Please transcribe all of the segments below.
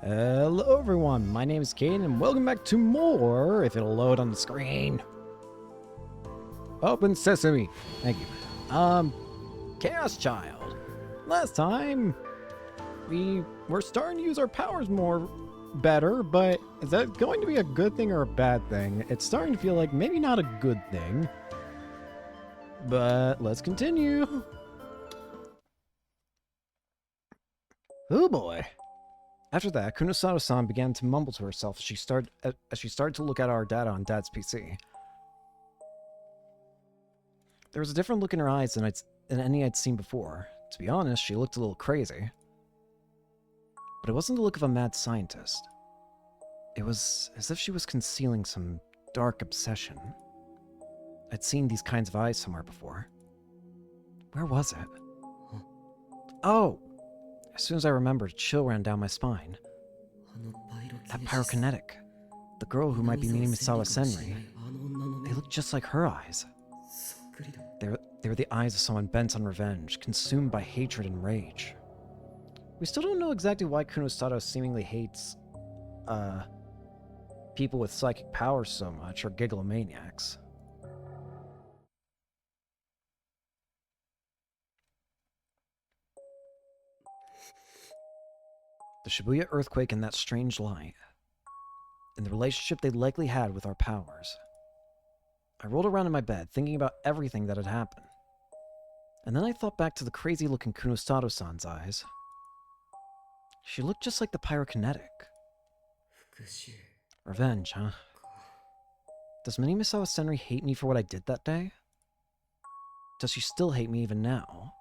Hello everyone, my name is Caden and welcome back to more, if it'll load on the screen. Open sesame. Thank you. Chaos Child. Last time, we were starting to use our powers better, but is that going to be a good thing or a bad thing? It's starting to feel like maybe not a good thing. But let's continue. Oh boy. After that, Kunosato-san began to mumble to herself as she started to look at our data on Dad's PC. There was a different look in her eyes than any I'd seen before. To be honest, she looked a little crazy. But it wasn't the look of a mad scientist. It was as if she was concealing some dark obsession. I'd seen these kinds of eyes somewhere before. Where was it? Oh! As soon as I remembered, a chill ran down my spine. That pyrokinetic. The girl who might be Minamisawa Senri. They looked just like her eyes. They were the eyes of someone bent on revenge, consumed by hatred and rage. We still don't know exactly why Kunosato seemingly hates, people with psychic powers so much, or gigglomaniacs. The Shibuya earthquake and that strange light, and the relationship they likely had with our powers. I rolled around in my bed, thinking about everything that had happened. And then I thought back to the crazy-looking Kunosato-san's eyes. She looked just like the pyrokinetic. Revenge, huh? Does Minamisawa Senri hate me for what I did that day? Does she still hate me even now?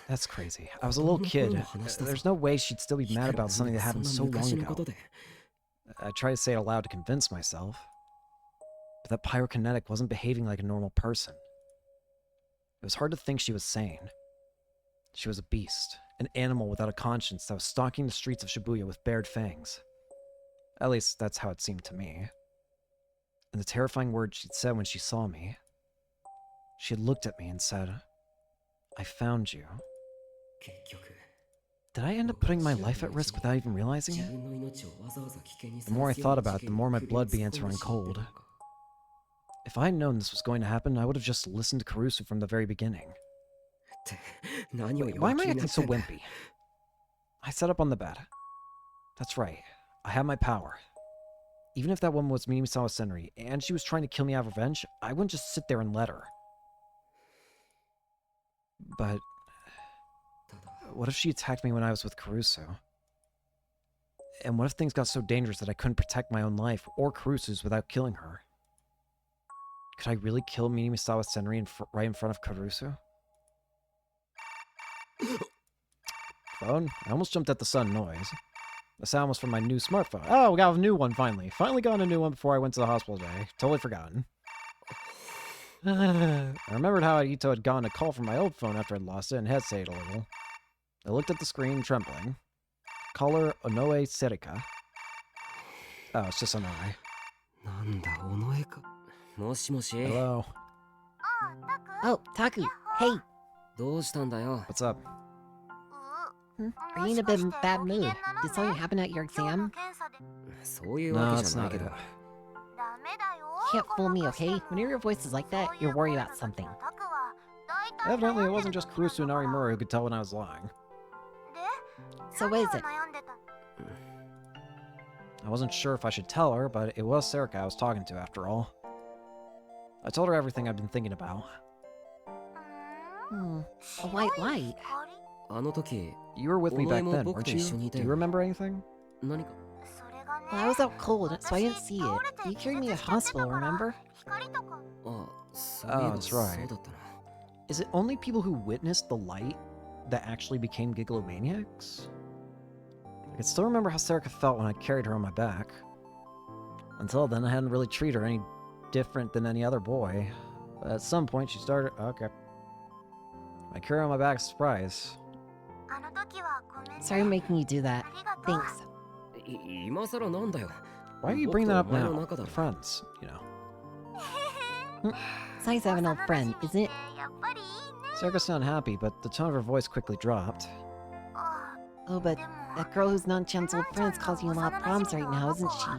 That's crazy. I was a little kid. There's no way she'd still be mad about something that happened so long ago. I tried to say it aloud to convince myself. But that pyrokinetic wasn't behaving like a normal person. It was hard to think she was sane. She was a beast, an animal without a conscience that was stalking the streets of Shibuya with bared fangs. At least, that's how it seemed to me. And the terrifying words she'd said when she saw me. She had looked at me and said, "I found you." Did I end up putting my life at risk without even realizing it? The more I thought about it, the more my blood began to run cold. If I had known this was going to happen, I would have just listened to Kurusu from the very beginning. Wait, why am I acting so wimpy? I sat up on the bed. That's right. I had my power. Even if that woman was Minamisawa Senri, and she was trying to kill me out of revenge, I wouldn't just sit there and let her. But what if she attacked me when I was with Kurusu? And what if things got so dangerous that I couldn't protect my own life or Kurusu's without killing her? Could I really kill Minamisawa Senri right in front of Kurusu? Phone? I almost jumped at the sudden noise. The sound was from my new smartphone. Oh, we got a new one finally. Finally got a new one before I went to the hospital today. Totally forgotten. I remembered how Ito had gotten a call from my old phone after I'd lost it and hesitated a little. I looked at the screen, trembling. Caller Onoe Serika. Oh, it's just Onoe. Hello. Oh, Taku. Hey. What's up? Are you in a bit of a bad mood? Did something happen at your exam? No, it's not it. Can't fool me, okay? When your voice is like that, you're worried about something. Evidently, it wasn't just Kurusu and Arimura who could tell when I was lying. So what is it? I wasn't sure if I should tell her, but it was Serika I was talking to after all. I told her everything I've been thinking about. A white light? You were with me back then, weren't you? Do you remember anything? Well, I was out cold, so I didn't see it. You carried me to hospital, remember? Oh, that's right. Is it only people who witnessed the light that actually became gigglomaniacs? I can still remember how Serika felt when I carried her on my back. Until then, I hadn't really treated her any different than any other boy. But at some point, she started... Okay. I carry her on my back as a surprise. Sorry for making you do that. Thanks. Why are you bringing that up now? We're friends, you know. It's nice to have an old friend, isn't it? Serika sounded happy, but the tone of her voice quickly dropped. Oh, but That girl who's Nanchan's old friend is causing you a lot of problems right now, isn't she?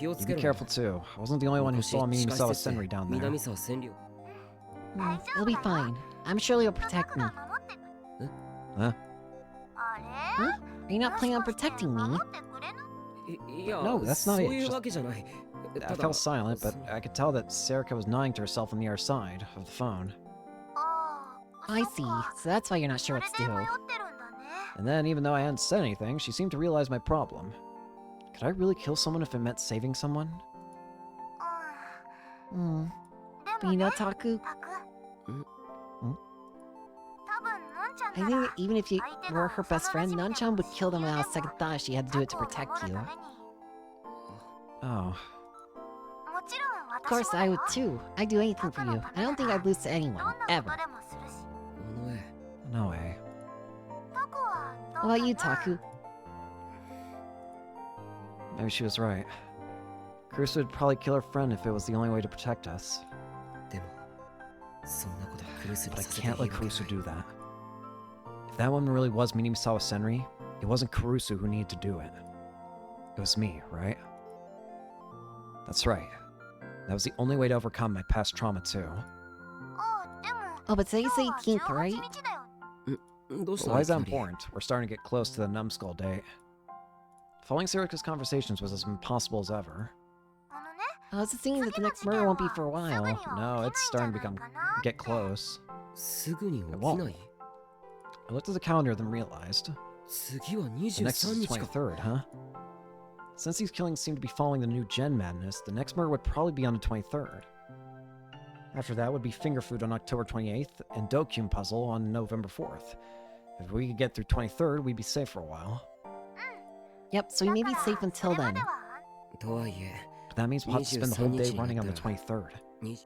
You be careful too. I wasn't the only one who saw Minamisawa Senri down there. It'll be fine. I'm sure you'll protect me. Huh? Huh? Are you not planning on protecting me? No, that's not it. I fell silent, but I could tell that Serica was nodding to herself on the other side of the phone. I see. So that's why you're not sure what to do. And then, even though I hadn't said anything, she seemed to realize my problem. Could I really kill someone if it meant saving someone? But you know, Taku? I think that even if you were her best friend, Nanchan would kill them without a second thought if she had to do it to protect you. Oh. Of course, I would too. I'd do anything for you. I don't think I'd lose to anyone, ever. No way. What about you, Taku? Maybe she was right. Kurusu would probably kill her friend if it was the only way to protect us. But I can't let Kurusu do that. If that woman really was Minamisawa Senri, it wasn't Kurusu who needed to do it. It was me, right? That's right. That was the only way to overcome my past trauma, too. Oh, but today's the 18th, right? But why is that important? We're starting to get close to the numbskull date. Following Serica's conversations was as impossible as ever. I was just thinking that the next murder won't be for a while. No, it's starting to get close. It won't. I looked at the calendar, then realized. The next is the 23rd, huh? Since these killings seem to be following the new Gen madness, the next murder would probably be on the 23rd. After that would be Finger Food on October 28th, and Dokyun Puzzle on November 4th. If we could get through 23rd, we'd be safe for a while. Yep, so we may be safe until then. But that means we'll have to spend the whole day running on the 23rd. Then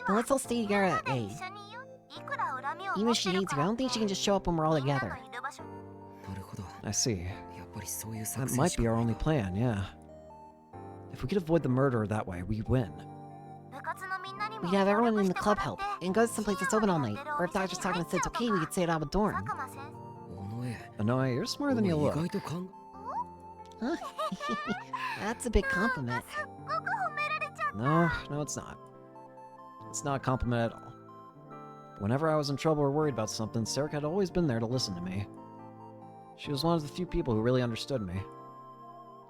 let's all stay together that day. Even if she hates you, I don't think she can just show up when we're all together. I see. That might be our only plan, yeah. If we could avoid the murder that way, we'd win. We'd have everyone in the club help, and go to someplace that's open all night. Or if Dr. Takuma said it's okay, we could stay at Abba dorm. Inoue, you're smarter than you look. Huh? That's a big compliment. No, it's not. It's not a compliment at all. Whenever I was in trouble or worried about something, Serica had always been there to listen to me. She was one of the few people who really understood me.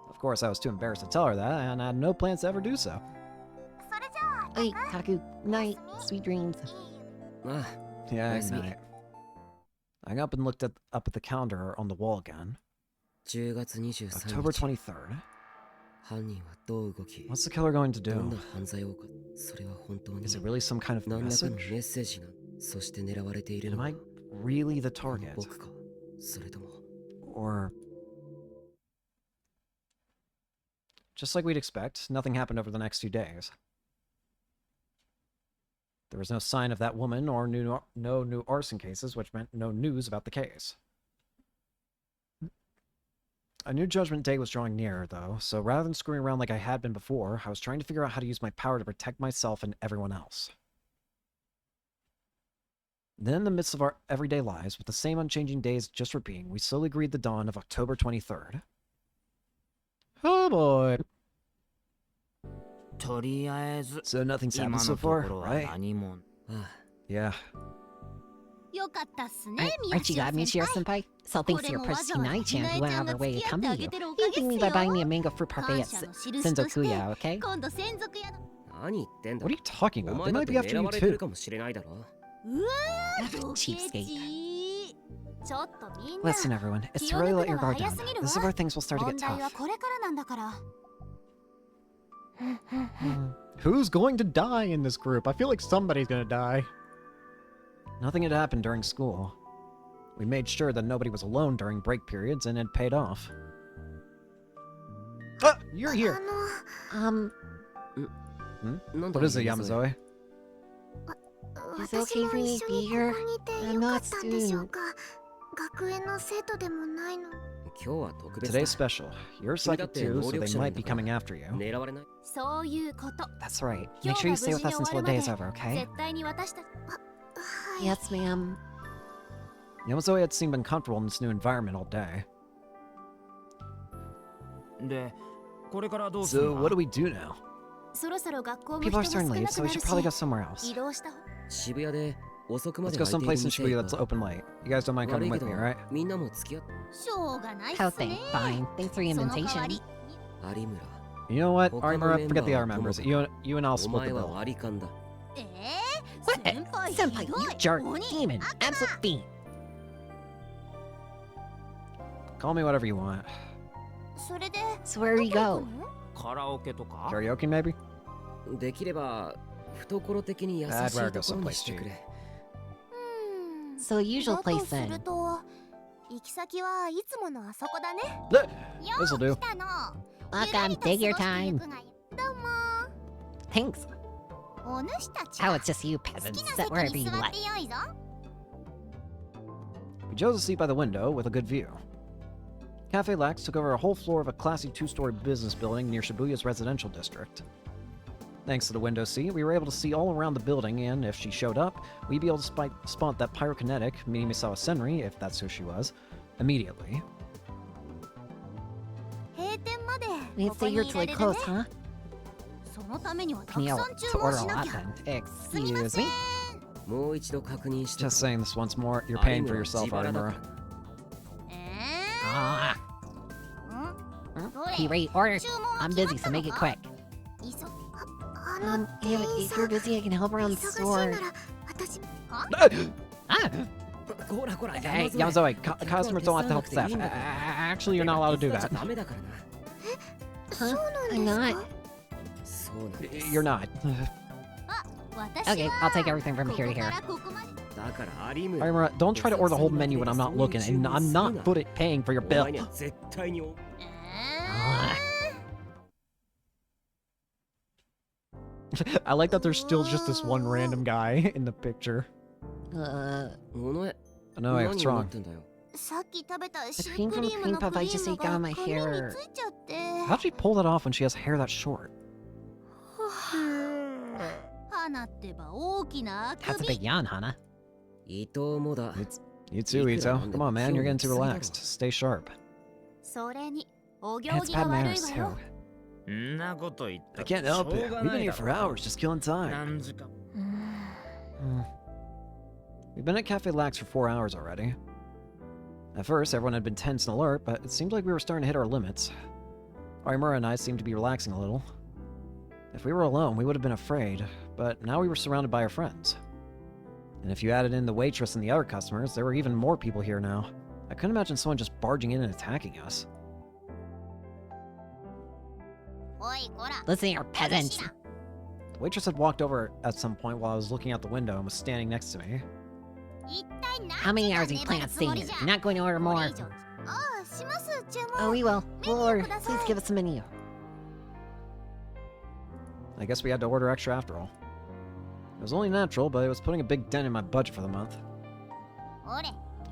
Of course, I was too embarrassed to tell her that, and I had no plans to ever do so. Hey, Taku, night, sweet dreams. Yeah, good night. I got up and looked up at the calendar on the wall again. October 23rd. What's the killer going to do? Is it really some kind of message? Am I really the target? Or... Just like we'd expect, nothing happened over the next few days. There was no sign of that woman or no new arson cases, which meant no news about the case. A new Judgment Day was drawing nearer, though, so rather than screwing around like I had been before, I was trying to figure out how to use my power to protect myself and everyone else. Then, in the midst of our everyday lives, with the same unchanging days just repeating, we slowly greeted the dawn of October 23rd. Oh boy! So nothing's happened so far, right? Yeah. Aren't you glad, Michiro-senpai? It's all thanks to your person Tsunai-chan who went out of her way to come to you. He thanked me by buying me a mango fruit parfait at Senzokuya, okay? What are you talking about? They might be after you too. Cheapskate. Listen, everyone, it's to really let your guard down. This is where things will start to get tough. Who's going to die in this group? I feel like somebody's gonna die. Nothing had happened during school. We made sure that nobody was alone during break periods, and it paid off. Ah, you're here! What is it, Yamazoe? Is it okay for me to be here? I'm not a student. Today's special. You're psychic too, so they might be coming after you. That's right. Make sure you stay with us until the day is over, okay? Yes, ma'am. Yamazoe had seemed uncomfortable in this new environment all day. So what do we do now? People are starting to leave, so we should probably go somewhere else. Let's go someplace in Shibuya that's open late. You guys don't mind coming with me, right? How thing? Fine. Thanks for the invitation. You know what? Arimura, forget the other members. You and I'll split the bill. What? Senpai, you jerk. Demon. Absolute fiend. Call me whatever you want. So where do we go? Karaoke, maybe? I'd rather go someplace cheap. So the usual place then. This'll do. Welcome, take your time. Thanks. How it's just you peasants, sit wherever you like. We chose a seat by the window with a good view. Cafe Lax took over a whole floor of a classy two-story business building near Shibuya's residential district. Thanks to the window seat, we were able to see all around the building, and if she showed up, we'd be able to spot that pyrokinetic, Minamisawa Senri, if that's who she was, immediately. You'd say you're totally close, huh? Kneel to order a lot then. Excuse me? Just saying this once more, you're paying for yourself, Arimura. Ah. He ready order. I'm busy, so make it quick. If you're busy, I can help around the store. Hey, Yamazoe, customers don't have to help staff. Actually, you're not allowed to do that. Huh? I'm not. You're not. Okay, I'll take everything from here to here. Arimura, don't try to order the whole menu when I'm not looking, and I'm not good at paying for your bill. I like that there's still just this one random guy in the picture. No, what's wrong? The cream from the cream puff I just ate got on my hair. How'd she pull that off when she has hair that short? That's a big yawn, Hana. You too, Ito. Come on, man, you're getting too relaxed. Stay sharp. It's bad manners, too. I can't help it. We've been here for hours, just killing time. We've been at Cafe Lax for 4 hours already. At first, everyone had been tense and alert, but it seemed like we were starting to hit our limits. Arimura and I seemed to be relaxing a little. If we were alone, we would have been afraid, but now we were surrounded by our friends. And if you added in the waitress and the other customers, there were even more people here now. I couldn't imagine someone just barging in and attacking us. Listen here, peasants. The waitress had walked over at some point while I was looking out the window and was standing next to me. How many hours do you plan on staying here? You're not going to order more. Oh, we will. We'll order. Please give us a menu. I guess we had to order extra after all. It was only natural, but it was putting a big dent in my budget for the month.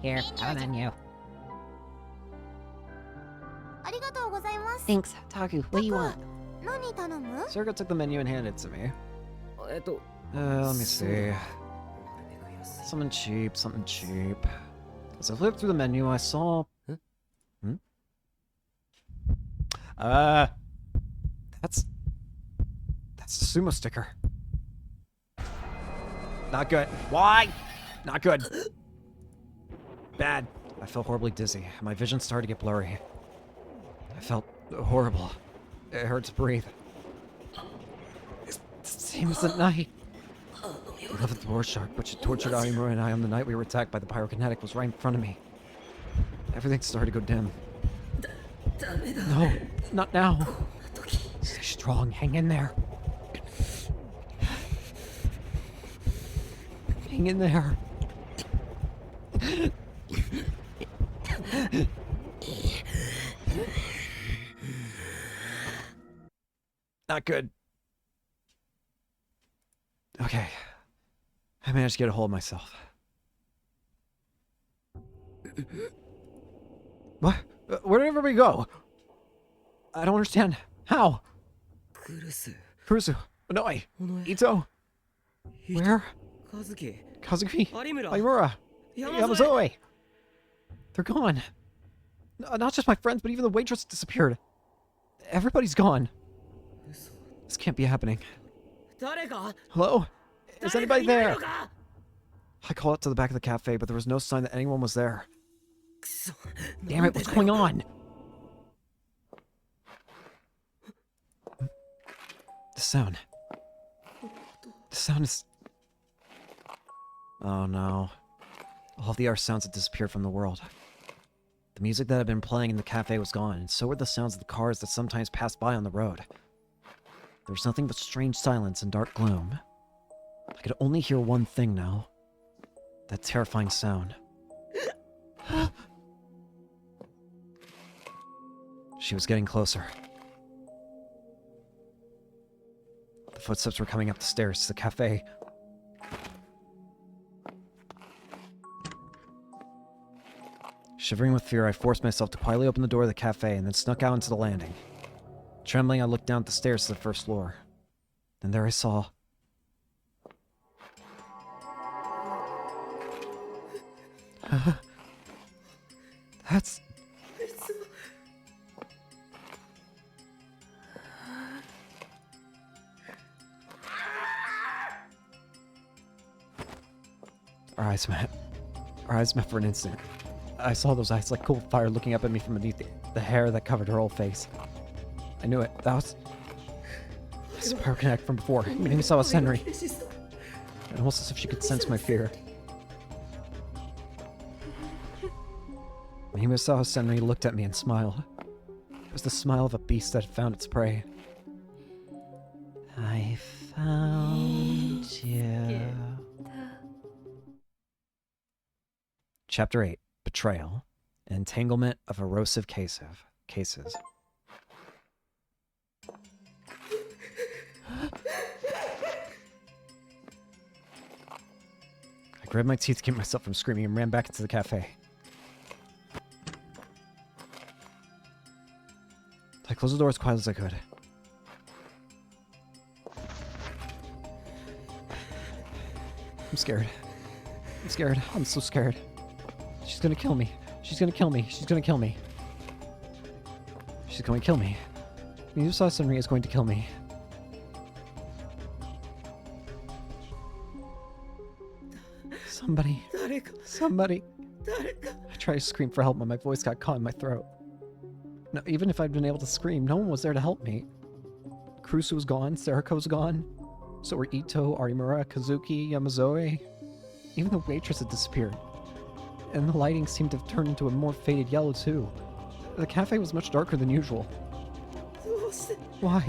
Here, have a menu. Thanks. Taku, what do you want? Serga took the menu and handed it to me. Let me see. Something cheap, something cheap. As I flipped through the menu, I saw... That's a sumo sticker. Not good. Why? Not good. Bad. I felt horribly dizzy. My vision started to get blurry. I felt horrible. It hurt to breathe. It seems at night. The 11th war shark, which had tortured Arimura and I on the night we were attacked by the pyrokinetic, was right in front of me. Everything started to go dim. No, not now. Stay strong, hang in there. Hang in there. Not good. Okay. I managed to get a hold of myself. What? Where did everybody go? I don't understand. How? Kurusu. Onoi. Ito. Where? Kazuki. Arimura. Yamazoe. They're gone. Not just my friends, but even the waitress disappeared. Everybody's gone. This can't be happening. Hello? Is anybody there? I called out to the back of the cafe, but there was no sign that anyone was there. Damn it, what's going on? The sound. The sound is... Oh no. All the other sounds had disappeared from the world. The music that had been playing in the cafe was gone, and so were the sounds of the cars that sometimes passed by on the road. There was nothing but strange silence and dark gloom. I could only hear one thing now. That terrifying sound. She was getting closer. The footsteps were coming up the stairs to the cafe. Shivering with fear, I forced myself to quietly open the door of the cafe and then snuck out into the landing. Trembling, I looked down the stairs to the first floor. And there I saw... That's... Our eyes met. Our eyes met for an instant. I saw those eyes like cold fire looking up at me from beneath the hair that covered her whole face. I knew it. That was... It's a pyrokinetic from before. My name is Henry. Almost as if she could sense my fear. My name is Henry looked at me and smiled. It was the smile of a beast that had found its prey. I found you. Chapter 8. Betrayal. An entanglement of erosive cases. I grabbed my teeth to keep myself from screaming and ran back into the cafe. I closed the door as quiet as I could. I'm scared. I'm scared. I'm so scared. She's gonna kill me. She's gonna kill me. She's gonna kill me. She's going to kill me. Miusa Senri is going to kill me. Somebody. Somebody. I tried to scream for help, but my voice got caught in my throat. No, even if I'd been able to scream, no one was there to help me. Kurusu was gone, Sarako was gone. So were Ito, Arimura, Kazuki, Yamazoe. Even the waitress had disappeared. And the lighting seemed to have turned into a more faded yellow too. The cafe was much darker than usual. Why?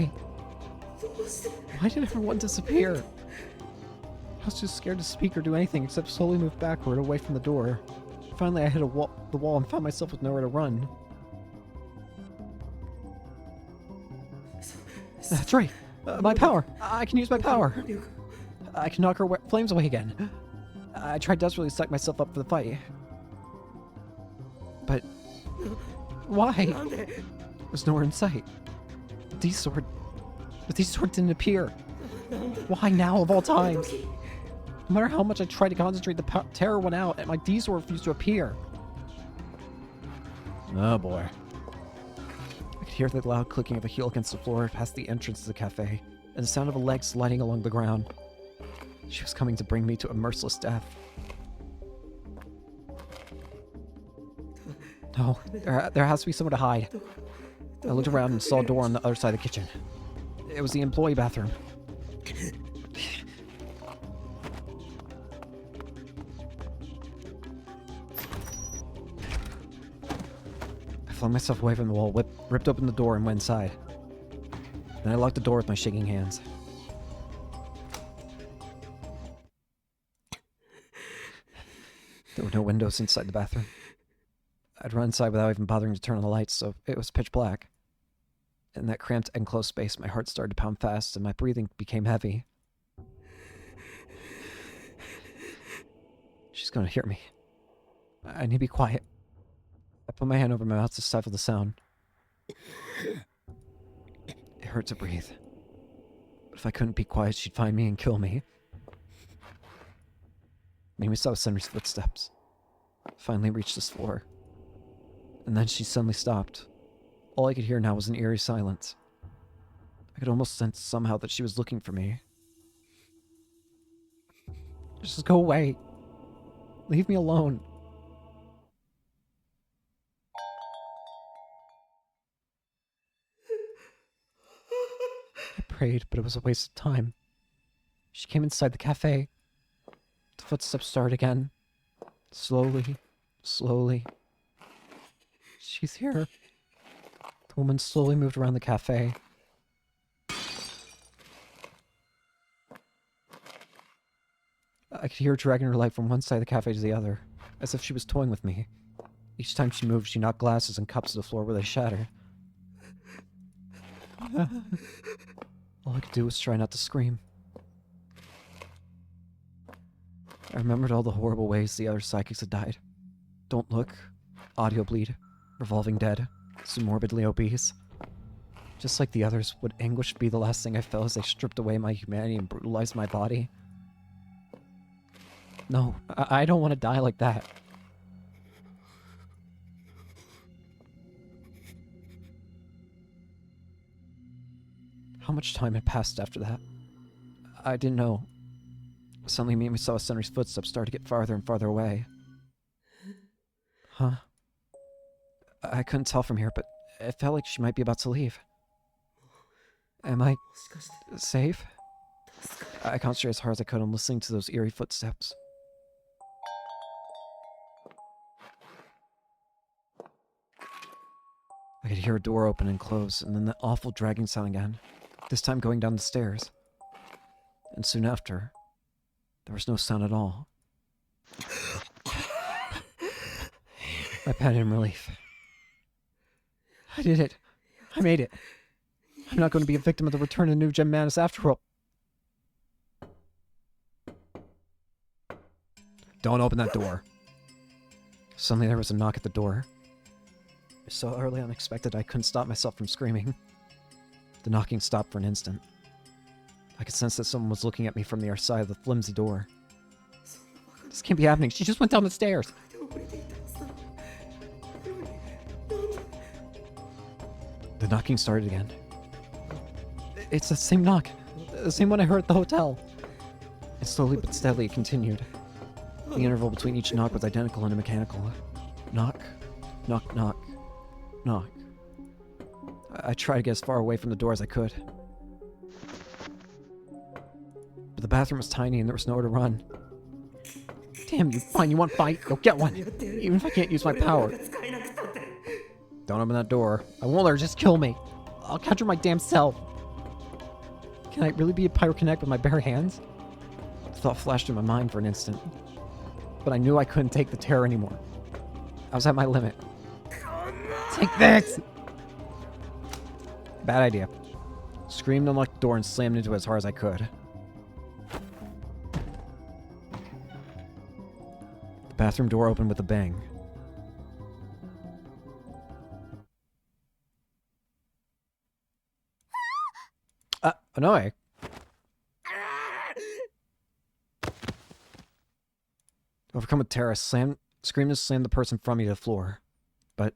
Why did everyone disappear? I was too scared to speak or do anything except slowly move backward away from the door. Finally, I hit the wall and found myself with nowhere to run. That's right! My power! I can use my power! I can knock her flames away again. I tried desperately to psych myself up for the fight. But... why? There's nowhere in sight. But these sword didn't appear. Why now of all times? No matter how much I tried to concentrate, the terror went out and my D-sword refused to appear. Oh boy. I could hear the loud clicking of a heel against the floor past the entrance to the cafe, and the sound of a leg sliding along the ground. She was coming to bring me to a merciless death. No, there has to be somewhere to hide. I looked around and saw a door on the other side of the kitchen. It was the employee bathroom. I flung myself away from the wall, ripped open the door, and went inside. Then I locked the door with my shaking hands. There were no windows inside the bathroom. I'd run inside without even bothering to turn on the lights, so it was pitch black. In that cramped, enclosed space, my heart started to pound fast, and my breathing became heavy. She's gonna hear me. I need to be quiet. I put my hand over my mouth to stifle the sound. It hurt to breathe. But if I couldn't be quiet, she'd find me and kill me. Maybe saw Senri's footsteps. Finally reached this floor. And then she suddenly stopped. All I could hear now was an eerie silence. I could almost sense somehow that she was looking for me. Just go away. Leave me alone. I prayed, but it was a waste of time. She came inside the cafe. The footsteps started again. Slowly, slowly. She's here. The woman slowly moved around the cafe. I could hear her dragging her light from one side of the cafe to the other, as if she was toying with me. Each time she moved, she knocked glasses and cups to the floor where they shattered. All I could do was try not to scream. I remembered all the horrible ways the other psychics had died. Don't look, audio bleed, revolving dead, so morbidly obese. Just like the others, would anguish be the last thing I felt as they stripped away my humanity and brutalized my body? No, I don't want to die like that. How much time had passed after that? I didn't know. Suddenly, me and saw Senri's footsteps start to get farther and farther away. Huh? I couldn't tell from here, but it felt like she might be about to leave. Am I safe? I concentrated as hard as I could on listening to those eerie footsteps. I could hear a door open and close, and then the awful dragging sound again, this time going down the stairs. And soon after, there was no sound at all. I panted in relief. I did it. I made it. I'm not going to be a victim of the return of New Gen Madness after all. Don't open that door. Suddenly there was a knock at the door. It was so utterly unexpected I couldn't stop myself from screaming. The knocking stopped for an instant. I could sense that someone was looking at me from the other side of the flimsy door. This can't be happening. She just went down the stairs. The knocking started again. It's the same knock. The same one I heard at the hotel. And slowly but steadily it continued. The interval between each knock was identical and mechanical. Knock, knock, knock, knock. I tried to get as far away from the door as I could. But the bathroom was tiny and there was nowhere to run. Damn you, fine, you want to fight? Go get one! Even if I can't use my power. Don't open that door. I won't let her just kill me. I'll catch her my damn self. Can I really be a pyrokinetic with my bare hands? The thought flashed through my mind for an instant. But I knew I couldn't take the terror anymore. I was at my limit. Take this! Bad idea. Screamed, unlocked the door, and slammed into it as hard as I could. The bathroom door opened with a bang. Annoy. Overcome with terror, I screamed and slammed the person from me to the floor. But...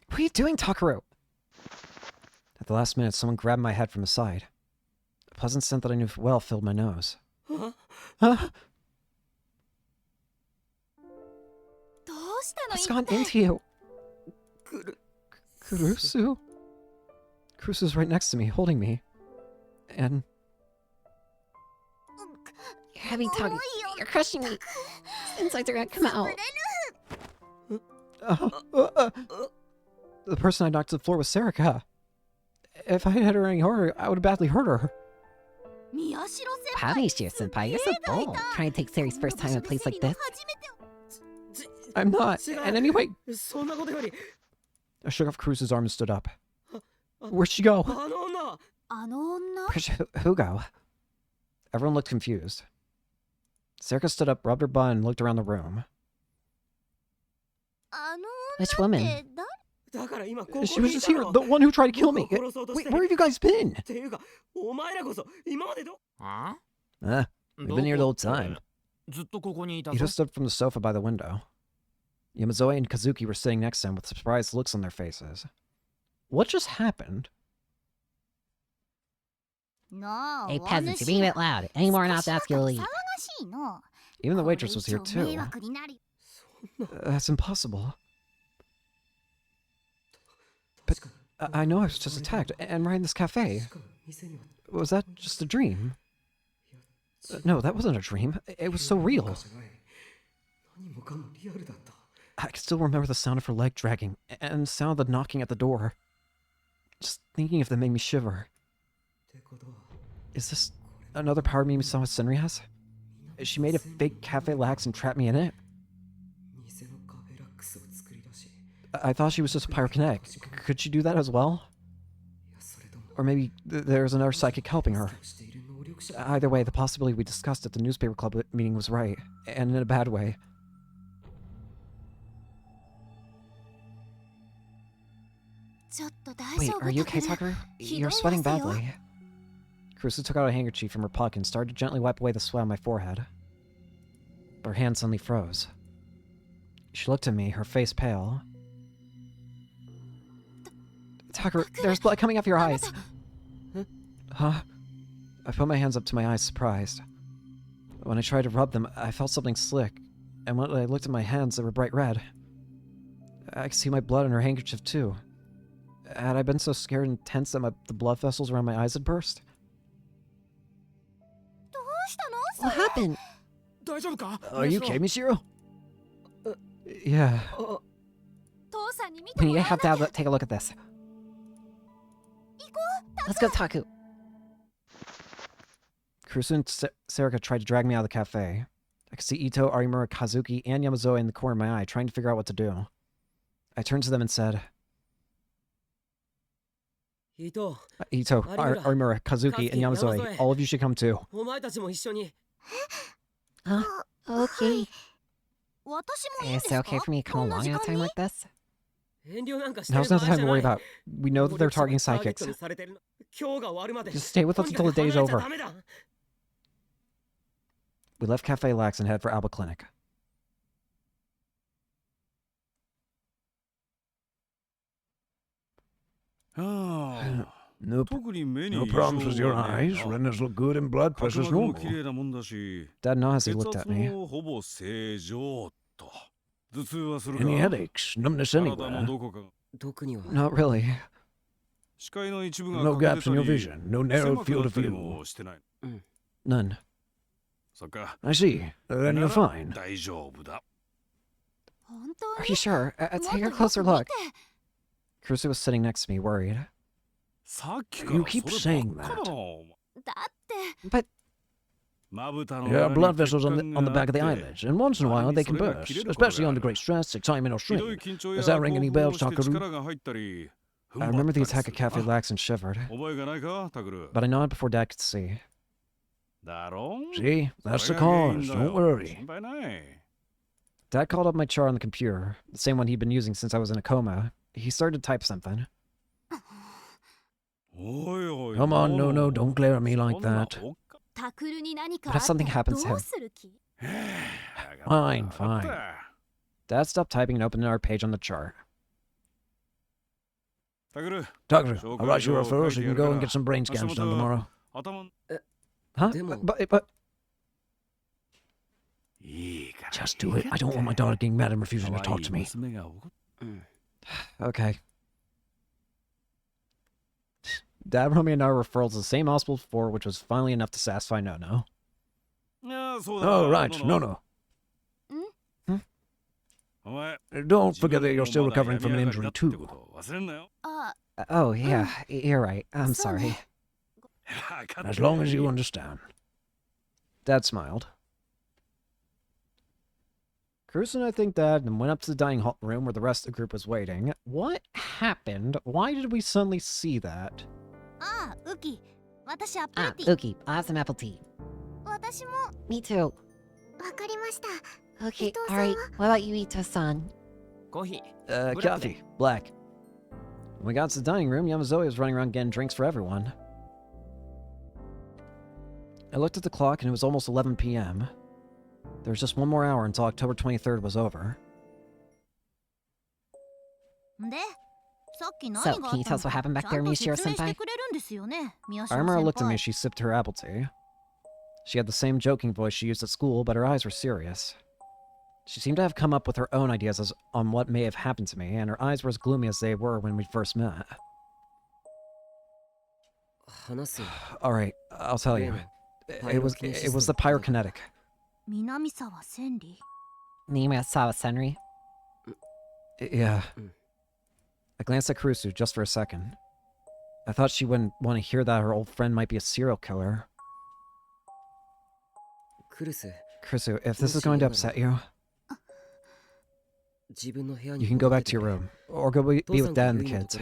What are you doing, Takaru? At the last minute, someone grabbed my head from the side. A pleasant scent that I knew well filled my nose. Huh? What's gone into you? Kurusu? Kurusu's right next to me, holding me. And... You're heavy talking. You're crushing me. Insides are gonna come out. The person I knocked to the floor was Serika. If I had hit her any harder, I would have badly hurt her. Wow, Mishiro-senpai, you're so bold. Trying to take Sari's first time in a place like this. I'm not. And anyway... I shook off Kurusu's arm and stood up. Where'd she go? Where'd who go? Everyone looked confused. Serika stood up, rubbed her butt, and looked around the room. Which woman? She was just here, the one who tried to kill me. Wait, where have you guys been? We've been here the whole time. Ito stood from the sofa by the window. Yamazoe and Kazuki were sitting next to him with surprised looks on their faces. What just happened? Hey, peasants, you're being a bit loud. Any more not ask you to leave. Even the waitress was here too. That's impossible. But I know I was just attacked, and right in this cafe. Was that just a dream? No, that wasn't a dream. It was so real. I can still remember the sound of her leg dragging, and the sound of the knocking at the door. Just thinking of them made me shiver. Is this another power meme Misawa Senri has? She made a fake Cafe Lax and trapped me in it? I thought she was just a pyrokinetic. Could she do that as well? Or maybe there's another psychic helping her. Either way, the possibility we discussed at the newspaper club meeting was right, and in a bad way. Wait, are you okay, Tucker? You're sweating badly. Kurusu took out a handkerchief from her pocket and started to gently wipe away the sweat on my forehead. But her hand suddenly froze. She looked at me, her face pale. Tucker, there's blood coming off your eyes. Huh? I put my hands up to my eyes, surprised. When I tried to rub them, I felt something slick, and when I looked at my hands, they were bright red. I could see my blood in her handkerchief, too. Had I been so scared and tense that the blood vessels around my eyes had burst? What happened? Are you okay, Michiro? Yeah. You have to take a look at this. Let's go, Taku. Kurusu and Serika tried to drag me out of the cafe. I could see Ito, Arimura, Kazuki, and Yamazoe in the corner of my eye, trying to figure out what to do. I turned to them and said, Ito, Arimura, Kazuki, and Yamazoe, all of you should come too. Huh? Okay. Is it okay for me to come along at a time like this? Now's not the time to worry about. We know that they're targeting psychics. Just stay with us until the day's over. We left Cafe Lax and head for Alba Clinic. Nope. No problems with your eyes. Retinas look good and blood pressure's normal. Dad nods as he looked at me. Any headaches? Numbness anywhere? Not really. No gaps in your vision. No narrow field of view. None. I see. Then you're fine. Are you sure? Take a closer look. Kurusu was sitting next to me, worried. You keep saying that. But There are blood vessels on the back of the eyelids, and once in a while they can burst, especially under great stress, excitement, or strain. Does that ring any bells, Takaru? I remember the attack at Cafe Lax and shivered, but I nodded before Dad could see. See? That's the cause. Don't worry. Dad called up my chart on the computer, the same one he'd been using since I was in a coma. He started to type something. Come on, no, don't glare at me like that. What if something happens to him? Fine. Dad stopped typing and opened our page on the chart. Tucker, I'll write you a referral so you can go and get some brain scans done tomorrow. Huh? But... Just do it. I don't want my daughter getting mad and refusing to talk to me. Okay. Dad wrote me another referral to the same hospital before, which was finally enough to satisfy No-No. Oh, right, No-No. Don't forget that you're still recovering from an injury, too. Oh, yeah, you're right. I'm sorry. As long as you understand. Dad smiled. Kurusu and I thanked Dad and went up to the dining hall room where the rest of the group was waiting. What happened? Why did we suddenly see that? Uki, I'll have some apple tea. Me too. Okay, alright. What about you, Ito-san? Coffee. Black. When we got to the dining room, Yamazoe was running around getting drinks for everyone. I looked at the clock and it was almost 11 p.m. There was just one more hour until October 23rd was over. So, can you tell us what happened back there, Mishiro-senpai? Armor looked at me as she sipped her apple tea. She had the same joking voice she used at school, but her eyes were serious. She seemed to have come up with her own ideas on what may have happened to me, and her eyes were as gloomy as they were when we first met. Alright, I'll tell you. It was the pyrokinetic. Nimisawa Senri? Yeah. I glanced at Kurusu just for a second. I thought she wouldn't want to hear that her old friend might be a serial killer. Kurusu, if this is going to upset you, you can go back to your room. Or go be with Dad and the kids.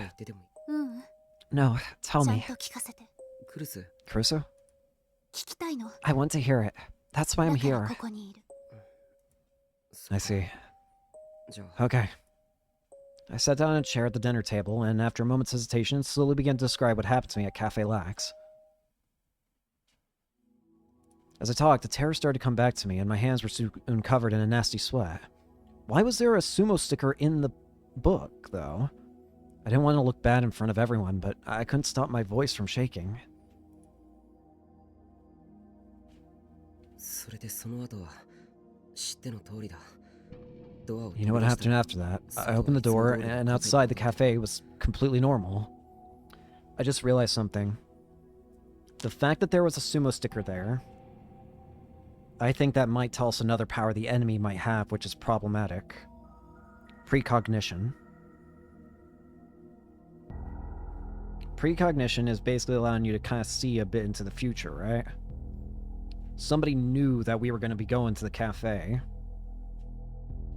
No, tell me. Kurusu? I want to hear it. That's why I'm here. I see. Okay. I sat down in a chair at the dinner table, and after a moment's hesitation, slowly began to describe what happened to me at Cafe Lax. As I talked, the terror started to come back to me, and my hands were soon covered in a nasty sweat. Why was there a sumo sticker in the book, though? I didn't want to look bad in front of everyone, but I couldn't stop my voice from shaking. You know what happened after that? I opened the door, and outside the cafe was completely normal. I just realized something. The fact that there was a sumo sticker there, I think that might tell us another power the enemy might have, which is problematic. Precognition. Precognition is basically allowing you to kind of see a bit into the future, right? Somebody knew that we were going to be going to the cafe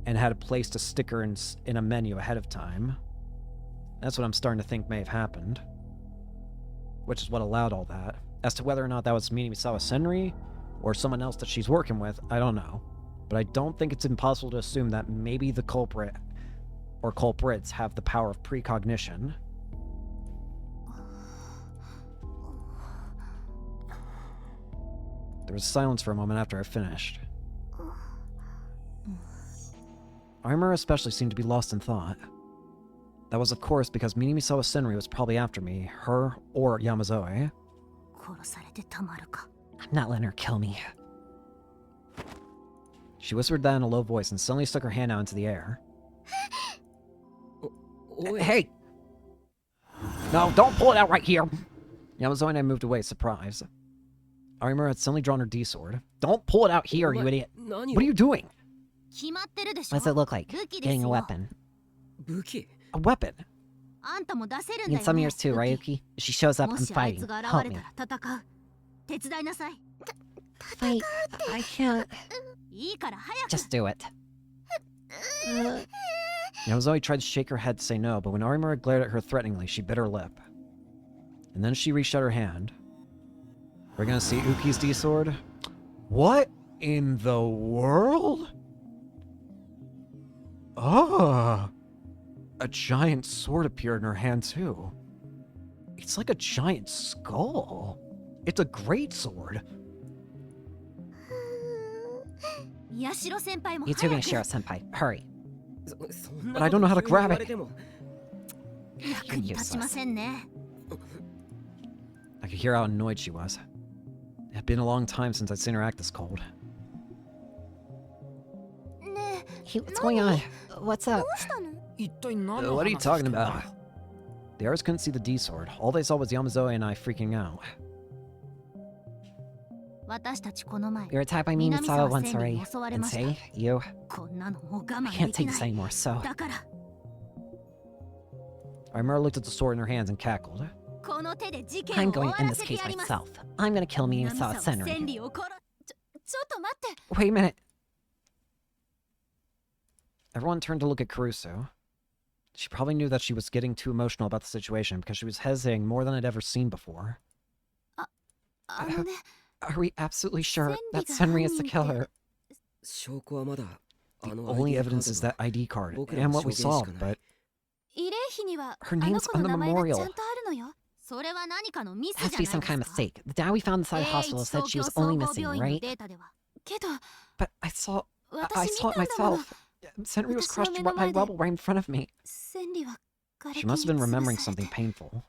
and had placed a sticker in a menu ahead of time. That's what I'm starting to think may have happened. Which is what allowed all that. As to whether or not that was Minamisawa Senri or someone else that she's working with, I don't know. But I don't think it's impossible to assume that maybe the culprit or culprits have the power of precognition. There was silence for a moment after I finished. Armor especially seemed to be lost in thought. That was, of course, because Minamisawa Senri was probably after me, her or Yamazoe. I'm not letting her kill me. She whispered that in a low voice and suddenly stuck her hand out into the air. Hey! No, don't pull it out right here! Yamazoe and I moved away, surprised. Arima had suddenly drawn her D-sword. Don't pull it out here, you idiot! What are you doing? What does it look like? Getting a weapon. A weapon? In some years too, Ryuki? If she shows up, I'm fighting. Help me. Fight? I can't. Just do it. Yamazoe tried to shake her head to say no, but when Arimura glared at her threateningly, she bit her lip. And then she reached out her hand. We're gonna see Uki's D-sword? What in the world? Ah! A giant sword appeared in her hand, too. It's like a giant skull. It's a great sword. You too, Mishiro-senpai. Hurry. But I don't know how to grab it. You're useless. I could hear how annoyed she was. It had been a long time since I'd seen her act this cold. Hey, what's going on? What's up? What are you talking about? The others couldn't see the D-sword. All they saw was Yamazoe and I freaking out. We were attacked by Minamisawa once already. And say, you... I can't take this anymore, so... Arimura looked at the sword in her hands and cackled. I'm going to end this case myself. I'm going to kill Minamisawa Senri. Wait a minute. Everyone turned to look at Kurusu. She probably knew that she was getting too emotional about the situation because she was hesitating more than I'd ever seen before. Are we absolutely sure that Senri is the killer? The only evidence is that ID card and what we saw, but her name's on the memorial. It has to be some kind of mistake. The dad we found inside the hospital said she was only missing, right? But I saw it myself. Senri was crushed by rubble right in front of me. She must have been remembering something painful.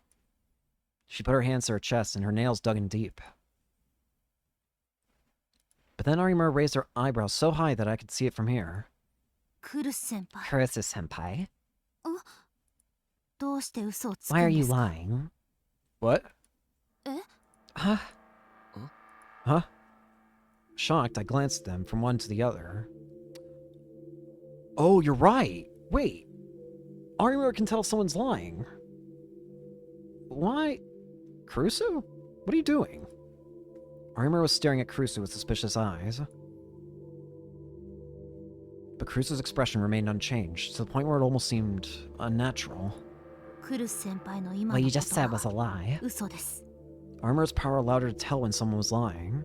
She put her hands to her chest and her nails dug in deep. But then Arimura raised her eyebrows so high that I could see it from here. Kurusu-senpai? Why Why are you lying? What? Eh? Huh? Huh? Shocked, I glanced at them from one to the other. Oh, you're right! Wait! Arimura can tell if someone's lying. Why? Kurusu? What are you doing? Arimura was staring at Kurusu with suspicious eyes. But Kurusu's expression remained unchanged, to the point where it almost seemed unnatural. What you just said was a lie. Arimura's power allowed her to tell when someone was lying.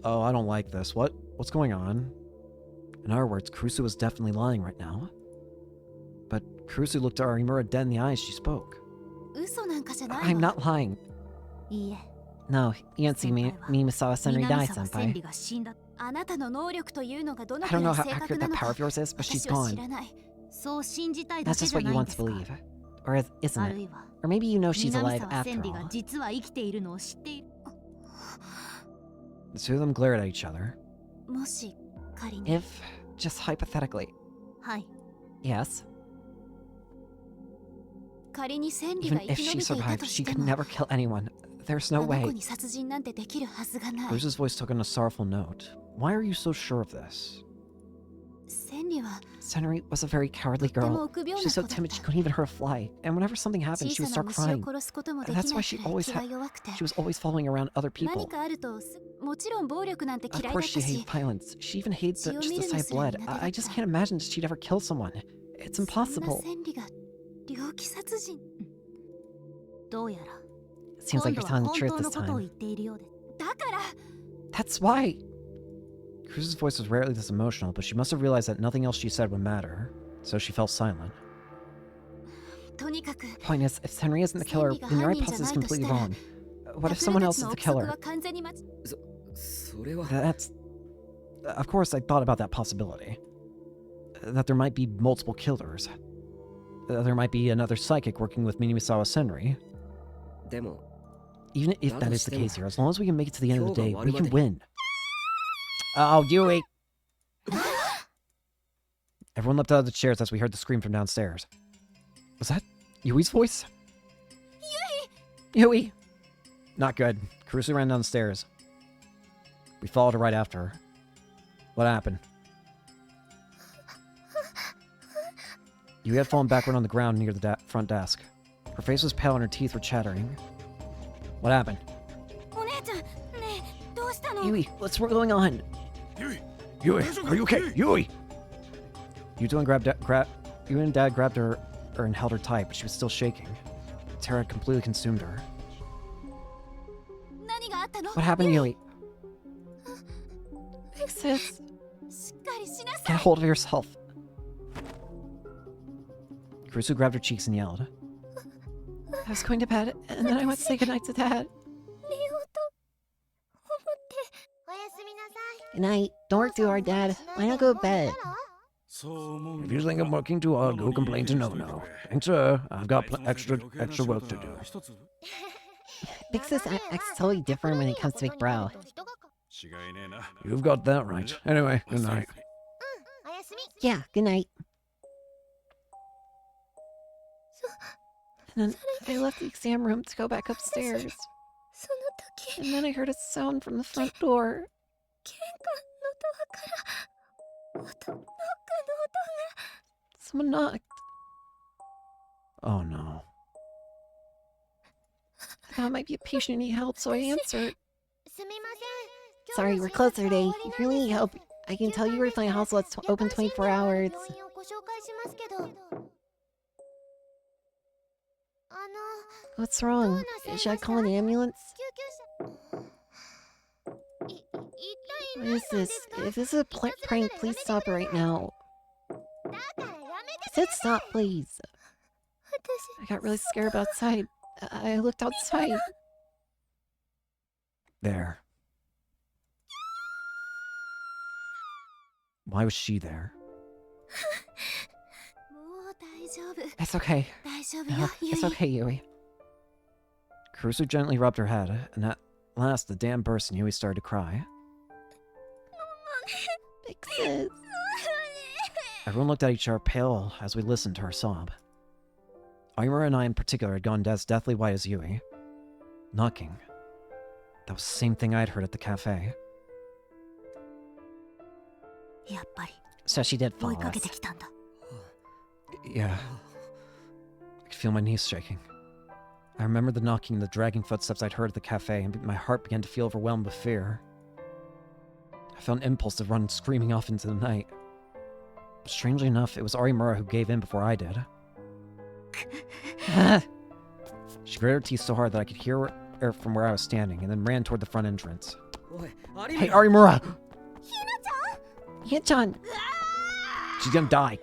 Oh, I don't like this. What's going on? In other words, Kurusu was definitely lying right now. But Kurusu looked at Arimura dead in the eyes as she spoke. I'm not lying. No, you don't see me, Misawa-senri die, senpai. I don't know how accurate that power of yours is, but she's gone. That's just what you want to believe. Or isn't it? Or maybe you know she's alive after all. The two of them glared at each other. If, just hypothetically, yes, even if she survived, she could never kill anyone. There's no way. Kurusu's voice took on a sorrowful note. Why are you so sure of this? Senri was a very cowardly girl. She was so timid she couldn't even hurt a fly. And whenever something happened, she would start crying. That's why she was always following around other people. Of course she hates violence. She even hates just the sight of blood. I just can't imagine she'd ever kill someone. It's impossible. Seems like you're telling the truth this time. That's why. Kurusu's voice was rarely this emotional, but she must have realized that nothing else she said would matter, so she fell silent. Point is, if Senri isn't the killer, then your hypothesis is completely wrong. What if someone else is the killer? That's... Of course, I thought about that possibility. That there might be multiple killers. There might be another psychic working with Minamisawa-senri. Even if that is the case here, as long as we can make it to the end of the day, we can win. Oh, Yui! Everyone leapt out of the chairs as we heard the scream from downstairs. Was that Yui's voice? Yui! Not good. Kurusu ran down the stairs. We followed her right after her. What happened? Yui had fallen backward on the ground near the front desk. Her face was pale and her teeth were chattering. What happened? Yui, what's going on? Yui, are you okay? Yui! Yuto and Dad grabbed her and held her tight, but she was still shaking. Terror had completely consumed her. What happened, Yui? Sis, get a hold of yourself. Kurusu grabbed her cheeks and yelled. I was going to bed, and then I went to say goodnight to Dad. Good night. Don't work too hard, Dad. Why not go to bed? If you think I'm working too hard, go complain to No-No. Thanks, sir. I've got extra work to do. Big Sis acts totally different when it comes to Big Bro. You've got that right. Anyway, good night. Yeah, good night. And then I left the exam room to go back upstairs. And then I heard a sound from the front door. Someone knocked. Oh no. I thought it might be a patient who needed help, so I answered. Sorry, we're closed today. If you really need help, I can tell you where to find a hospital that's open 24 hours. What's wrong? Should I call an ambulance? What is this? If this is a prank, please stop it right now. I said stop, please. I got really scared outside. I looked outside. There. Why was she there? It's okay. It's okay, Yui. Kurusu gently rubbed her head, and at last the dam burst and Yui started to cry. Big sis. Everyone looked at each other pale as we listened to her sob. Aimura and I in particular had gone as deathly white as Yui. Knocking. That was the same thing I'd heard at the cafe. So she did follow us. Yeah. I could feel my knees shaking. I remember the knocking and the dragging footsteps I'd heard at the cafe, and my heart began to feel overwhelmed with fear. I felt an impulse to run screaming off into the night. But strangely enough, it was Arimura who gave in before I did. She gritted her teeth so hard that I could hear her from where I was standing, and then ran toward the front entrance. Hey, Arimura! Hina-chan! She's gonna die!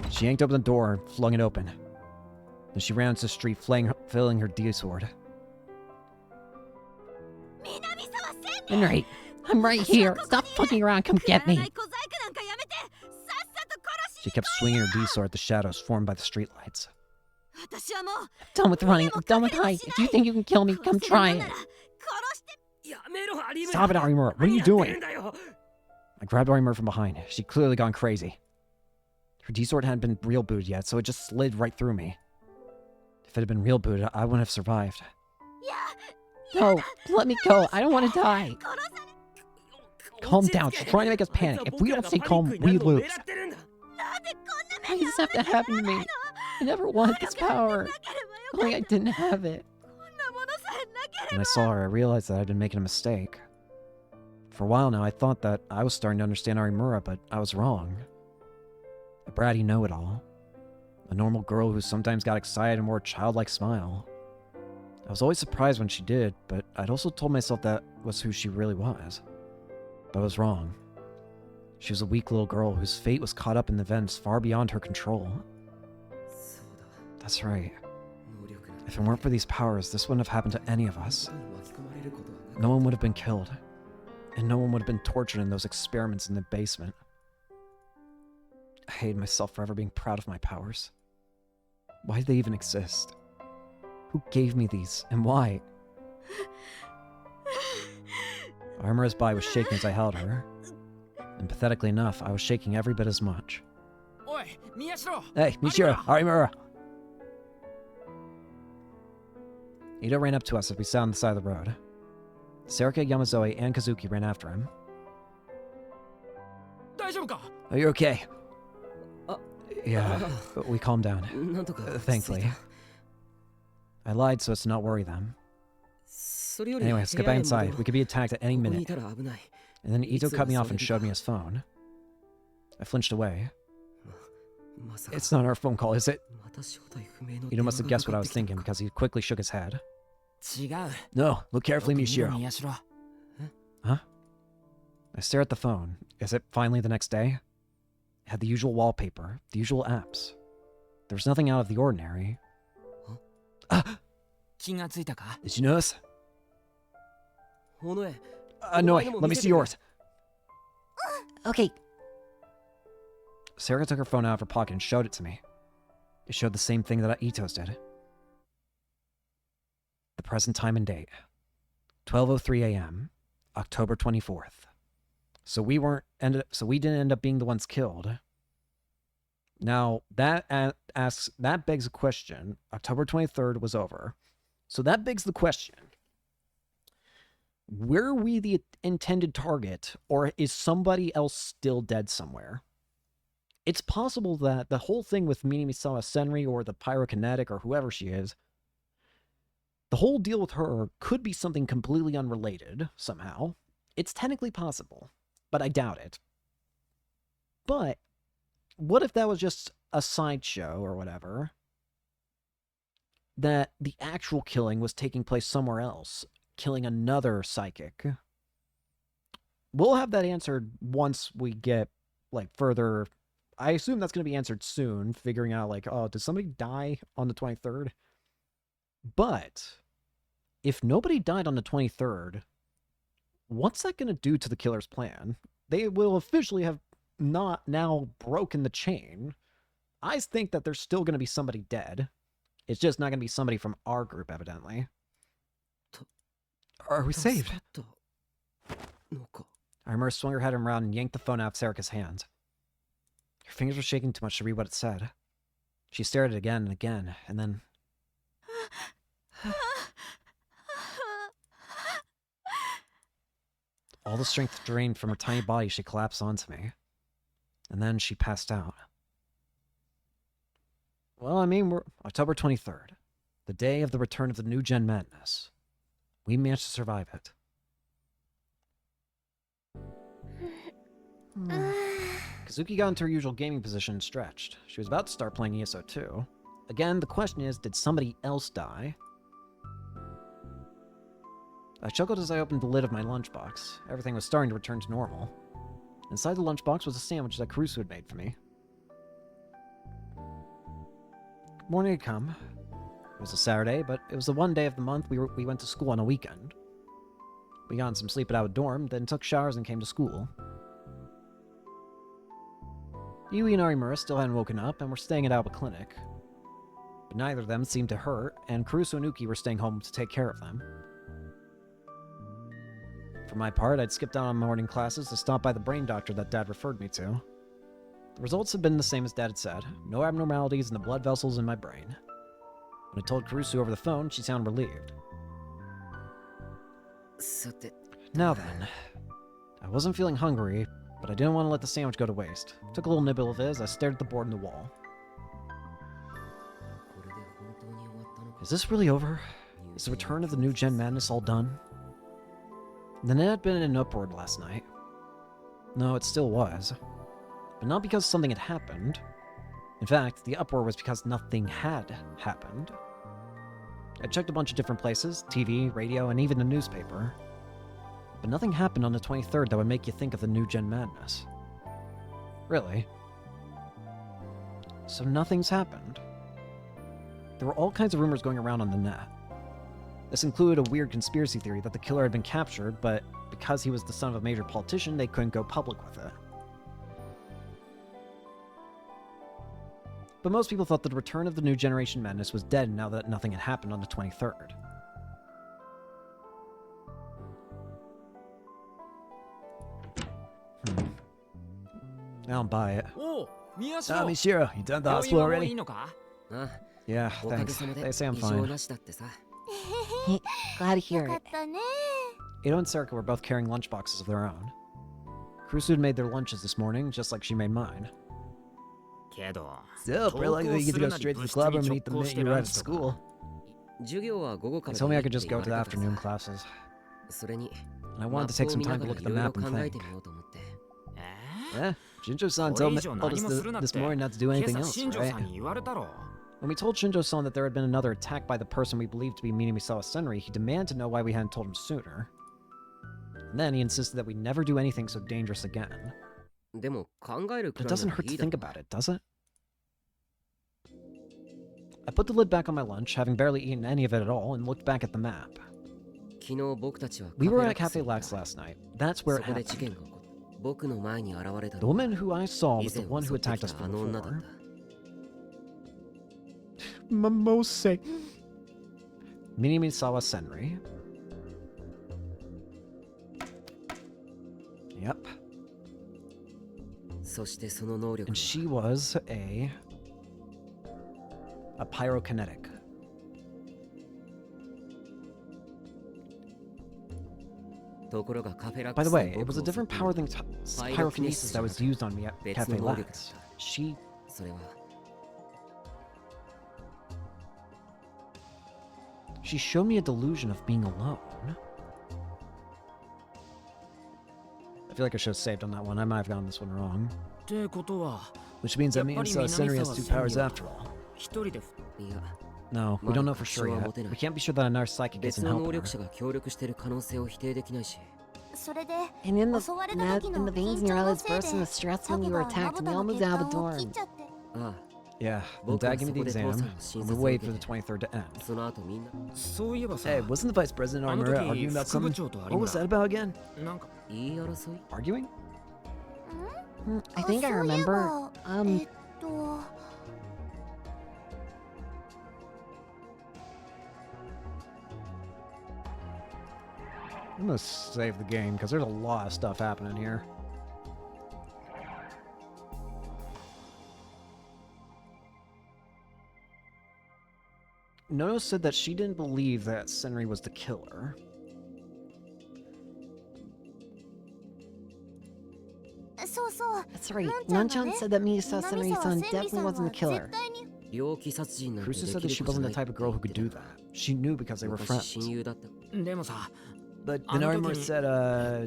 She yanked open the door and flung it open. Then she ran into the street, filling her D-sword. Henry, I'm right here. Stop fucking around. Come get me. She kept swinging her D-sword at the shadows formed by the streetlights. I'm done with running. I'm done with hiding. If you think you can kill me, come try it. Stop it, Arimura! What are you doing? I grabbed Arimura from behind. She'd clearly gone crazy. Her D-sword hadn't been real booted yet, so it just slid right through me. If it had been real booted, I wouldn't have survived. No, let me go. I don't want to die. Calm down. She's trying to make us panic. If we don't stay calm, we lose. Why does this have to happen to me? I never wanted this power. Only I didn't have it. When I saw her, I realized that I'd been making a mistake. For a while now, I thought that I was starting to understand Arimura, but I was wrong. A bratty know-it-all. A normal girl who sometimes got excited and wore a childlike smile. I was always surprised when she did, but I'd also told myself that was who she really was. But I was wrong. She was a weak little girl whose fate was caught up in events far beyond her control. That's right. If it weren't for these powers, this wouldn't have happened to any of us. No one would have been killed. And no one would have been tortured in those experiments in the basement. I hated myself for ever being proud of my powers. Why did they even exist? Who gave me these, and why? Arimura's body was shaking as I held her. And pathetically enough, I was shaking every bit as much. Hey, Mishiro, Arimura! Ito ran up to us as we sat on the side of the road. Sarika, Yamazoe, and Kazuki ran after him. Are you okay? Yeah, but we calmed down. Thankfully. I lied so as to not worry them. Anyway, let's get back inside. We could be attacked at any minute. And then Ito cut me off and showed me his phone. I flinched away. It's not our phone call, is it? Ito must have guessed what I was thinking because he quickly shook his head. No, look carefully, Mishiro. Huh? I stare at the phone. Is it finally the next day? It had the usual wallpaper, the usual apps. There was nothing out of the ordinary. Did you notice? No, let me see yours. Okay. Sarah took her phone out of her pocket and showed it to me. It showed the same thing that Ito's did. The present time and date. 12:03 a.m., October 24th. So we didn't end up being the ones killed. Now, that begs a question. October 23rd was over. So that begs the question. Were we the intended target, or is somebody else still dead somewhere? It's possible that the whole thing with Minamisawa Senri or the pyrokinetic or whoever she is, the whole deal with her could be something completely unrelated somehow. It's technically possible, but I doubt it. But what if that was just a sideshow or whatever? That the actual killing was taking place somewhere else, killing another psychic. We'll have that answered once we get, further. I assume that's going to be answered soon, figuring out, oh, did somebody die on the 23rd? But if nobody died on the 23rd, what's that going to do to the killer's plan? They will officially have not now broken the chain. I think that there's still going to be somebody dead. It's just not going to be somebody from our group, evidently. Are we saved? Armor swung her head around and yanked the phone out of Serika's hand. Her fingers were shaking too much to read what it said. She stared at it again and again, and then... All the strength drained from her tiny body, she collapsed onto me. And then she passed out. Well, I mean, we're October 23rd, the day of the return of the new Gen Madness. We managed to survive it. Kazuki got into her usual gaming position and stretched. She was about to start playing ESO 2. Again, the question is, did somebody else die? I chuckled as I opened the lid of my lunchbox. Everything was starting to return to normal. Inside the lunchbox was a sandwich that Caruso had made for me. Morning had come. It was a Saturday, but it was the one day of the month we went to school on a weekend. We got some sleep at our dorm, then took showers and came to school. Yui and Arimura still hadn't woken up and were staying at Alba Clinic. But neither of them seemed to hurt, and Caruso and Uki were staying home to take care of them. For my part, I'd skipped out on morning classes to stop by the brain doctor that Dad referred me to. The results had been the same as Dad had said, no abnormalities in the blood vessels in my brain. When I told Caruso over the phone, she sounded relieved. Now then, I wasn't feeling hungry, but I didn't want to let the sandwich go to waste. Took a little nibble of it as I stared at the board and the wall. Is this really over? Is the return of the new Gen Madness all done? The net had been in an uproar last night. No, it still was. But not because something had happened. In fact, the uproar was because nothing had happened. I checked a bunch of different places, TV, radio, and even the newspaper. But nothing happened on the 23rd that would make you think of the new Gen Madness. Really. So nothing's happened. There were all kinds of rumors going around on the net. This included a weird conspiracy theory that the killer had been captured, but because he was the son of a major politician, they couldn't go public with it. But most people thought that the return of the new Generation Madness was dead now that nothing had happened on the 23rd. I don't buy it. Mishiro, you done the hospital already? Yeah, thanks. They say I'm fine. Glad to hear it. Ito and Serika were both carrying lunchboxes of their own. Caruso had made their lunches this morning, just like she made mine. Still, pretty likely you get to go straight to the club room and eat the minute you arrive at school. They told me I could just go to the afternoon classes. And I wanted to take some time to look at the map and think. Yeah, Shinjo-san told us this morning not to do anything else, right? When we told Shinjo-san that there had been another attack by the person we believed to be Minamisawa Senri, he demanded to know why we hadn't told him sooner. And then he insisted that we never do anything so dangerous again. But it doesn't hurt to think about it, does it? I put the lid back on my lunch, having barely eaten any of it at all, and looked back at the map. We were at Cafe Lax last night. That's where it happened. The woman who I saw was the one who attacked us from before. Momose. Minamisawa Senri. Yep. And she was a pyrokinetic. By the way, it was a different power than pyrokinesis that was used on me at Cafe Lax. She showed me a delusion of being alone. I feel like I should have saved on that one. I might have gotten this one wrong. Which means that Minamisawa Senri has two powers after all. No, we don't know for sure yet. We can't be sure that another psychic isn't helping her. And in the veins in your eyelids burst in the stress when you were attacked, and we all moved out of the dorm. Yeah, then Dad gave me the exam, and we'll wait for the 23rd to end. Hey, wasn't the Vice President Arimura arguing about something? What was that about again? Arguing? I think I remember. I'm gonna save the game, because there's a lot of stuff happening here. Nono said that she didn't believe that Senri was the killer. That's right. Nanchan said that Misawa Senri's-san definitely wasn't the killer. Kurusu said that she wasn't the type of girl who could do that. She knew because they were friends. But then Arimura said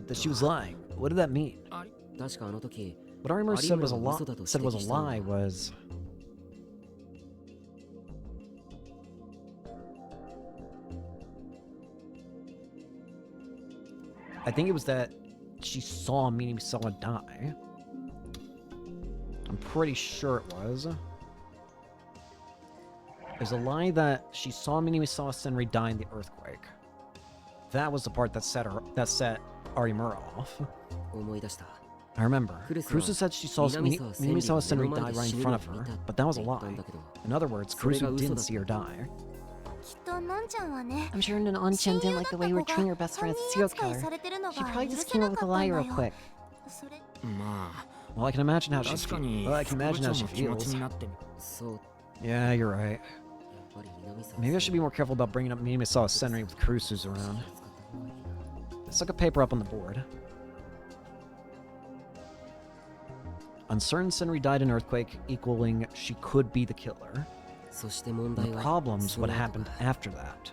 that she was lying. What did that mean? What Arimura said was a lie was... I think it was that she saw Misawa die. I'm pretty sure it was. It was a lie that she saw Misawa Senri die in the earthquake. That was the part that set Arimura off. I remember. Kurusu said she saw Misawa Senri die right in front of her, but that was a lie. In other words, Kurusu didn't see her die. I'm sure Nanchan didn't like the way we were treating her best friend as a serial killer. She probably just came up with a lie real quick. Well, I can imagine how she feels. Yeah, you're right. Maybe I should be more careful about bringing up Misawa Senri with Kurusu's around. I stuck a paper up on the board. Uncertain Senri died in earthquake, equaling she could be the killer. The problem's what happened after that.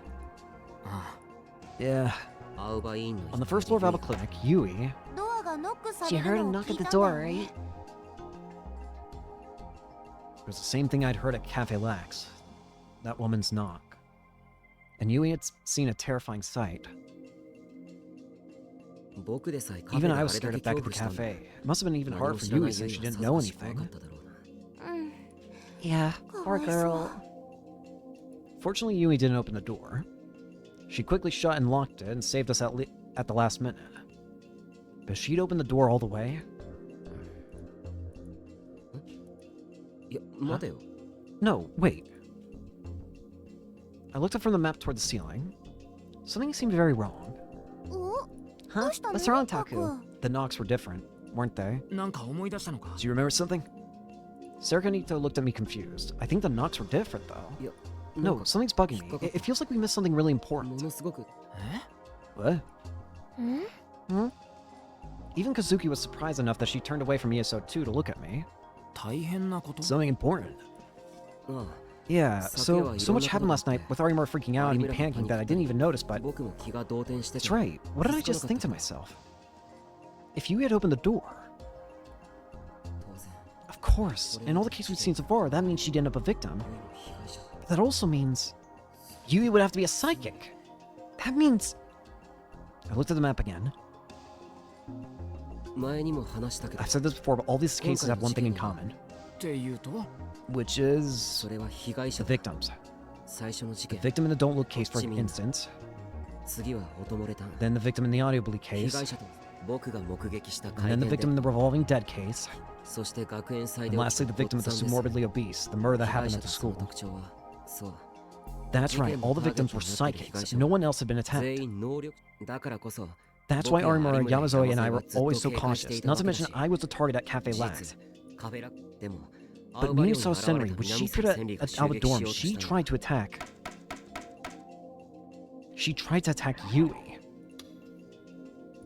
Yeah. On the first floor of Alba Clinic, Yui... She heard a knock at the door, right? It was the same thing I'd heard at Cafe Lax. That woman's knock. And Yui had seen a terrifying sight. Even I was scared back at the cafe. It must have been even hard for Yui since she didn't know anything. Yeah, poor girl. Fortunately, Yui didn't open the door. She quickly shut and locked it and saved us at the last minute. But she'd opened the door all the way. Huh? No, wait. I looked up from the map toward the ceiling. Something seemed very wrong. Huh? What's wrong, Taku? The knocks were different, weren't they? Do you remember something? Sarakanito looked at me confused. I think the knocks were different, though. No, something's bugging me. It feels like we missed something really important. What? Hmm? Even Kazuki was surprised enough that she turned away from ESO 2 to look at me. Something important. Yeah, so much happened last night with Arimura freaking out and me panicking that I didn't even notice, but... That's right. What did I just think to myself? If you had opened the door... Of course. In all the cases we've seen so far, that means she'd end up a victim. But that also means... Yui would have to be a psychic. That means... I looked at the map again. I've said this before, but all these cases have one thing in common. Which is... the victims. The victim in the Don't Look case, for instance. Then the victim in the audio bleak case. And then the victim in the revolving dead case. And lastly, the victim of the morbidly obese, the murder that happened at the school. That's right, all the victims were psychics. No one else had been attacked. That's why Arimura, Yamazoe, and I were always so cautious. Not to mention, I was the target at Cafe Lax. But Misawa Senri, when she appeared at Alba Dorm, she tried to attack. She tried to attack Yui.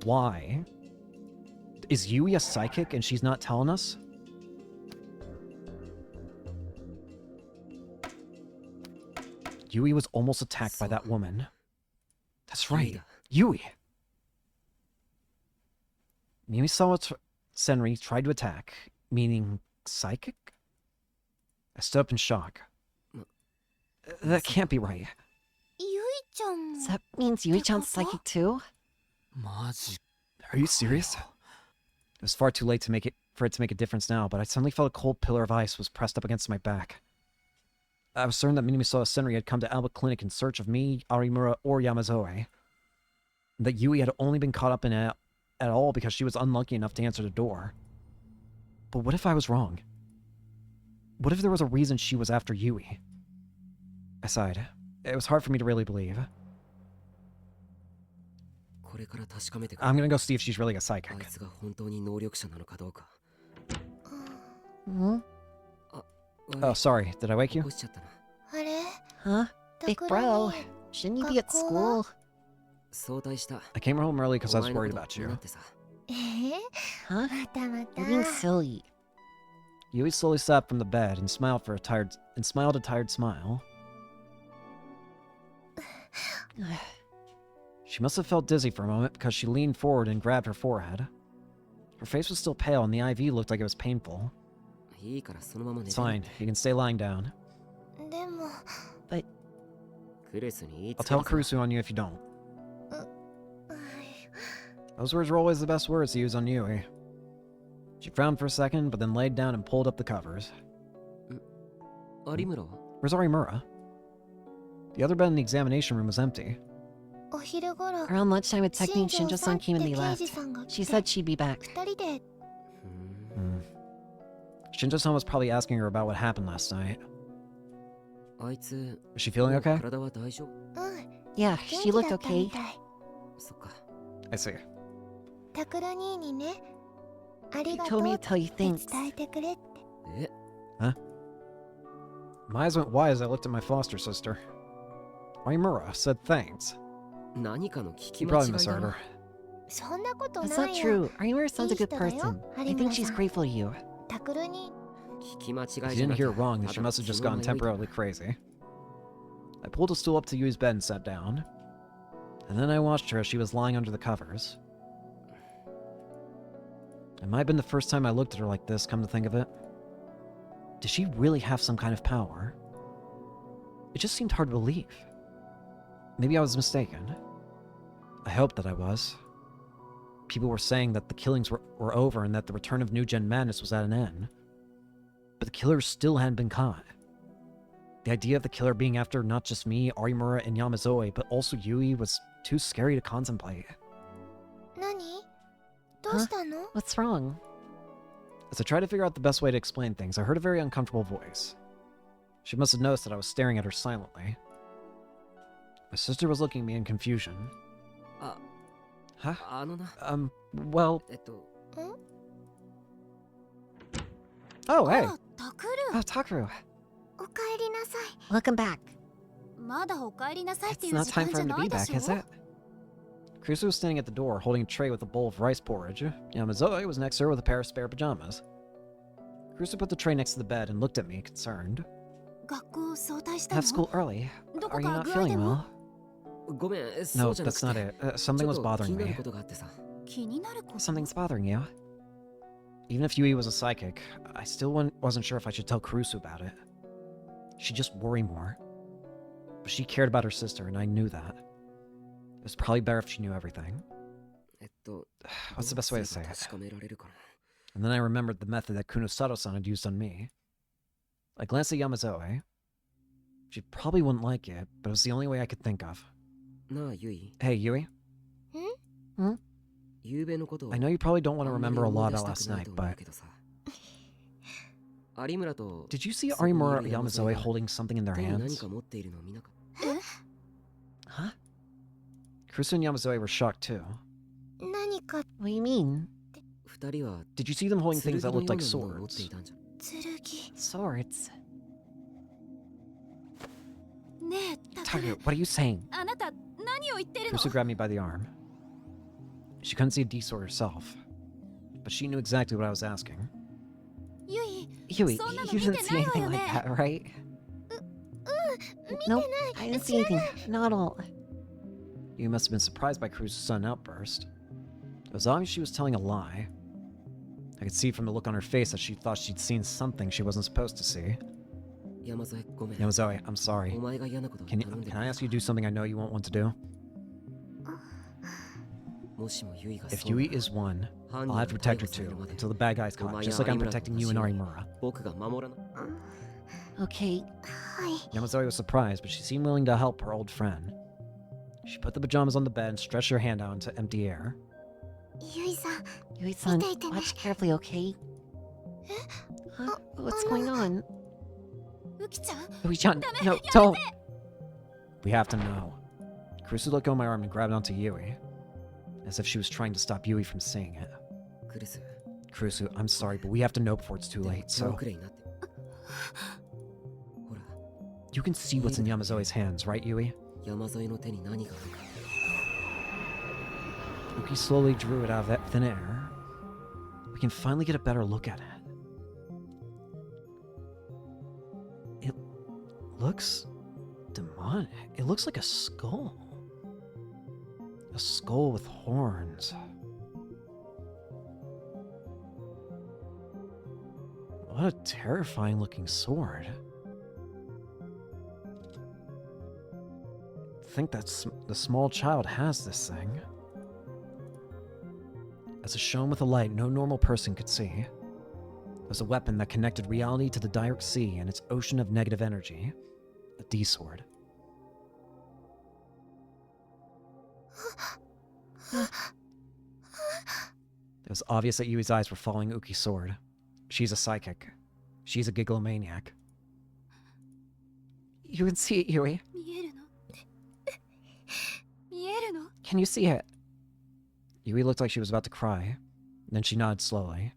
Why? Is Yui a psychic and she's not telling us? Yui was almost attacked by that woman. That's right, Yui. Misawa Senri tried to attack, meaning psychic? I stood up in shock. That can't be right. So that means Yui-chan's psychic too? Are you serious? It was far too late for it to make a difference now, but I suddenly felt a cold pillar of ice was pressed up against my back. I was certain that Misawa Senri had come to Alba Clinic in search of me, Arimura, or Yamazoe. That Yui had only been caught up in it at all because she was unlucky enough to answer the door. But what if I was wrong? What if there was a reason she was after Yui? I sighed. It was hard for me to really believe. I'm gonna go see if she's really a psychic. Hmm? Oh, sorry. Did I wake you? Huh? Big bro, shouldn't you be at school? I came home early because I was worried about you. Huh? You're being silly. Yui slowly sat up from the bed and smiled a tired smile. She must have felt dizzy for a moment because she leaned forward and grabbed her forehead. Her face was still pale and the IV looked like it was painful. It's fine. You can stay lying down. But I'll tell Kurusu on you if you don't. Those words were always the best words to use on Yui. She frowned for a second, but then laid down and pulled up the covers. Where's Arimura? The other bed in the examination room was empty. around lunchtime, a technique Shinjo-san came and they left. She said she'd be back. Shinjo-san was probably asking her about what happened last night. Is she feeling okay? Yeah, she looked okay. I see. He told me to tell you thanks. Huh? My eyes went wide as I looked at my foster sister. Arimura said thanks. You probably misheard her. That's not true. Arimura-san's a good person. I think she's grateful to you. If you didn't hear it wrong, then she must have just gone temporarily crazy. I pulled a stool up to Yui's bed and sat down. And then I watched her as she was lying under the covers. It might have been the first time I looked at her like this, come to think of it. Did she really have some kind of power? It just seemed hard to believe. Maybe I was mistaken. I hoped that I was. People were saying that the killings were over and that the return of New Gen Madness was at an end. But the killers still hadn't been caught. The idea of the killer being after not just me, Arimura, and Yamazoe, but also Yui was too scary to contemplate. Huh? What's wrong? As I tried to figure out the best way to explain things, I heard a very uncomfortable voice. She must have noticed that I was staring at her silently. My sister was looking at me in confusion. Huh? Well... Oh, hey! Oh, Takeru! Welcome back. It's not time for him to be back, is it? Kurusu was standing at the door, holding a tray with a bowl of rice porridge. Yamazoe was next to her with a pair of spare pajamas. Kurusu put the tray next to the bed and looked at me, concerned. Have school early. Are you not feeling well? No, that's not it. Something was bothering me. Something's bothering you? Even if Yui was a psychic, I still wasn't sure if I should tell Kurusu about it. She'd just worry more. But she cared about her sister, and I knew that. It was probably better if she knew everything. What's the best way to say it? And then I remembered the method that Kunosato-san had used on me. I glanced at Yamazoe. She probably wouldn't like it, but it was the only way I could think of. Hey, Yui? Hmm? I know you probably don't want to remember a lot about last night, but... Did you see Arimura and Yamazoe holding something in their hands? Huh? Kurusu and Yamazoe were shocked too. What do you mean? Did you see them holding things that looked like swords? Swords? Takeru, what are you saying? Kurusu grabbed me by the arm. She couldn't see a D-sword herself, but she knew exactly what I was asking. Yui, you didn't see anything like that, right? Nope, I didn't see anything. Not at all. You must have been surprised by Kurusu's sudden outburst. It was obvious she was telling a lie. I could see from the look on her face that she thought she'd seen something she wasn't supposed to see. Yamazoe, I'm sorry. Can I ask you to do something I know you won't want to do? If Yui is one, I'll have to protect her too, until the bad guy's caught, just like I'm protecting you and Arimura. Okay. Yamazoe was surprised, but she seemed willing to help her old friend. She put the pajamas on the bed and stretched her hand out into empty air. Yui-san, watch carefully, okay? Huh? What's going on? Yui-chan, no, don't! We have to know. Kurusu let go of my arm and grabbed onto Yui. as if she was trying to stop Yui from seeing it. クルス Kurusu, I'm sorry, but we have to know before it's too でも late, 手遅 so... れになってほら You can see what's in Yamazoe's hands, right, Yui? 山添の手に何があるか Uki slowly drew it out of that thin air. We can finally get a better look at it. It looks demonic. It looks like a skull. A skull with horns. What a terrifying looking sword. I think that's the small child has this thing. As it's shown with a light no normal person could see, it was a weapon that connected reality to the direct sea and its ocean of negative energy. A D-sword. It was obvious that Yui's eyes were following Uki's sword. She's a psychic. She's a gigglomaniac. You can see it, Yui. 見えるの見えるの Can you see it? Yui looked like she was about to cry. Then she nodded slowly.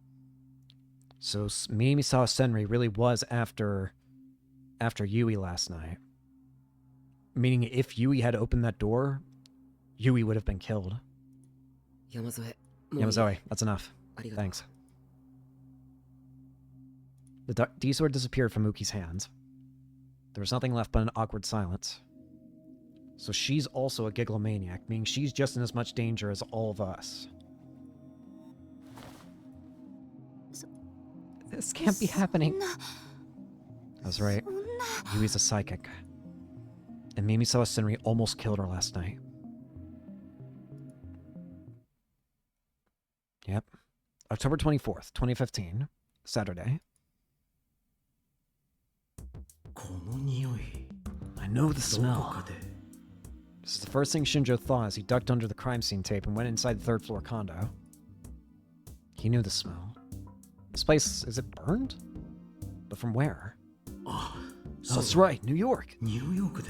So Misawa Senri really was after Yui last night. Meaning if Yui had opened that door, Yui would have been killed. 山添もういい Yamazoe, that's enough. ありがとう Thanks. The D-sword disappeared from Uki's hands. There was nothing left but an awkward silence. So she's also a gigglomaniac, meaning she's just in as much danger as all of us. This can't be happening. That's right. Yui's a psychic. And Mimisawa Senri almost killed her last night. Yep. October 24th, 2015. Saturday. この匂い I know the どこ smell. かで This is the first thing Shinjo thought as he ducked under the crime scene tape and went inside the third floor condo. He knew the smell. This place, is it burned? But from where? あ Oh, that's right, New York. ニューヨークで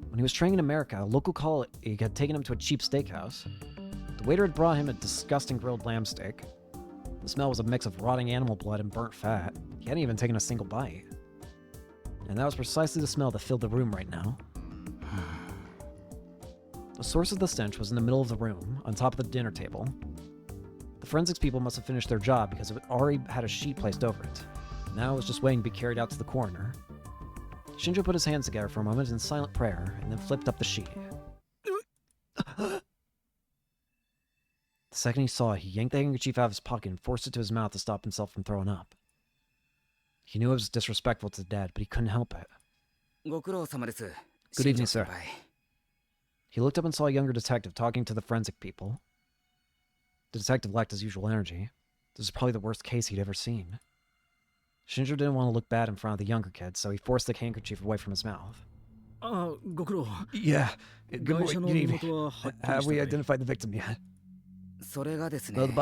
When he was training in America, a local colleague had taken him to a cheap steakhouse. The waiter had brought him a disgusting grilled lamb steak. The smell was a mix of rotting animal blood and burnt fat. He hadn't even taken a single bite. And that was precisely the smell that filled the room right now. The source of the stench was in the middle of the room, on top of the dinner table. The forensics people must have finished their job because it already had a sheet placed over it. Now it was just waiting to be carried out to the coroner. Shinjo put his hands together for a moment in silent prayer, and then flipped up the sheet. The second he saw it, he yanked the handkerchief out of his pocket and forced it to his mouth to stop himself from throwing up. He knew it was disrespectful to the dead, but he couldn't help it. ご苦労様です Good evening, 新庄 sir. 先輩 He looked up and saw a younger detective talking to the forensic people. The detective lacked his usual energy. This was probably the worst case he'd ever seen. Shinjo didn't want to look bad in front of the younger kid, so he forced the handkerchief away from his mouth. あご苦労 Yeah, 会社の身元ははっきり Have した we かい identified the victim yet? それがですね Well, the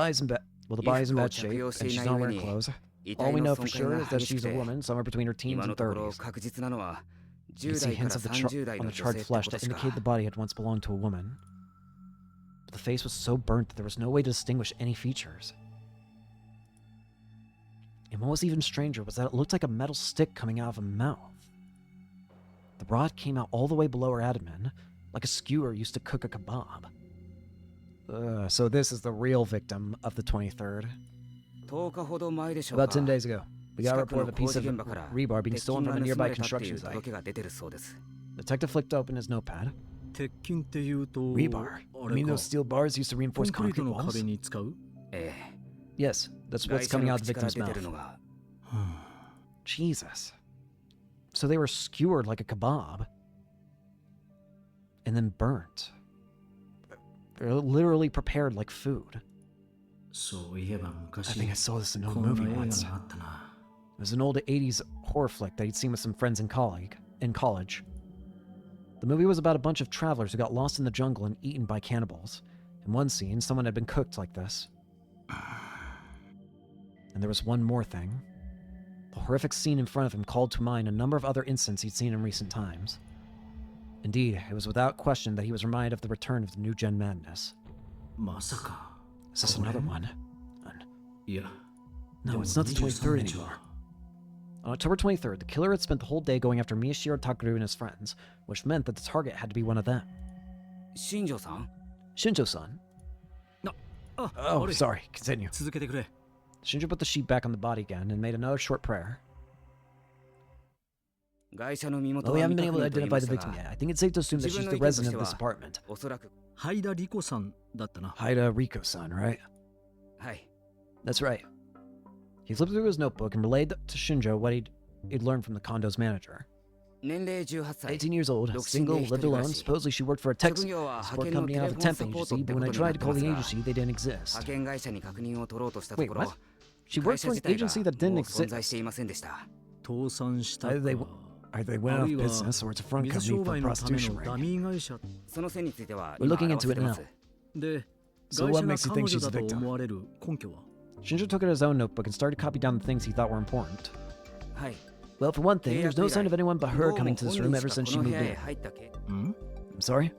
body's in bad shape, and she's not wearing clothes. 遺 All 体 we の know for 損壊 sure が is that 激し she's く a て woman somewhere between her teens 今 and のところ 30s. 確実なのは You can 10 see 代から hints of the 30代 on の the 女 charred 性って flesh こと that しか indicate the body had once belonged to a woman. But the face was so burnt that there was no way to distinguish any features. And what was even stranger was that it looked like a metal stick coming out of a mouth. The rod came out all the way below her abdomen, like a skewer used to cook a kebab. So this is the real victim of the 23rd. 10日ほど前でしょう About か 10 days ago, we got a 近く report の of a 工 piece 事 of 現場から rebar being 鉄 stolen from 筋が a 盗 nearby まれたってい construction う site. 届けが出てるそうです Detective flicked open his notepad. 鉄筋っていうと Rebar. あ You れ mean か those steel bars used to コ reinforce ンクリート concrete の walls? 壁に使うえ Yes, that's え what's 外車 coming out の of the 口から victim's 出てる mouth. のが Jesus. So they were skewered like a kebab. And then burnt. They're literally prepared like food. そういえば I 昔 think I saw this in an こ old んな movie 映画 once. があったな It was an old 80s horror flick that he'd seen with some friends in college. The movie was about a bunch of travelers who got lost in the jungle and eaten by cannibals. In one scene, someone had been cooked like this. And there was one more thing. The horrific scene in front of him called to mind a number of other incidents he'd seen in recent times. Indeed, it was without question that he was reminded of the return of the New Gen Madness. まさか。 Is this another one? いや。 No, it's not the 23rd anymore. On October 23rd, the killer had spent the whole day going after Miyashiro Takaru and his friends, which meant that the target had to be one of them. 新庄さん Shinjo-san. Oh, Oh, sorry. Continue. 続けてくれ。 Shinjo put the sheet back on the body again and made another short prayer. 外車の身元 Well, we は haven't 未 been 確 able to 認と言いま identify し the た victim が yet. I think it's safe to assume that 自 she's 分 the の意見と resident して of this は apartment. おそらく Haida Riko さんだったな。 Haida Riko-san, right? はい That's right. He flipped through his notebook and relayed to Shinjo what he'd learned from the condo's manager. 年齢18歳 18 years old, single, lived alone. Supposedly she worked for a tech 職業は support 派遣の company テ out レ of フォ a ン temp サポート agency, って but こ when I とになっ tried て to ま call す the が agency, they didn't exist. 派遣会社に確認を取ろうとしたと Wait, ころ what? She 会 worked 社 for 自 an 体が agency that も didn't う存在 exist. していませんでした 倒産したか。 Either they went out of business or it's a front 水 company 商 for 売のため prostitution のダ ring. ミー会社。その線については We're 今 looking 表 into して it ま now. すで、 So 会 what 社が makes you 彼 think 女 she's だ a と victim? 思われる根拠は。 Shinjo took out his own notebook and started to copy down the things he thought were important. はい Well, for one thing, 契 there's 約 no 以 sign 来 of anyone but ど her うも coming to 本 this 人 room し ever か since こ she の部 moved 屋へ in. 入ったけ ん I'm sorry?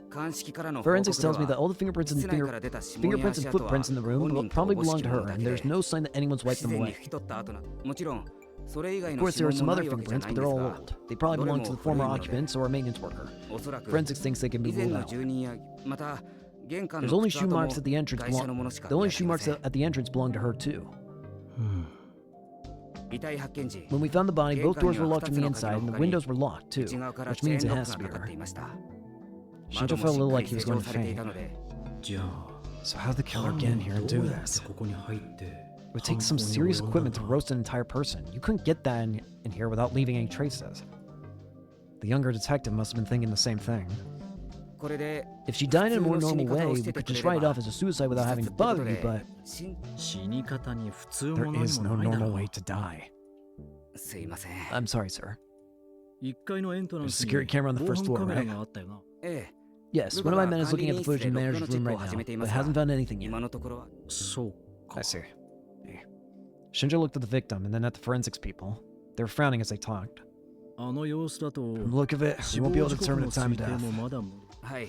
鑑識からの報 Forensics 告で tells me that は all the fingerprints and 室内から出た指紋や fingerprints 足 and 跡は footprints in the room 本 will 人と probably おぼし belong き to も her, のだ and け there's で no sign that anyone's 不 wiped 自 them 然に away. 拭き取った後なもちろんそれ以外 Of の course, 指 there are 紋 some もな other いわけじゃ fingerprints, ない but ん they're です all が old. They probably どれ belong も to the 古い former ので occupants or a maintenance worker. おそらく Forensics thinks they can be 以前 ruled の out. 住人やまた玄関 There's の only 靴 shoe 跡も marks at the entrance 会社のものし belong. か The 見 only 当た shoe りま marks せん at the entrance belong to her too. 遺体発見時 When we found the body, 玄 both 関 doors に were は locked 2 from つ the の inside, 鍵 and の the 他に windows were locked too, 内側から which チェー means ン it ロッ has ク to が be かかっ her. ていました Shinjo 窓も felt a しっ little か like り he 施 was 錠 going されてい faint. たので じゃあ。 So how'd the killer get in here and ど do うやって this? ここに入って It would take some serious equipment to roast an entire person. You couldn't get that in here without leaving any traces. The younger detective must have been thinking the same thing. これで If she died in a more 普通の死に normal 方を way, して we て could くれ just れ write it ば off as a suicide without 自 having 殺 to ってこと bother you, で but 死に方に普通 there も何 is も no ないだろ normal う way。to die. すいません I'm sorry, sir. 1階のエントランス There's a security camera on the に防 first 犯 floor, カメラ right? があったよな。ええ Yes, one of my men is looking at the footage in the manager's room right now, but hasn't found anything yet. 今のところはそうか。 I see. Hey. Shinjo looked at the victim and then at the forensics people. They were frowning as they talked. あの様子だと From the look of it, we 死 won't 亡 be able 時 to 刻 determine の the time 推 of 定 death. もまだ無理。はい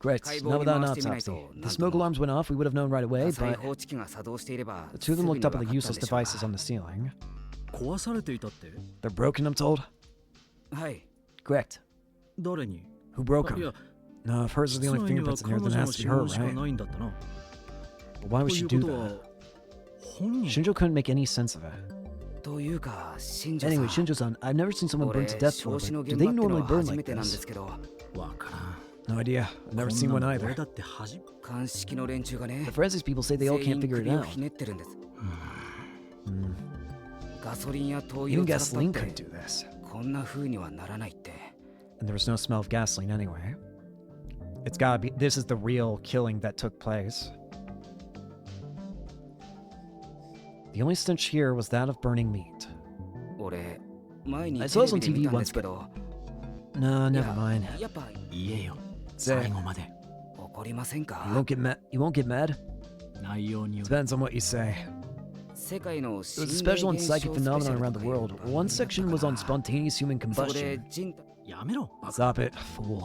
Great, not without an autopsy. The smoke alarms went off, we would have known right away, 火災 but 報知器が作動していれば the two of them looked up at the すぐに分かったん useless でしょうが devices on the ceiling. 壊されていたって They're broken, I'm told? はい Correct. 誰に Who broke い them? や、 No, if hers are the 室 only 内には fingerprints in 彼 here, 女 then it の has to 指 be her, 紋しか right? ないんだったな。 But why would と she いう do ことは that? 本人 Shinjo couldn't make any sense of it. というか新庄 Anyway, さん Shinjo-san, I've never seen someone 俺 burned to death 焼 before, 死の but 現 do 場 they っての normally は burn 初 like めてなんです this? けどわからん。 No idea. I've never こ seen ん one なの俺 either. だって初め鑑識の連中がね The forensics people say they all 全 can't 員 figure it 首を out. ひねってるんです Hmm. ガソリンや灯油 Even を使っ gasoline たっ couldn't て do this. こんな風にはならないって And there was no smell of gasoline anyway. It's gotta be. This is the real killing that took place. The only stench here was that of burning meat. 俺前に I テ saw レ this on ビで見 TV たんで once, すけ but ど no, い never や mind. やっぱ言えよ。 Say, 最後まで。怒りません you か won't get mad. You won't get mad. 内容による。 Depends on what you say. 世界の There 心 was a 霊 special 現 and 象 psychic スペシャ phenomenon ル around と the かいう world. のが One section was on あったか spontaneous human なそこで combustion. 人体やめろ。 Stop it, fool.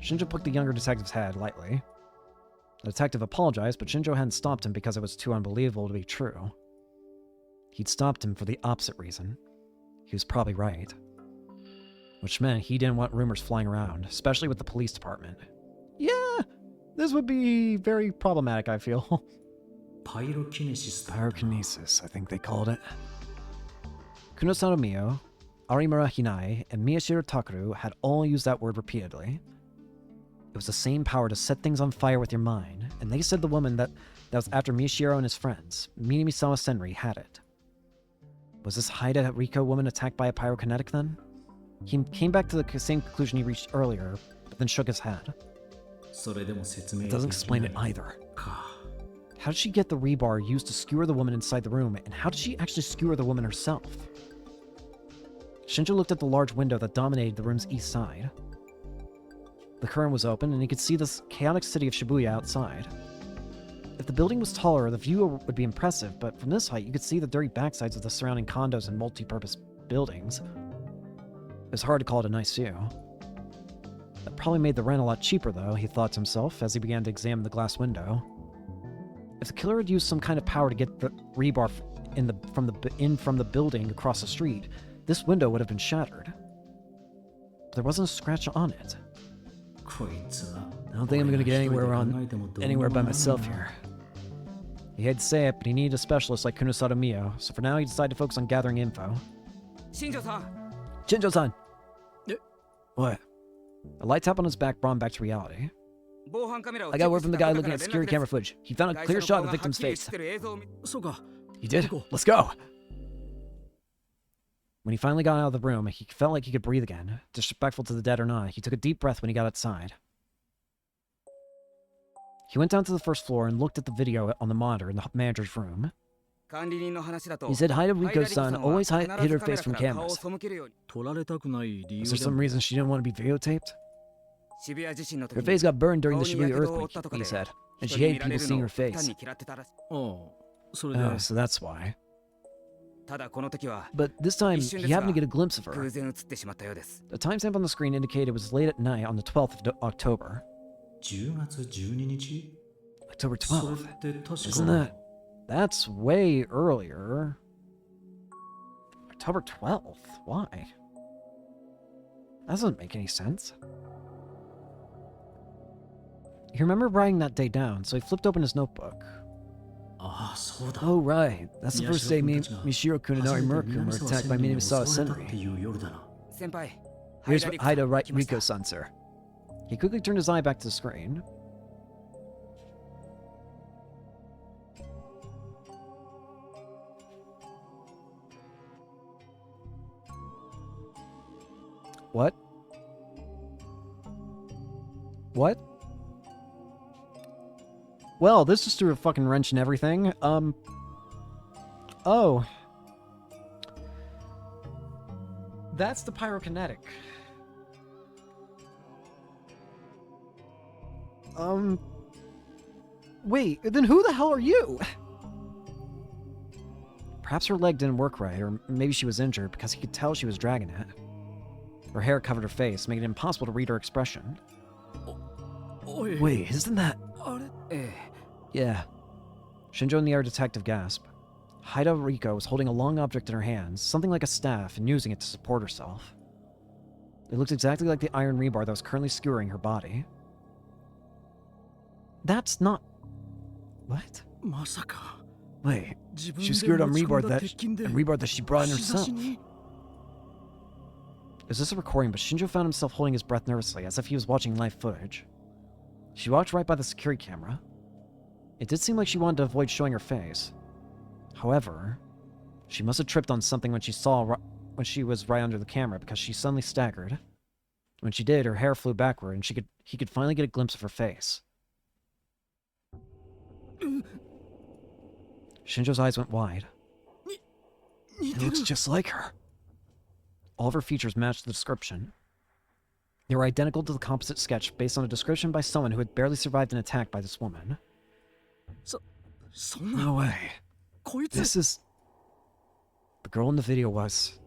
Shinjo poked the younger detective's head lightly. The detective apologized, but Shinjo hadn't stopped him because it was too unbelievable to be true. He'd stopped him for the opposite reason. He was probably right. Which meant he didn't want rumors flying around, especially with the police department. Yeah, this would be very problematic, I feel. パイロキネシスだったな。 Pyrokinesis, I think they called it. Kunosano Mio, Arimura Hinai, and Miyashiro Takaru had all used that word repeatedly. It was the same power to set things on fire with your mind, and they said the woman that was after Miyashiro and his friends, Minamisawa Senri, had it. Was this Haida Riko woman attacked by a pyrokinetic then? He came back to the same conclusion he reached earlier, but then shook his head. それでも説明 It doesn't でき explain な it い either. か。 How did she get the rebar used to skewer the woman inside the room, and how did she actually skewer the woman herself? Shinjo looked at the large window that dominated the room's east side. The curtain was open, and he could see the chaotic city of Shibuya outside. If the building was taller, the view would be impressive, but from this height, you could see the dirty backsides of the surrounding condos and multi-purpose buildings. It was hard to call it a nice view. That probably made the rent a lot cheaper, though, he thought to himself as he began to examine the glass window. If the killer had used some kind of power to get the rebar from the building across the street, this window would have been shattered. But there wasn't a scratch on it. I don't think I'm gonna get anywhere by myself here. He had to say it, but he needed a specialist like Kunosada Mio, so for now he decided to focus on gathering info. Shinjo-san! What? A light tap on his back brought him back to reality. I got word from the guy looking at security camera footage. He found a clear shot of the victim's face. He did? Let's go! When he finally got out of the room, he felt like he could breathe again. Disrespectful to the dead or not, he took a deep breath when he got outside. He went down to the first floor and looked at the video on the monitor in the manager's room. He said Haida Riko-san always hid her face from cameras. Was there some reason she didn't want to be videotaped? Her face got burned during the Shibuya earthquake, he said, and she hated people seeing her face. Oh, so that's why. But this time, he happened to get a glimpse of her. The timestamp on the screen indicated it was late at night on the 12th of October. October 12th? Isn't that... That's way earlier. October 12th? Why? That doesn't make any sense. He remembered writing that day down, so he flipped open his notebook. Oh, right. That's the first day Mishiro-kun and Arimura-kun were attacked by Minamisawa Senri. Here's Haida Riko-san, sir. He quickly turned his eye back to the screen. What? What? Well, this just threw a fucking wrench in everything. Oh. That's the pyrokinetic. Wait, then who the hell are you? Perhaps her leg didn't work right, or maybe she was injured because he could tell she was dragging it. Her hair covered her face, making it impossible to read her expression. Wait, isn't that... Yeah. Shinjo and the air detective gasped. Haida Riko was holding a long object in her hands, something like a staff, and using it to support herself. It looked exactly like the iron rebar that was currently skewering her body. That's not... What? Wait, she was skewered on rebar that she brought in herself. Is this a recording? But Shinjo found himself holding his breath nervously, as if he was watching live footage. She walked right by the security camera. It did seem like she wanted to avoid showing her face. However, she must have tripped on something when she was right under the camera, because she suddenly staggered. When she did, her hair flew backward, and he could finally get a glimpse of her face. Shinjo's eyes went wide. It looks just like her. All of her features matched the description. They were identical to the composite sketch based on a description by someone who had barely survived an attack by this woman. No way. This is... The girl in the video was...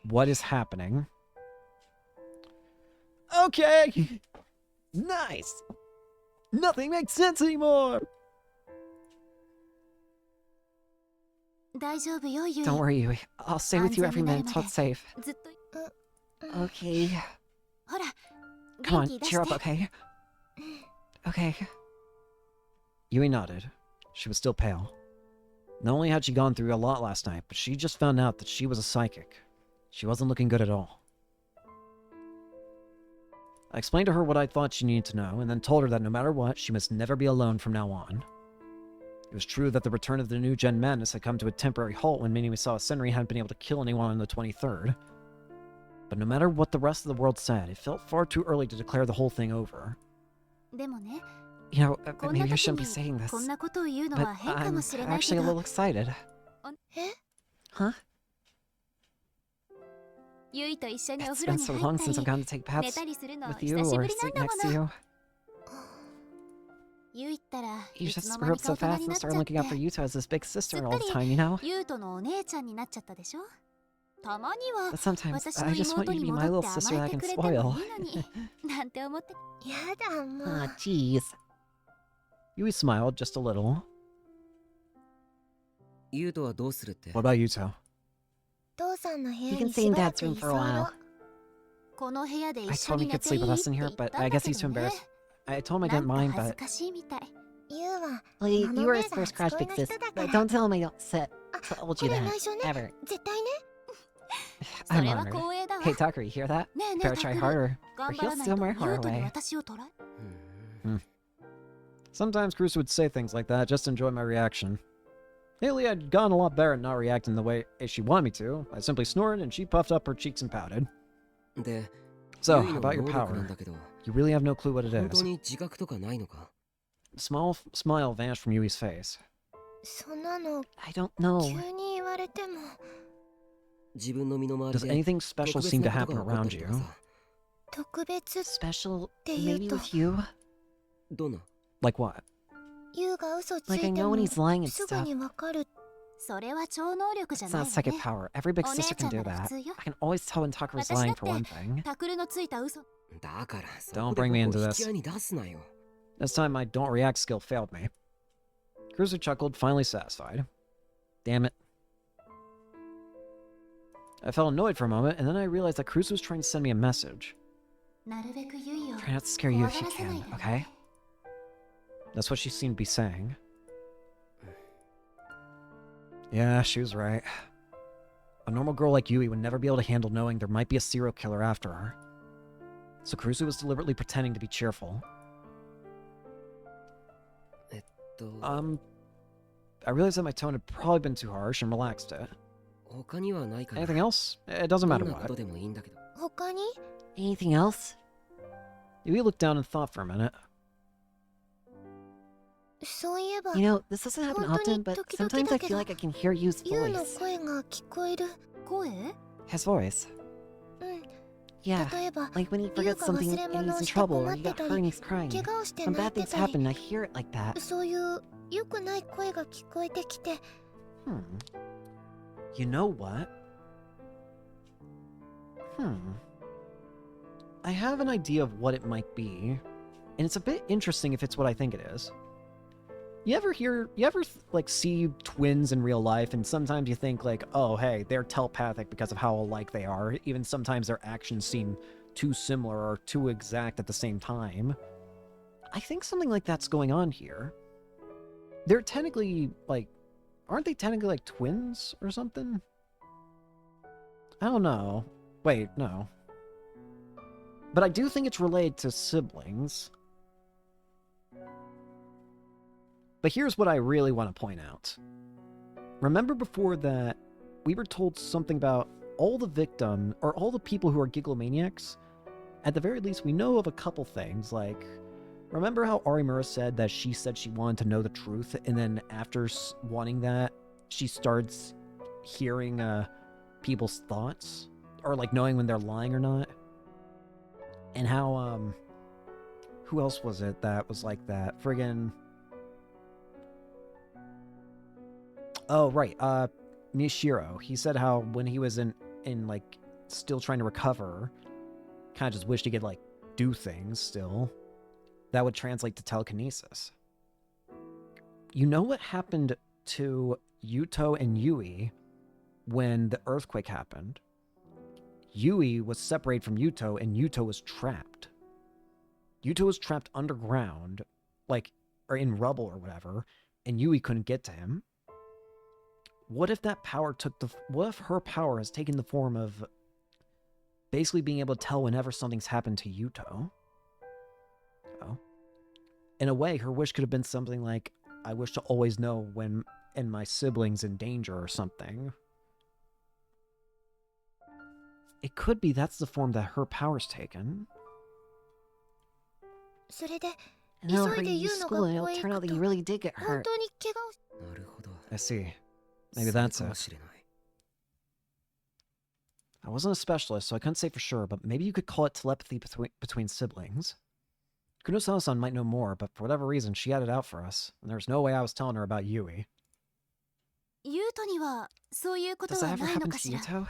What is happening? Okay! Nice! Nothing makes sense anymore! Don't worry, Yui. I'll stay with you every minute until it's safe. Okay. Come on, cheer up, okay? Okay. Yui nodded. She was still pale. Not only had she gone through a lot last night, but she just found out that she was a psychic. She wasn't looking good at all. I explained to her what I thought she needed to know, and then told her that no matter what, she must never be alone from now on. It was true that the return of the new Gen Madness had come to a temporary halt when Minamisawa Senri hadn't been able to kill anyone on the 23rd. But no matter what the rest of the world said, it felt far too early to declare the whole thing over. You know, maybe I shouldn't be saying this, but I'm actually a little excited. Huh? It's been so long since I've gotten to take baths with you or sleep next to you. You just grew up so fast and started looking out for Yuta as this big sister all the time, you know? But sometimes I just want you to be my little sister that I can spoil. なんて思ってやだもう Ah, jeez. Yui smiled just a little. ユウトはどうするって What about Yuto? 父さんの部屋 He can に stay し in ばら Dad's く room 居 for a while. この部屋で I 一緒 told him に he 寝 could てい sleep い with っ us て in 言 here, った but ん I だ guess け he's ど too ね embarrassed. I told him I な didn't んか mind, 恥ず but かしいみたいユウは you 今 were の his 上が first crash 初恋 big の sis. 人だか But ら don't tell him I don't set あ told こ you れ that 内緒ね ever. 絶対ね I'm それは honored. 光栄だわ Hey Tucker, you hear that? ねえね Better え try タクル harder, or 頑張 he'll らない steal と my ユ heart ウトに away. 私を取ら Sometimes Cruz would say things like that just to enjoy my reaction. Lately, I'd gotten a lot better at not reacting the way she wanted me to. I simply snorted and she puffed up her cheeks and pouted. で So, ユイの about your 能力なん power. だけど You really have no clue what it 本当 is. に自覚とかないのか Small smile vanished from Yui's face. そんなの I don't know. 急に言われても自分の身の回り Does で anything special 特別 seem to なこと happen が起こった around りと you? かさ 特別 Special, て言う maybe と with you? どんな Like what? ユウが嘘つい Like I て know も when he's lying and すぐ stuff. にわかるそれは超能力じゃ It's ない not わ psychic ね power. Every big お姉 sister ちゃ can んな do ら普 that. 通よ I can always tell when Tucker is 私だ lying っ for one て thing. タクルのついた嘘だからそ Don't こで bring me 僕 into を引 this. き合いに出すなよ This time my don't react skill failed me. Cruiser chuckled, finally satisfied. Damn it. I felt annoyed for a moment, and then I realized that Cruz was trying to send me a message. なるべくユイを Try not to scare you 怖 if が you らせない can, でね okay? That's what she seemed to be saying. Yeah, she was right. A normal girl like Yui would never be able to handle knowing there might be a serial killer after her. So Kurusu was deliberately pretending to be cheerful. と I realized that my tone had probably been too harsh and relaxed it. 他にはないかな Anything else? It doesn't ど matter んなこと what. でもいいんだけど他に Anything else? Yui looked down and thought for a minute. そういえば You know, this doesn't happen often, but sometimes I feel like I can hear Yu's ユウの voice. 声が聞こえる声 His voice. うん Yeah, 例えば like when he ユウ forgets が something 忘れ and 物 he's を in して trouble 困 or っ he て got た hurt and り he's crying. 怪我をして When 泣い bad て things た happen, り I hear it like that. そういう良くない声が聞こえてきて You know what? I have an idea of what it might be, and it's a bit interesting if it's what I think it is. You ever like see twins in real life, and sometimes you think like, oh, hey, they're telepathic because of how alike they are. Even sometimes their actions seem too similar or too exact at the same time. I think something like that's going on here. They're technically like, aren't they technically like twins or something? I don't know. Wait, no. But I do think it's related to siblings. But here's what I really want to point out. Remember before that, we were told something about all the victims, or all the people who are gigglomaniacs? At the very least, we know of a couple things, like... Remember how Arimura said that she said she wanted to know the truth, and then after wanting that, she starts hearing, people's thoughts? Or, like, knowing when they're lying or not? And how, who else was it that was like that? Friggin'... Oh, right, Mishiro. He said how when he was in like, still trying to recover, kind of just wished he could, like, do things still. That would translate to telekinesis. You know what happened to Yuto and Yui when the earthquake happened? Yui was separated from Yuto, and Yuto was trapped. Yuto was trapped underground, like, or in rubble or whatever, and Yui couldn't get to him. What if that power what if her power has taken the form of basically being able to tell whenever something's happened to Yuto? Oh. In a way, her wish could have been something like, I wish to always know when my sibling's in danger or something. It could be that's the form that her power's taken. それで And now 急 her いで you ユウの school, and 学校 it'll へ turn 行 out く that と you really did get 本 hurt. 当に怪我をし なるほど I see. そ Maybe れ that's かも it. しれない I wasn't a specialist, so I couldn't say for sure, but maybe you could call it telepathy between siblings. Kunosawa-san might know more, but for whatever reason, she had it out for us, and there was no way I was telling her about Yui. ユウトにはそういうこと Does that は ever ないの happen か to しら Yuto?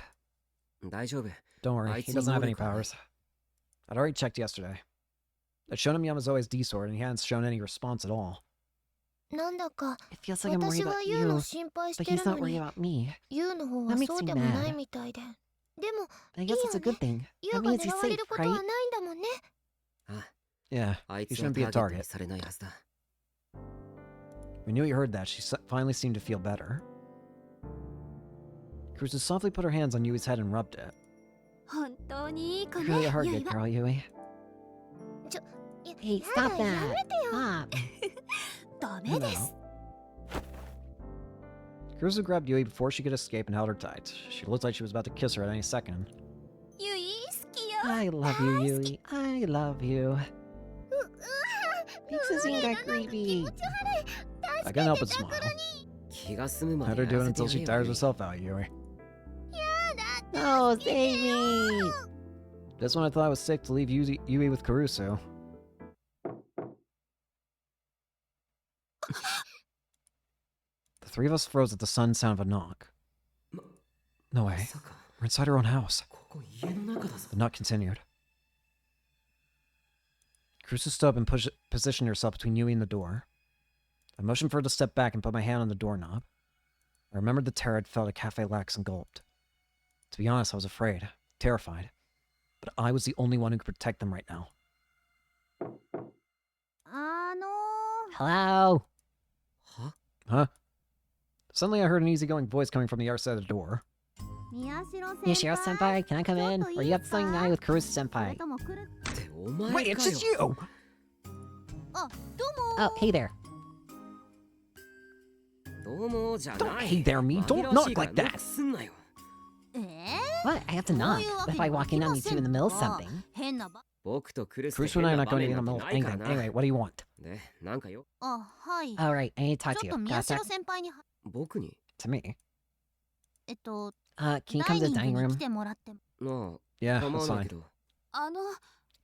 Don't worry, he doesn't have any powers. I'd already checked yesterday. I'd shown him Yamazoe's D-sword, and he hadn't shown any response at all. It feels like I'm worried about you, but he's not worried about me. That makes me mad. I guess it's a good thing. That means he's safe, right? Yeah, he shouldn't be a target. When Yui heard that, she finally seemed to feel better. Kurusu softly put her hands on Yui's head and rubbed it. You're really a hard good girl, Yui. Hey, stop that! Stop! Kurusu grabbed Yui before she could escape and held her tight. She looked like she was about to kiss her at any second. I love you, Yui. I love you. Makes it seem got creepy. I couldn't help but smile. Let her do it until she tires herself out, Yui. No, save me! Just when I thought I was sick to leave Yui with Kurusu. The three of us froze at the sudden sound of a knock. No way. We're inside our own house. The knock continued. Kurusu stood up and positioned herself between Yui and the door. I motioned for her to step back and put my hand on the doorknob. I remembered the terror I'd felt at Cafe Lax and gulped. To be honest, I was afraid, terrified. But I was the only one who could protect them right now. Hello? Huh? Suddenly I heard an easygoing voice coming from the other side of the door. Miyashiro-senpai, can I come in? Or you have something nice with Kurusu-senpai? Wait, it's just you! Oh, hey there. Don't hey there me, don't knock like that! What? I have to knock. What if I walk in on you two in the middle of something? Kurusu and I are not going to get in the middle of anything. Anyway, what do you want? Alright, I need to talk to you. Got that? To me? Can you come to the dining room? Yeah, that's fine.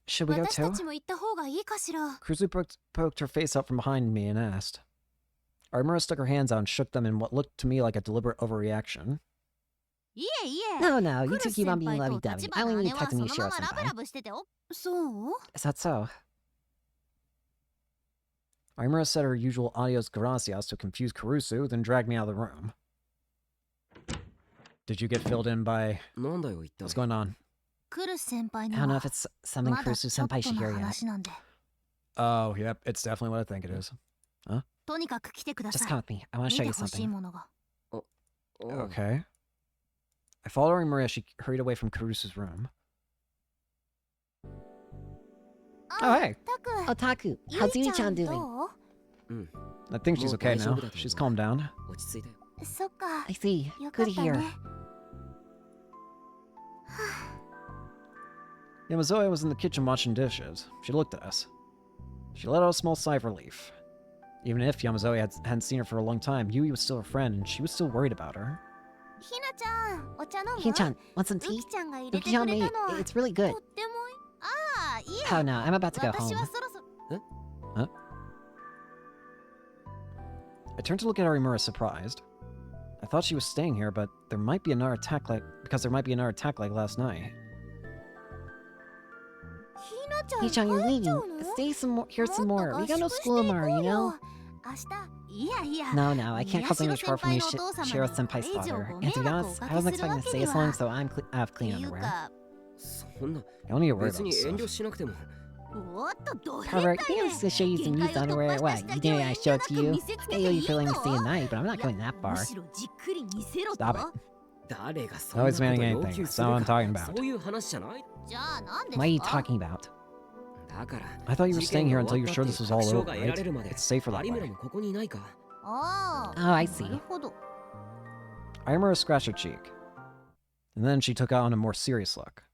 Should we go too? Kurusu poked her face up from behind me and asked. Arimura stuck her hands out and shook them in what looked to me like a deliberate overreaction. No, you two keep on being lovey-dovey. I only need to talk to Miyashiro-senpai. Is that so? Arimura said her usual adios gracias to confuse Kurusu, then dragged me out of the room. Did you get filled in by... What's going on? I don't know if it's something Kurusu-senpai should hear yet. Oh, yep, it's definitely what I think it is. Huh? Just come with me. I want to show you something. Okay. I followed Arimura as she hurried away from Kurusu's room. Oh, hey! Oh, Taku, how's Yui-chan doing? I think she's okay now. She's calmed down. I see. Good to hear. Yamazoe was in the kitchen washing dishes. She looked at us. She let out a small sigh of relief. Even if Yamazoe hadn't seen her for a long time, Yui was still her friend, and she was still worried about her. Hina-chan, want some tea? Uki-chan made it. It's really good. Oh no, I'm about to go home. Huh? I turned to look at Arimura, surprised. I thought she was staying here, but there might be another attack like last night. Hina-chan, you're leaving. Stay here some more. We got no school tomorrow, you know? No, I can't cause any chore for Miyashiro-senpai's father. And to be honest, I wasn't expecting to stay as long, so I have clean underwear. You don't need to worry about this stuff. However, I think I'm just gonna show you some used underwear. What, you think I show it to you? I know you feel like me stay a night, but I'm not going that far. Stop it. Nobody's demanding anything. That's not what I'm talking about. What are you talking about? I thought you were staying here until you're sure this was all over, right? It's safer that way. Oh, I see. Arimura scratched her cheek. And then she took on a more serious look.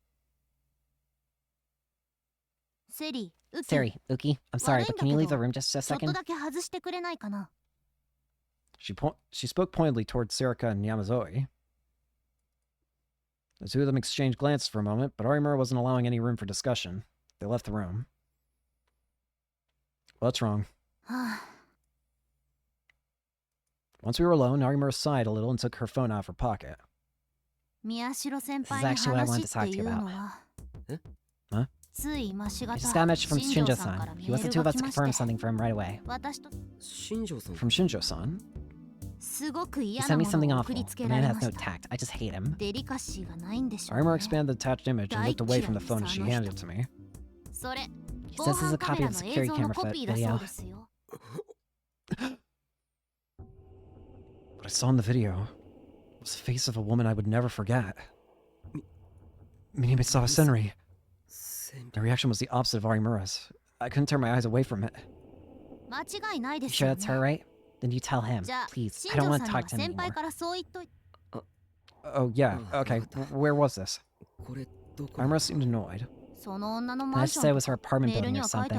Seri, Uki, I'm sorry, but can you leave the room just a second? She spoke pointedly towards Serika and Yamazoe. The two of them exchanged glances for a moment, but Arimura wasn't allowing any room for discussion. They left the room. What's wrong? Once we were alone, Arimura sighed a little and took her phone out of her pocket. This is actually what I wanted to talk to you about. Huh? I just got a message from Shinjo-san. He wants the two of us to confirm something for him right away. Shinjo-san. From Shinjo-san? He sent me something awful. The man has no tact. I just hate him. Armor expanded the attached image and looked away from the phone as she handed it to me. He says this is a copy of the security camera video. What I saw in the video was the face of a woman I would never forget. Minamisawa Senri. My reaction was the opposite of Arimura's. I couldn't tear my eyes away from it. You sure that's her, right? Then you tell him, please. I don't want to talk to him anymore. Oh, yeah, okay. Where was this? Arimura seemed annoyed. I say it was her apartment building or something.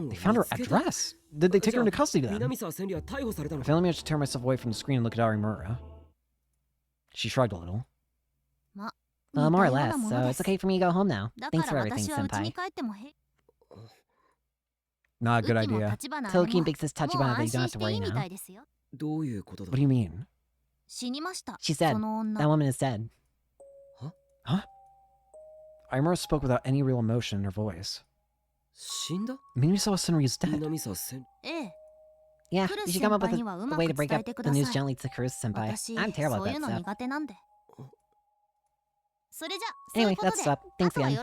They found her address! Did they take her into custody then? I finally managed to tear myself away from the screen and look at Arimura. She shrugged a little. Well, more or less, so it's okay for me to go home now. Thanks for everything, senpai. Not a good idea. Toki thinks it's Tachibana, but you don't have to worry now. What do you mean? She's dead. That woman is dead. Huh? Arimura spoke without any real emotion in her voice. Minamisawa Senri is dead. Yeah, you should come up with a way to break up the news gently to Kurusu-senpai. I'm terrible at that stuff. Anyway, that's up. Thanks again.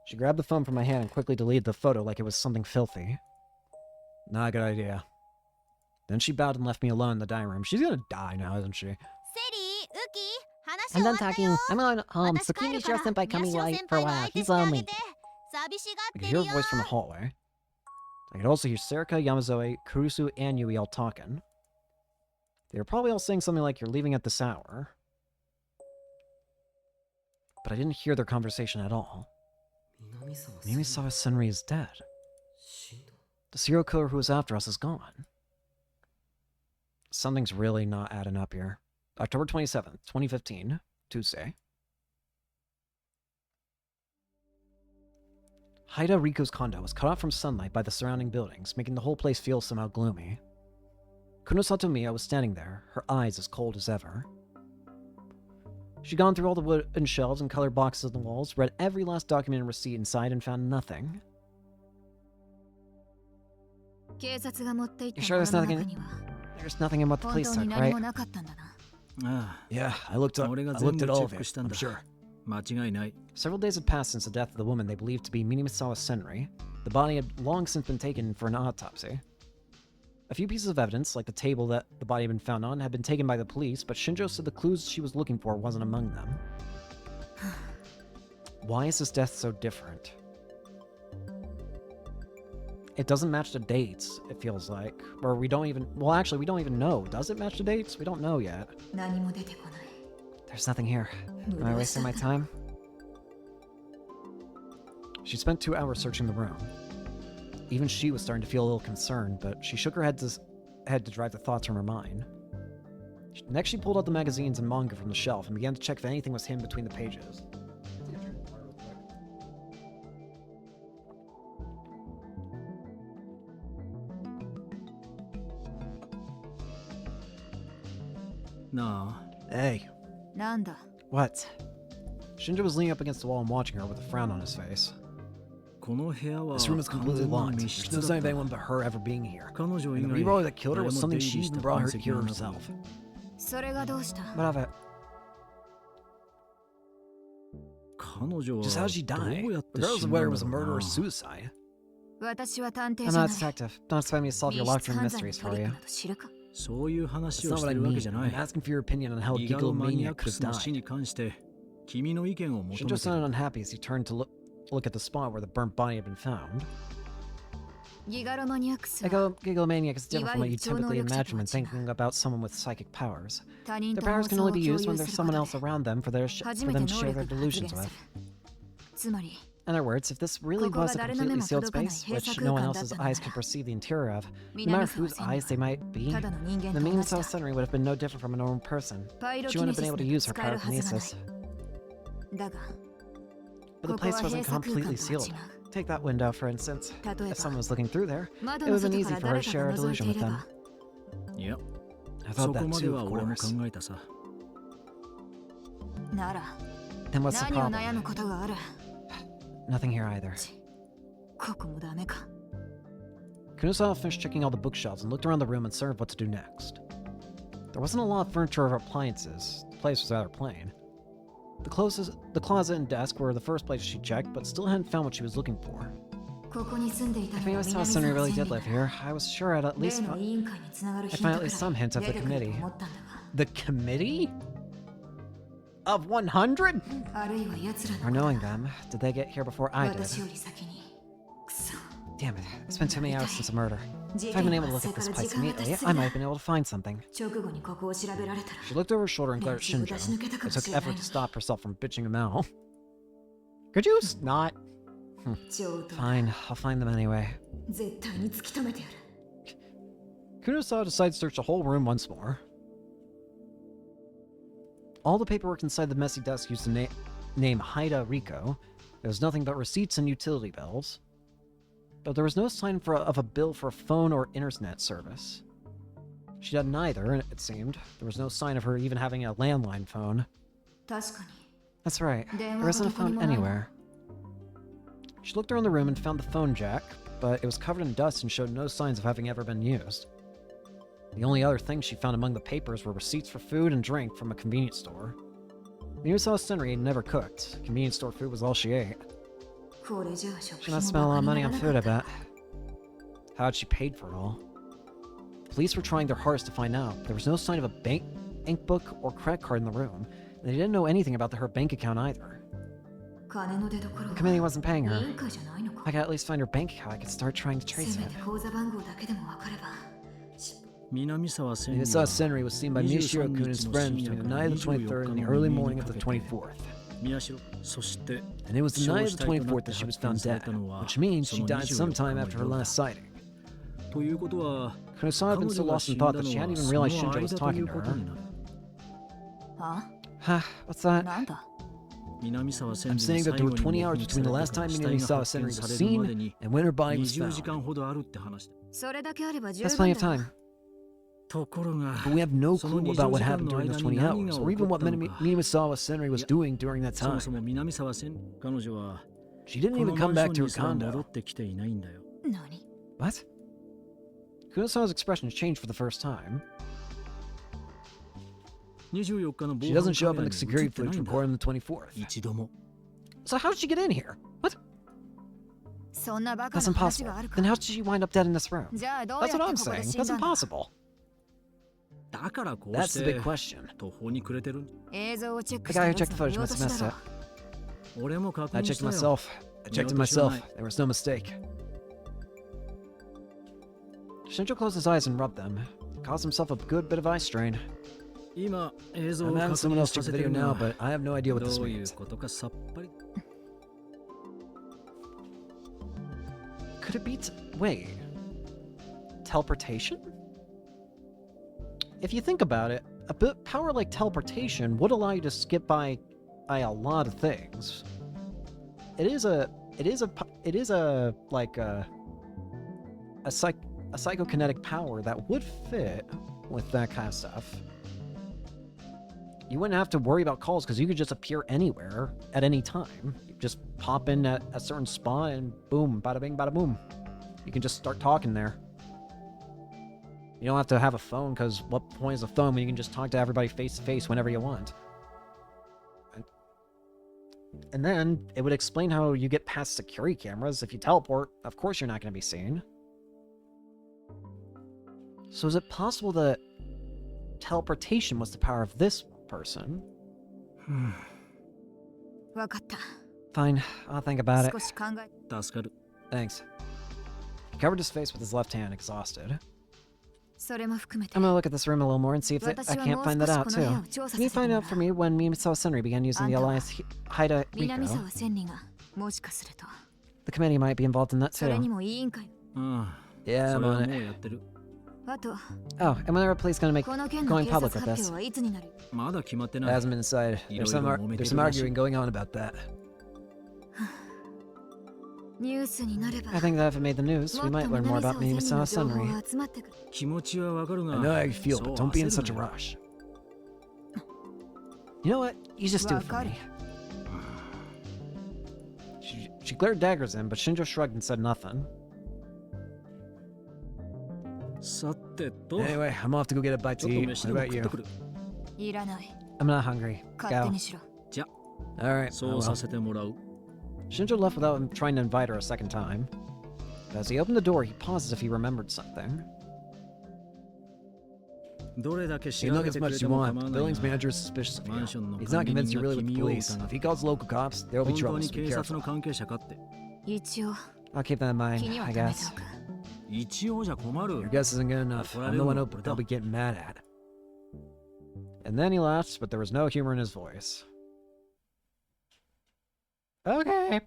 She grabbed the phone from my hand and quickly deleted the photo like it was something filthy. Not a good idea. Then she bowed and left me alone in the dining room. She's gonna die now, isn't she? I'm done talking. I'm going home, so keep Mishiro-senpai coming for a while. He's lonely. I could hear a voice from the hallway. I could also hear Serika, Yamazoe, Kurusu, and Yui all talking. They were probably all saying something like, "You're leaving at this hour." But I didn't hear their conversation at all. Minamisawa Senri is dead. The serial killer who was after us is gone. Something's really not adding up here. October 27th, 2015, Tuesday. Haida Riku's condo was cut off from sunlight by the surrounding buildings, making the whole place feel somehow gloomy. Kunosato Miya was standing there, her eyes as cold as ever. She'd gone through all the wooden shelves and colored boxes on the walls, read every last document and receipt inside, and found nothing. You sure there's nothing? There's nothing in what the police took, right? Yeah, I looked at all of it, I'm sure. Several days had passed since the death of the woman they believed to be Minamisawa Senri. The body had long since been taken for an autopsy. A few pieces of evidence, like the table that the body had been found on, had been taken by the police, but Shinjo said the clues she was looking for wasn't among them. Why is this death so different? It doesn't match the dates, it feels like. Or we don't even... Well, actually, we don't even know. Does it match the dates? We don't know yet. There's nothing here. Am I wasting my time? She spent 2 hours searching the room. Even she was starting to feel a little concerned, but she shook her head to drive the thoughts from her mind. Next, she pulled out the magazines and manga from the shelf and began to check if anything was hidden between the pages. No. Hey. What? Shinjo was leaning up against the wall and watching her with a frown on his face. This room is completely locked. There's no sign of anyone but her ever being here. And the reroller that killed her was something she even brought her here herself. What of it? Just how did she die? Regardless of whether it was a murder or suicide. I'm not a detective. Don't expect me to solve your locked room mysteries for you. That's not what I mean. I'm asking for your opinion on how a gigalomaniac could have died. Shinjo sounded unhappy as he turned to look at the spot where the burnt body had been found. Gigalomaniac is different from what you typically imagine when thinking about someone with psychic powers. Their powers can only be used when there's someone else around them for them to share their delusions with. In other words, if this really was a completely sealed space, which no one else's eyes could perceive the interior of, no matter whose eyes they might be, the Minamisawa Senri would have been no different from a normal person. She wouldn't have been able to use her pyrokinesis. But the place wasn't completely sealed. Take that window, for instance. If someone was looking through there, it would have been easy for her to share a delusion with them. Yep. I そ thought こ that まで too, は of 俺も course. 考えたさ。なら Then what's the 何を悩む problem? ことがある。 Nothing here either. ここもダメか。 Kunosawa finished checking all the bookshelves and looked around the room uncertain of what to do next. There wasn't a lot of furniture or appliances. The place was rather plain. The closet and desk were the first place she checked, but still hadn't found what she was looking for. ここに住んでいた If のは Misawa 南沢 Senri really 千 did 里 live here, I was sure I'd at 例 least の委員会につながる I'd ヒン find ト at く least ら some い hints of 出 the てくると committee. 思ったんだ The committee? Of 100? が、あるいは奴ら Or の knowing them, did they get here before I did? 私より先に。くそ。 Damn it, it's been too many hours since the murder. 事 If I'd 件 been の able to 発 look 生 at か this ら place 時間が経ち immediately, す I ぎ might だ have been able to find something. 直後にここを調べられたら She looked over her shoulder and glared at 連中を Shinjo. 出し抜けたか It も took しれない effort の to に stop herself from bitching him out. Could you not? 上等だ Fine, I'll find them anyway. 絶対に突き止めてやる。 Kunosawa decided to search the whole room once more. All the paperwork inside the messy desk used the name Haida Riko. There was nothing but receipts and utility bills. But there was no sign of a bill for a phone or internet service. She had neither, and it seemed. There was no sign of her even having a landline phone. 確かに。 That's right. Then There isn't a what phone about the anywhere. She looked around the room and found the phone jack, but it was covered in dust and showed no signs of having ever been used. The only other things she found among the papers were receipts for food and drink from a convenience store. Misawa Senri never cooked. Convenience store food was all she ate. これじゃあ食 She 費 must も spend a バ lot カ of に money な on らな food, か I った bet. How had she paid for it all? Police were trying their hardest to find out. There was no sign of a bank book or credit card in the room, and they didn't know anything about her bank account either. 金の出所 The は committee wasn't paying 委 her. 員会じゃないの If か I could at least find her bank account, I could start trying to せ trace め it. て口座番号だけでも分かれば。南沢千里 Misawa は Senri was seen by Mishiro-kun and his friends between the night of the 23rd and the early morning of the 24th. 宮代そして And it was the night of the 24th that she was found dead, which means she died sometime after her last sighting. ということは Kunosawa had been so lost in thought that she hadn't even realized Shinjo was その間とい talking う to ことに her. なる。あ Huh, what's that? なんだ 南沢千 I'm 里 saying の that 最 there 後 were に 20 hours 目撃 between the さ last れ time た死体が Misawa 発 Senri 見 was されるまで seen に and when her body was 20時 found. 間ほどあるって話だ。それだけあれば十 That's 分 plenty だ of time. ところが But we have no その clue 20 about what 時間 happened の during 間 those に 20 何が hours, 起 or こ even っ what たのか。 Misawa Senri was doing during that そも time. そも南沢千彼女は She didn't こ even の come マ back ンショ to ン her にすら戻 condo. ってきていないんだよ。何 What? Kunosawa's expression changed for the first time. 24日の防 She 犯 doesn't カ show メ up ラ in に the 映っ security てな footage いんだ。 recorded on the 24th. 一度も。 So how did she get in here? What? そんなバカ That's な話 impossible. があるか Then how did she wind up dead in this room? じゃあどうやっ That's て what こ I'm こで saying. 死ん That's だんだ impossible. だからこう That's し the て big question. 途方に暮れてる。映像をチェック The した guy who や checked つ the の footage 見落 must と have し missed だ it. ろ。俺も確 I 認 checked した it よ。 myself. I checked it myself. There was no mistake. Shinjo closed his eyes and rubbed them. Caused himself a good bit of eye strain. 今映像を I'm 確 having someone 認 else さ check せ the て video る now, が but I have no idea what ど this ういう means. ことかさっぱり。 Could it be wait. Teleportation? If you think about it, power like teleportation would allow you to skip by a lot of things. It is a psychokinetic power that would fit with that kind of stuff. You wouldn't have to worry about calls because you could just appear anywhere at any time. You just pop in at a certain spot and boom, bada bing, bada boom. You can just start talking there. You don't have to have a phone because what point is a phone when you can just talk to everybody face to face whenever you want? And then it would explain how you get past security cameras. If you teleport, of course you're not going to be seen. So is it possible that teleportation was the power of this person? わかった。 Fine, I'll think about it. 少し考え。助かる。 Thanks. He covered his face with his left hand, exhausted. それも含めて I'm gonna look at this room a little more and see if I can't find that out, too. Can you find out for me when Misawa Senri began using the Alliance Haida 南 Riko? 沢千里がもしかすると The committee might be involved in that, それに too. も委員会。ああ、 Yeah, そ I'm れは on も it. うやってる。あと、 Oh, and when are the police gonna make この件の going 警 public 察 with 発 this? 表はいつになる？まだ決まって It ない。 hasn't been decided. There's some arguing going on about that. I think that if it made the news, we might learn more about Minamisawa Senri. 気持ちはわかる I が know how you feel, but don't be in そう such a 焦るなよ rush. You know what? You just do it for me. She glared daggers in, but Shinjo shrugged and said nothing. さてと Anyway, I'm off to go get a bite ちょ to っと eat. 飯 What でも about 食っ you? てくる I'm not hungry. 勝手 Go. にしろ じゃ Alright. そ Oh うさ well. せてもらう Shinjo left without him trying to invite her a second time. But as he opened the door, he paused as if he remembered something. どれだけ You 調 look べ as てく much れ as て you も want. 構 The わない building's が manager is suspicious of マ you. ンションの He's 管 not 理 convinced 人 you're が really with 君 the を police. 疑っ If he calls local cops, there will be 本当 trouble, に so be 警察の careful. 関係者かって 一応 I'll keep that in mind, 気には I 留めて guess. おく一応じゃ困 Your る guess isn't good enough. I'm the one they'll be getting mad at. And then he laughed, but there was no humor in his voice. Okay.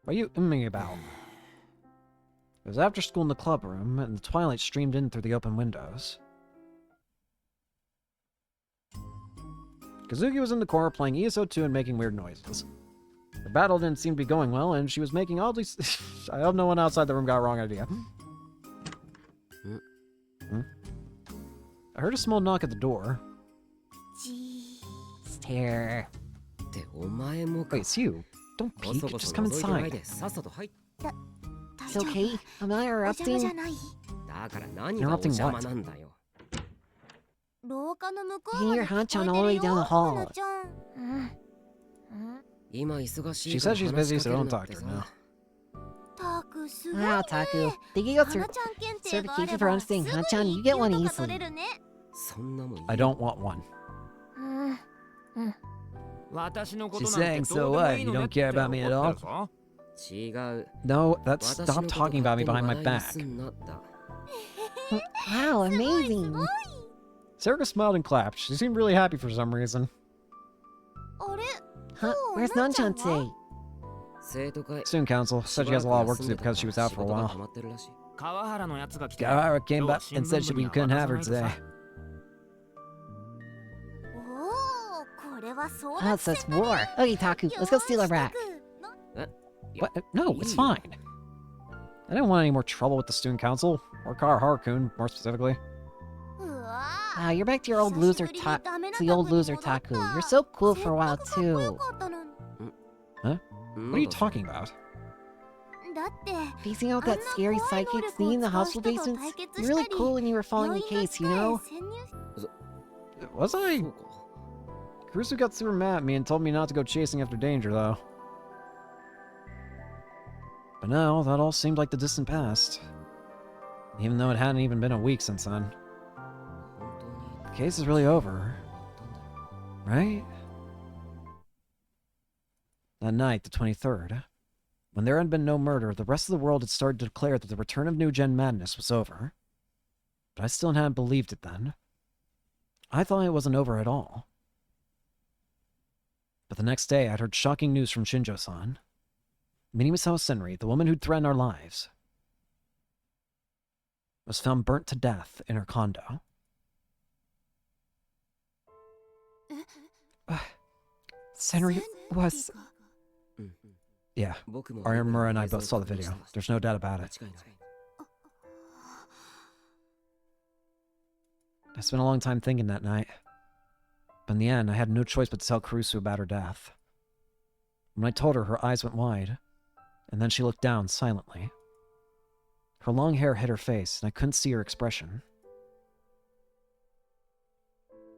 What are you umming about? It was after school in the club room, and the twilight streamed in through the open windows. Kazuki was in the corner playing ESO2 and making weird noises. The battle didn't seem to be going well, and she was making oddly... I hope no one outside the room got a wrong idea. Hmm? I heard a small knock at the door. Stare. ってお前も Wait, か it's you. Don't こ peek, そこ just そ come 覗いてない inside. でさっさと入っ It's okay. Am I お邪魔じゃ interrupting? ないだから何がお邪魔なんだよ廊下の向こ You う hear まで聞 Hanchan こ all え the way てる down よ the hall. 花ちゃん今忙し She いから said she's 話 busy, しか so ける don't なっ talk て to さ her now. たくすごいね Wow, Taku. Thinking you got 花ちゃん検定 certification があれ for ば understanding すぐ Hanchan. に You 1 get one 級とか easily. 取れるねそんなもん I don't want one. 私のこ She's となんて saying, ど so うでも what? いい You のね don't って care about me at 思っ all? てるぞ違う No, that's 私 stop のこと talking about me 勝手 behind に my 笑い back. にすんなった Wow, amazing. Sarah smiled and clapped. She seemed really happy for some reason. あれ Huh? Oh, Where's Nanchan Nanchan today? 生徒会 Student council said she has a lot of work to do because she was out for a 仕事が while. 溜まってるらしい川原のやつが来て Gawara came 今日は back and said 新聞部 we には couldn't 渡 have さ her ないと today. さおおこれは争 Ah, 奪 it says 戦だ war. ね Okay, Taku, let's go steal her back. よ What? No, it's fine. I didn't want any more trouble with the student council, or Kara Harakun, more specifically. うわ Ah, you're back to your old loser to the old loser Taku. You're so cool for a while せっかくかっこよ too. かったのに What are you talking about? だって Facing out that scary psychic scene in the hospital basements? You're really cool when you were following the case, you know? 潜入 Was そ I? うか Kurusu got super mad at me and told me not to go chasing after danger, though. But now, that all seemed like the distant past. Even though it hadn't even been a week since then. 本当に The case is really over, 終わったんだよ right? That night, the 23rd, when there had been no murder, the rest of the world had started to declare that the return of New Gen madness was over. But I still hadn't believed it then. I thought it wasn't over at all. But the next day, I'd heard shocking news from Shinjo-san. Minamisawa Senri, the woman who'd threatened our lives, was found burnt to death in her condo. Senri was... うん Yeah, 僕も Armura and I 映像 both saw the 確認し video. てました There's no doubt about it. 間違いない I spent a long time thinking that night. But in the end, I had no choice but to tell Kurusu about her death. When I told her, her eyes went wide, and then she looked down silently. Her long hair hid her face, and I couldn't see her expression.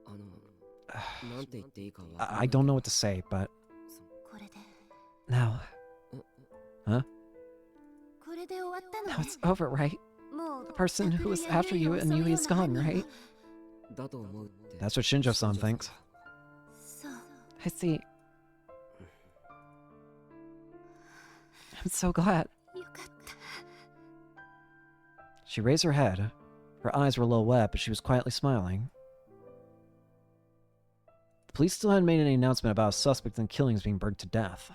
あのなんて言っていいかわかんない I don't know what to say, but これで now, これで終わったの now ね it's over, right? もう The person who was after you and you is gone, right? だと思うって That's what Shinjo-san thinks. そう I see. I'm so glad. よかった She raised her head. Her eyes were a little wet, but she was quietly smiling. The police still hadn't made any announcement about a suspect in killings being burned to death.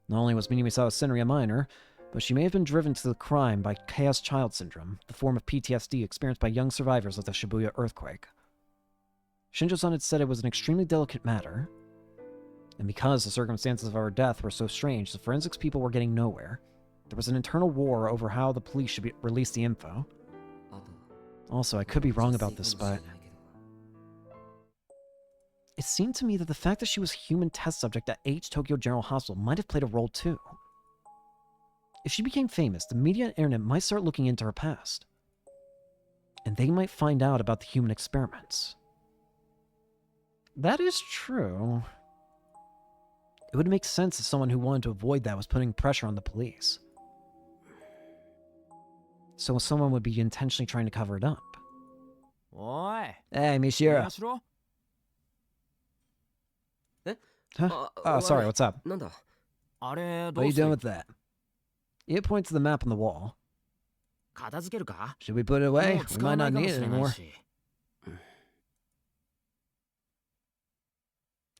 Not only was Minamisawa Senri a minor, but she may have been driven to the crime by chaos child syndrome, the form of PTSD experienced by young survivors of the Shibuya earthquake. Shinjo-san had said it was an extremely delicate matter, and because the circumstances of her death were so strange, the forensics people were getting nowhere. There was an internal war over how the police should release the info. Also, I could be wrong about this, but it seemed to me that the fact that she was a human test subject at H Tokyo General Hospital might have played a role too. If she became famous, the media and internet might start looking into her past. And they might find out about the human experiments. That is true. It would make sense if someone who wanted to avoid that was putting pressure on the police. So someone would be intentionally trying to cover it up. Oi. Hey, Mishiro. Huh? Oh, sorry, what's up? なんだ あれ What are you doing with that? You point to the map on the wall. 片付けるか Should we put it away? もう We 使わ might な not いかも need し it れない anymore. し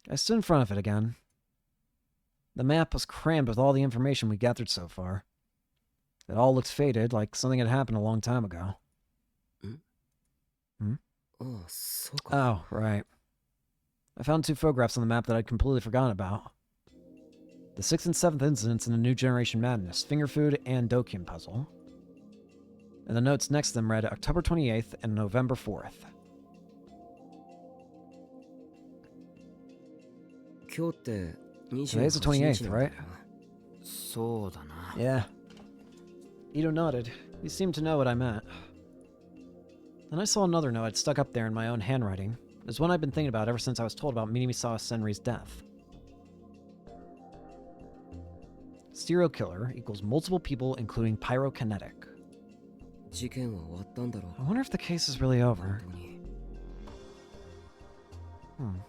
I stood in front of it again. The map was crammed with all the information we gathered so far. It all looked faded, like something had happened a long time ago. ああそうか Oh, right. I found 2 photographs on the map that I'd completely forgotten about. The 6th and 7th incidents in the New Generation Madness, Finger Food, and Dokkan Puzzle. And the notes next to them read October 28th and November 4th. 今日って Today's the 28th, right? そうだな Yeah. Ito nodded. He seemed to know what I meant. Then I saw another note I'd stuck up there in my own handwriting. It was one I'd been thinking about ever since I was told about Minamisawa Senri's death. Serial killer equals multiple people, including pyrokinetic. 事件は終わったんだろう I wonder if the case is really over. 本当に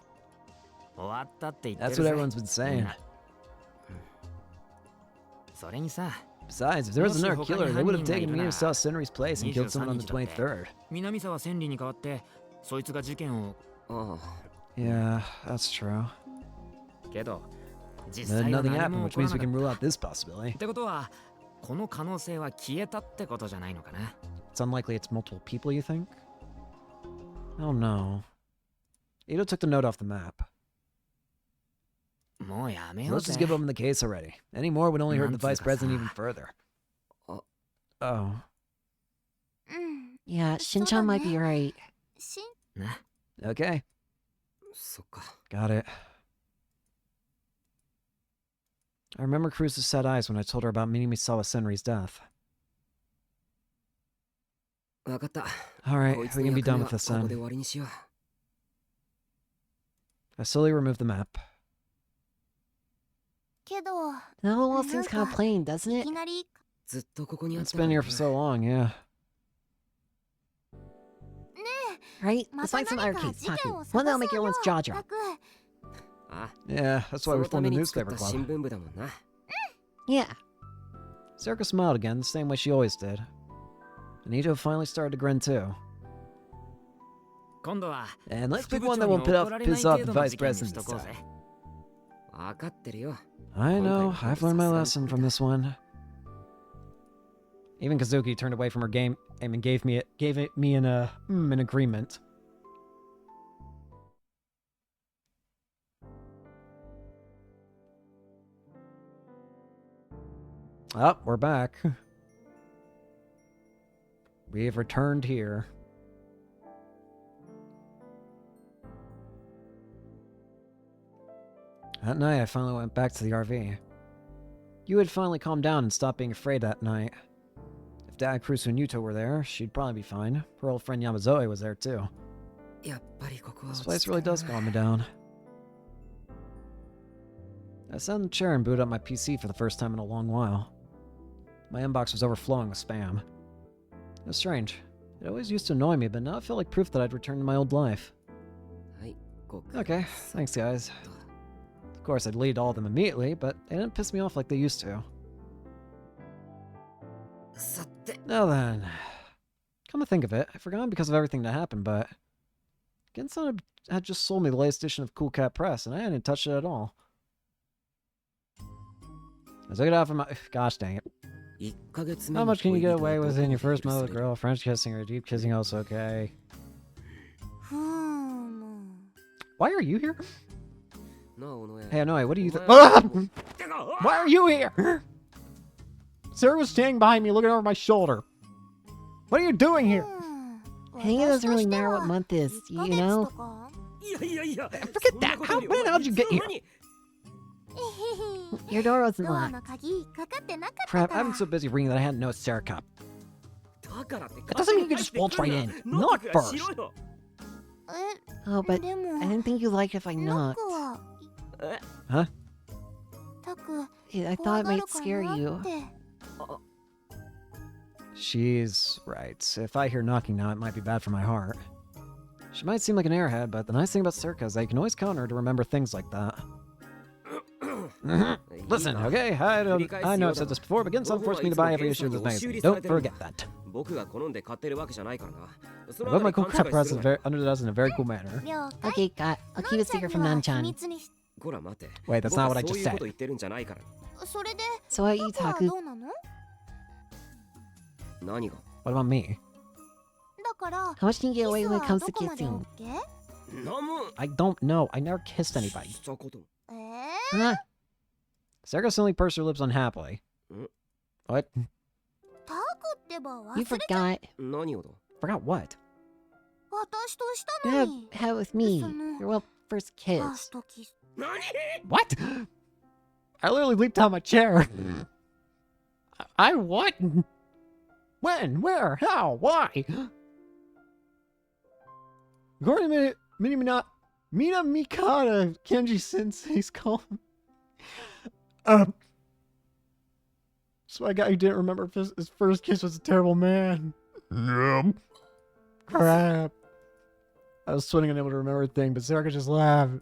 終わったって言ってる That's ぜ what everyone's been saying. それにさ Besides, if there was another killer, they would have taken Minamisawa Senri's place and killed someone on the 23rd. 南沢千里に代わってそいつが事件をああ Yeah, that's true. けど実 Then 際は nothing 何 happened, も which 起こら means な we か can っ rule out this possibility. たってことはこの可能性は消えたってことじゃないのかな It's unlikely it's multiple people, you think? Oh no. Ito took the note off the map. もうやめよう Let's ぜ just give up on the case already. Any more would only hurt the vice president even further. Oh. Oh. うん Yeah, Shin-chan might be right. しん な Okay. そっか Got it. I remember Cruz's sad eyes when I told her about Minamisawa Senri's death. わかった Alright, こいつ we の can be 役 done 目 with は this ここで then. 終わりにしよう I slowly removed the map. けど That whole seems kind of plain, doesn't い it? きなりずっとここにあっ It's た been ん here だ for な so long, yeah. Right? ま Let's た find some 何 other か case. 事件 Taku. を One 探 that'll そう make よ everyone's jaw タ drop. ク あ Yeah, that's そ why we のた formed め the に作っ newspaper た新 club. 聞部だもんな Yeah. Sarika smiled again, the same way she always did. And Ito finally started to grin too. 今度は And let's 副 pick 部 one 長 that に won't 怒られない piss off 程 the 度の vice 事件に president しと this こうぜ time. わかってるよ I know, Okay, I've learned my that's lesson good. from this one. Even Kazuki turned away from her game and gave me an agreement. Oh, we're back. We have returned here. That night, I finally went back to the RV. You had finally calmed down and stopped being afraid that night. If Dad, Crusoe, and Yuto were there, she'd probably be fine. Her old friend Yamazoe was there too. やっぱりここは This 落 place ち着 really く does calm me down. I sat in the chair and booted up my PC for the first time in a long while. My inbox was overflowing with spam. It was strange. It always used to annoy me, but now it felt like proof that I'd returned to my old life. はいご苦労 Okay, thanks guys. Of course, I deleted all of them immediately, but they didn't piss me off like they used to. さて Now then, come to think of it, I forgot because of everything that happened, but Gensan had just sold me the latest edition of Cool Cat Press, and I hadn't touched it at all. I took it out from my... Gosh dang it. How much can you get away with in your first month with a girl? French kissing or deep kissing also okay. Why are you here? Hey, no, what do you think? Why are you here? Sarah was standing behind me looking over my shoulder. What are you doing here? I think it doesn't really matter what month is, you know? Forget that. How did you get here? Your door wasn't locked. Crap, I've been so busy reading that I hadn't noticed Sarah come. That doesn't mean you can just waltz right in. Knock first. Oh, but I didn't think you liked if I knocked. Huh? Yeah, I thought it might scare you. She's right. If I hear knocking now, it might be bad for my heart. She might seem like an airhead, but the nice thing about Circa is that you can always count her to remember things like that. Listen, okay? I know I've said this before, but getting some forced me to buy every issue of this magazine. Don't forget that. I put my cool crap press under the desk in a very cool manner. Okay, got. I'll keep it secret from Nan-chan. Wait, that's not what I just said. So what, Itaku? What about me? How much can you get away when it comes to kissing? I don't know. I never kissed anybody. Huh? Sarah suddenly pursed her lips unhappily. What? You forgot. Forgot what? You had it with me. Your well first kiss. What? I literally leaped out of my chair. I what? When? Where? How? Why? According to Mina Mikata, Kenji Sensei's call. So I guy who didn't remember if his first kiss was a terrible man. Crap. I was sweating unable to remember a thing, but Sarah just laughed.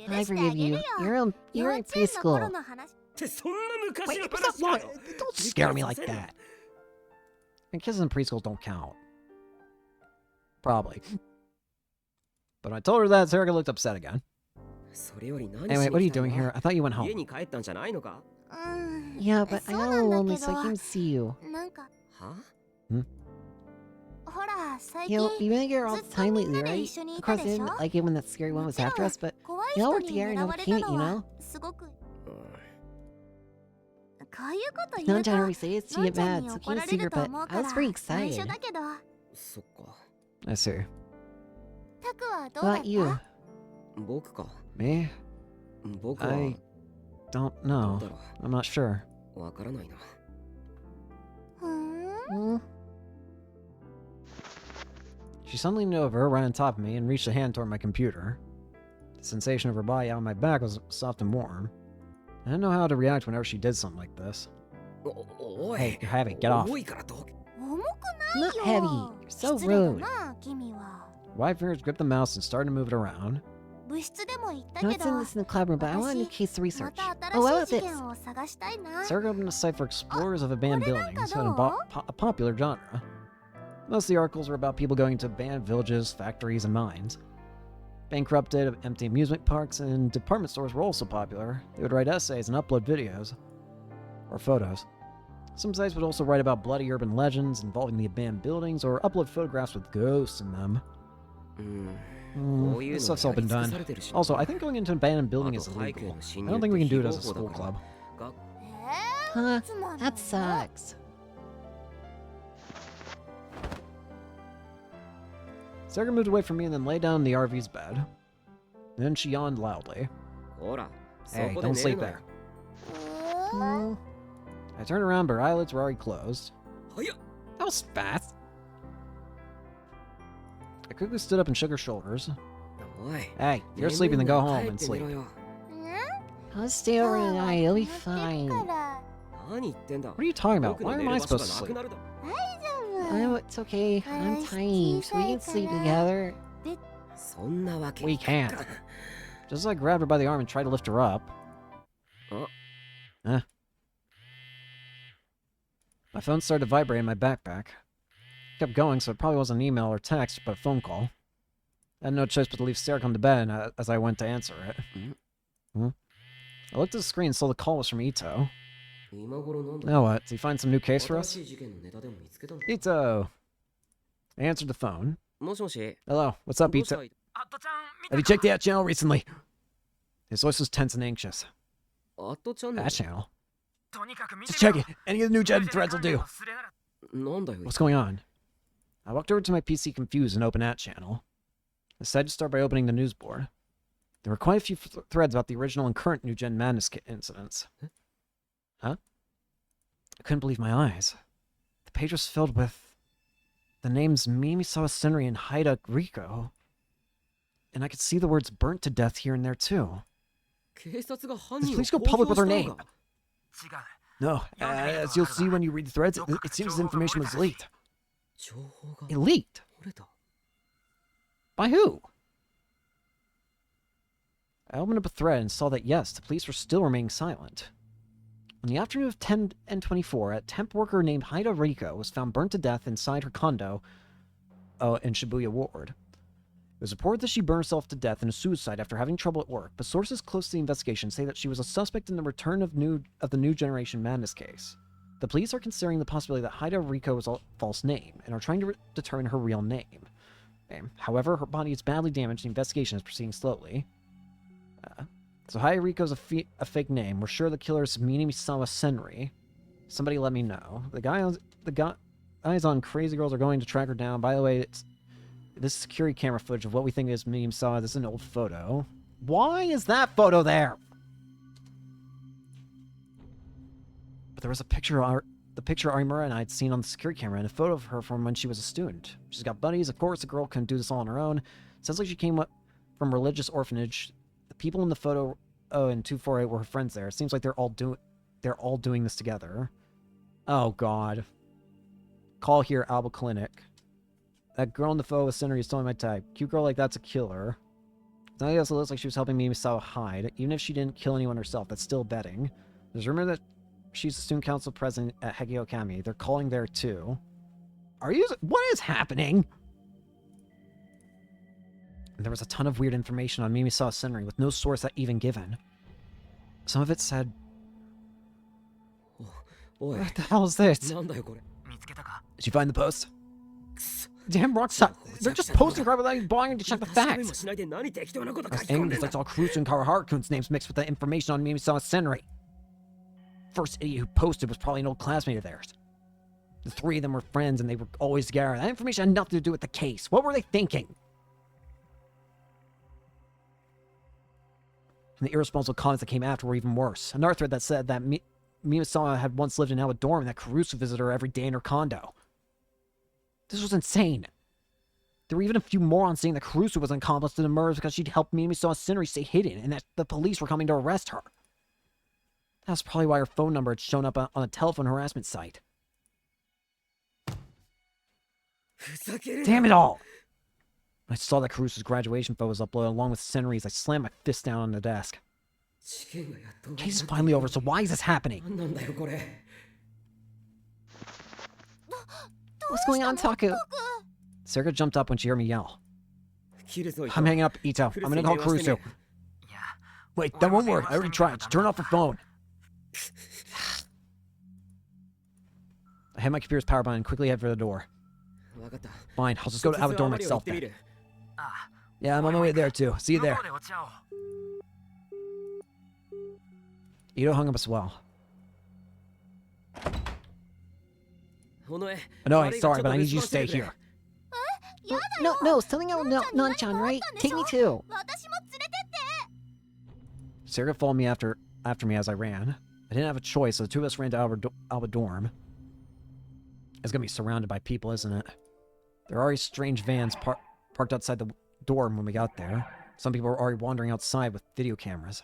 I forgive you. You're in preschool. Wait, it's not long. Don't scare me like that. And kisses in preschool don't count. Probably. But when I told her that, Sarah looked upset again. Anyway, what are you doing here? I thought you went home. Yeah, but I got a little lonely, so I came to see you. You know, we've been together all the time lately, right? Of course, I didn't like it when that scary one was after us, but we all worked together and nobody came, you know? Nan-chan always say it's to get mad, so keep it secret, but I was pretty excited. I see. What about you? Me? I don't know. I'm not sure. Hmm? She suddenly leaned over, right on top of me, and reached a hand toward my computer. The sensation of her body on my back was soft and warm. I didn't know how to react whenever she did something like this. Hey, you're heavy. Get off. Not heavy. You're so rude. Wide fingers gripped the mouse and started to move it around. No, it's in this in the club room, but I want a new case to research. Oh, what about this? Sarah opened a site for explorers of abandoned buildings, had a popular genre. Most of the articles were about people going to abandoned villages, factories, and mines. Bankrupted, empty amusement parks, and department stores were also popular. They would write essays and upload videos. Or photos. Some sites would also write about bloody urban legends involving the abandoned buildings, or upload photographs with ghosts in them. This stuff's all been done. Also, I think going into an abandoned building is illegal. I don't think we can do it as a school club. Huh? That sucks. Sarah moved away from me and then lay down in the RV's bed. Then she yawned loudly. Hey, don't sleep there. Hmm? I turned around, but her eyelids were already closed. That was fast. I quickly stood up and shook her shoulders. Hey, if you're sleeping, then go home and sleep. I'll stay over tonight, it'll be fine. What are you talking about? Why am I supposed to sleep? Oh, it's okay. I'm tiny, so we can sleep together. We can't. Just as I grabbed her by the arm and tried to lift her up. My phone started to vibrate in my backpack. It kept going, so it probably wasn't an email or text, but a phone call. I had no choice but to leave Sarah come to bed as I went to answer it. I looked at the screen and saw the call was from Ito. Now what? Did he find some new case for us? Ito! I answered the phone. Hello, what's up, Ito? Have you checked that channel recently? His voice was tense and anxious. That channel? Just check it. Any of the new gen threads will do. What's going on? I walked over to my PC confused and opened that channel. I decided to start by opening the news board. There were quite a few threads about the original and current New Gen Madness incidents. Huh? I couldn't believe my eyes. The page was filled with the names Mimisawa Senri and Haida Riko. And I could see the words burnt to death here and there too. Did the police go public with her name? No, as you'll see when you read the threads, it seems the information was leaked. It leaked? By who? I opened up a thread and saw that yes, the police were still remaining silent. On the afternoon of 10/24, a temp worker named Haida Riko was found burnt to death inside her condo in Shibuya Ward. It was reported that she burned herself to death in a suicide after having trouble at work, but sources close to the investigation say that she was a suspect in the return of the New Generation Madness case. The police are considering the possibility that Haida Riko was a false name and are trying to determine her real name. However, her body is badly damaged and the investigation is proceeding slowly. So Haida Riko's a fake name. We're sure the killer is Mimisawa Senri. Somebody let me know. The guys on Crazy Girls are going to track her down. By the way, this security camera footage of what we think is Mimisawa. This is an old photo. Why is that photo there? But there was a picture Arimura and I had seen on the security camera and a photo of her from when she was a student. She's got buddies. Of course, the girl couldn't do this all on her own. Sounds like she came up from a religious orphanage. The people in the photo in 248 were her friends there. It seems like they're all doing this together. Oh god. Call here, Alba Clinic. That girl in the photo with Senri is totally my type. Cute girl like that's a killer. Now it also looks like she was helping Mimisawa hide. Even if she didn't kill anyone herself, that's still betting. There's a rumor that she's the student council president at Hegio Kami. They're calling there too. What is happening? And there was a ton of weird information on Mimisawa Senri with no source that even given. Some of it said... What the hell is this? Did you find the post? Damn Rockstar! They're just posting crap without even bothering to check the facts! I was angry because I saw Kurusu and Kawahara-kun's names mixed with the information on Mimisawa Senri. First idiot who posted was probably an old classmate of theirs. The three of them were friends and they were always together. That information had nothing to do with the case. What were they thinking? And the irresponsible comments that came after were even worse. Another thread that said that Mimisawa had once lived in Awa dorm and that Kurusu visited her every day in her condo. This was insane. There were even a few morons saying that Kurusu was an accomplice to the murders because she'd helped Mimisawa Senri stay hidden and that the police were coming to arrest her. That's probably why her phone number had shown up on a telephone harassment site. Damn it all! I saw that Kurusu's graduation photo was uploaded along with Senri's. I slammed my fist down on the desk. The case is finally over, so why is this happening? What's going on, Taku? Serika jumped up when she heard me yell. I'm hanging up, Ito. I'm gonna call Kurusu. Wait, that won't work. I already tried. Just turn off your phone. I hit my computer's power button and quickly head for the door. Fine, I'll just go to Awa dorm myself then. Yeah, I'm on my way there too. See you there. Ito hung up as well. No, I'm sorry, but I need you to stay here. No, something else, non-chan, right? Take me too. Serika followed me after me as I ran. I didn't have a choice, so the two of us ran to Awa dorm. It's gonna be surrounded by people, isn't it? There are already strange vans parked outside the dorm when we got there. Some people were already wandering outside with video cameras.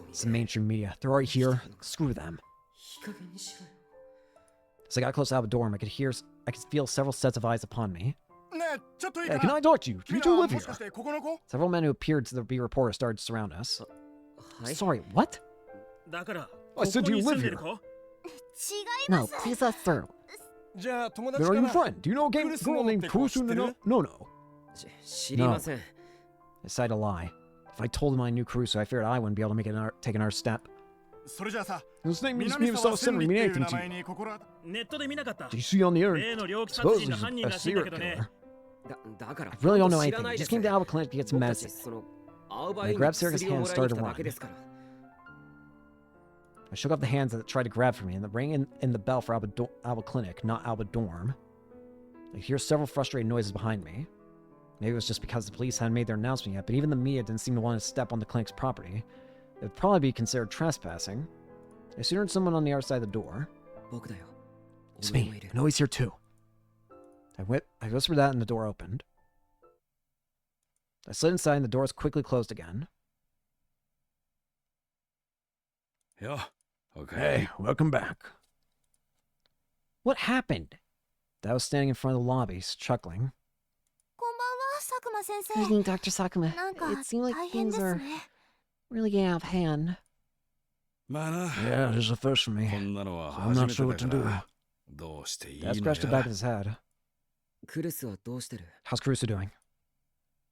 It's the mainstream media. They're already here. Screw them. As I got close to Awa dorm, I could feel several sets of eyes upon me. Hey, can I talk to you? Do you two live here? Several men who appeared to be reporters started to surround us. Sorry, what? I said, do you live here? No, please let us through. Then are you a friend? Do you know a girl named Kurusu no? No. I decided to lie. If I told him I knew Kurusu, I feared I wouldn't be able to take another step. His name is Miyazawa Senri mean anything to you? ネットで見なかった Did you see on the 例 internet? の猟奇殺 Suppose 人の he's 犯人 a らしいんだ serial けどね killer. だから I really don't know 知ら anything. ない He で just す came to Alba Clinic to get some 僕たち medicine. その青葉 I に grabbed 薬 Serica's を hand も and らいに started 来 to ただけですから I shook off the hands that tried to grab for me, and the ring in the bell for Alba Clinic, not Alba Dorm. I could hear several frustrated noises behind me. Maybe it was just because the police hadn't made their announcement yet, but even the media didn't seem to want to step on the clinic's property. It would probably be considered trespassing. I soon heard someone on the other side of the door. 僕だよ It's お前も me. いる I know he's here too. I whispered that and the door opened. I slid inside and the doors quickly closed again. Yeah. Okay. Hey, welcome back. What happened? I was standing in front of the lobby, chuckling. こんばんは、佐久間先 Good 生。 evening, Dr. Sakuma. なんか It seemed like 大変 things です are ね。 really getting out of hand. まあな Yeah, this is the first for me. こんなのは I'm 初 not め sure て what だ to か do. らどうしていい Dad の scratched the back of や his head. クルスはどうしてる How's Caruso doing?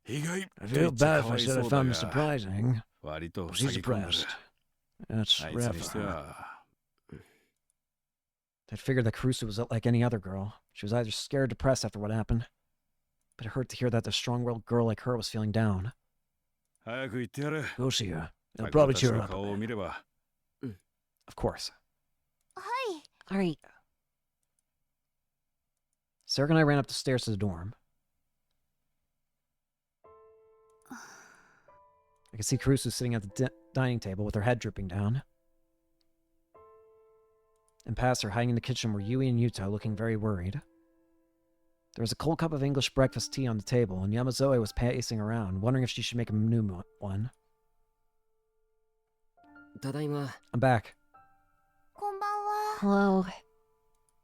意外 I と feel 言っちゃ bad か if わ I い said そ I うだ found him が surprising. 割と But 塞 he's ぎ込んでる depressed. That's あいつにして Rafa. は I'd figured that Caruso was like any other girl. She was either scared or depressed after what happened. But it hurt to hear that the strong-willed girl like her was feeling down. 早く行ってやれ We'll see you. It'll タコ probably たち cheer の her up. 顔を見れば Of course. はい。 All right. Sarah and I ran up the stairs to the dorm. I could see Caruso sitting at the dining table with her head drooping down. And past her, hiding in the kitchen, were Yui and Yuta, looking very worried. There was a cold cup of English breakfast tea on the table, and Yamazoe was pacing around, wondering if she should make a new one. ただいま I'm back. こんばんは。 Hello.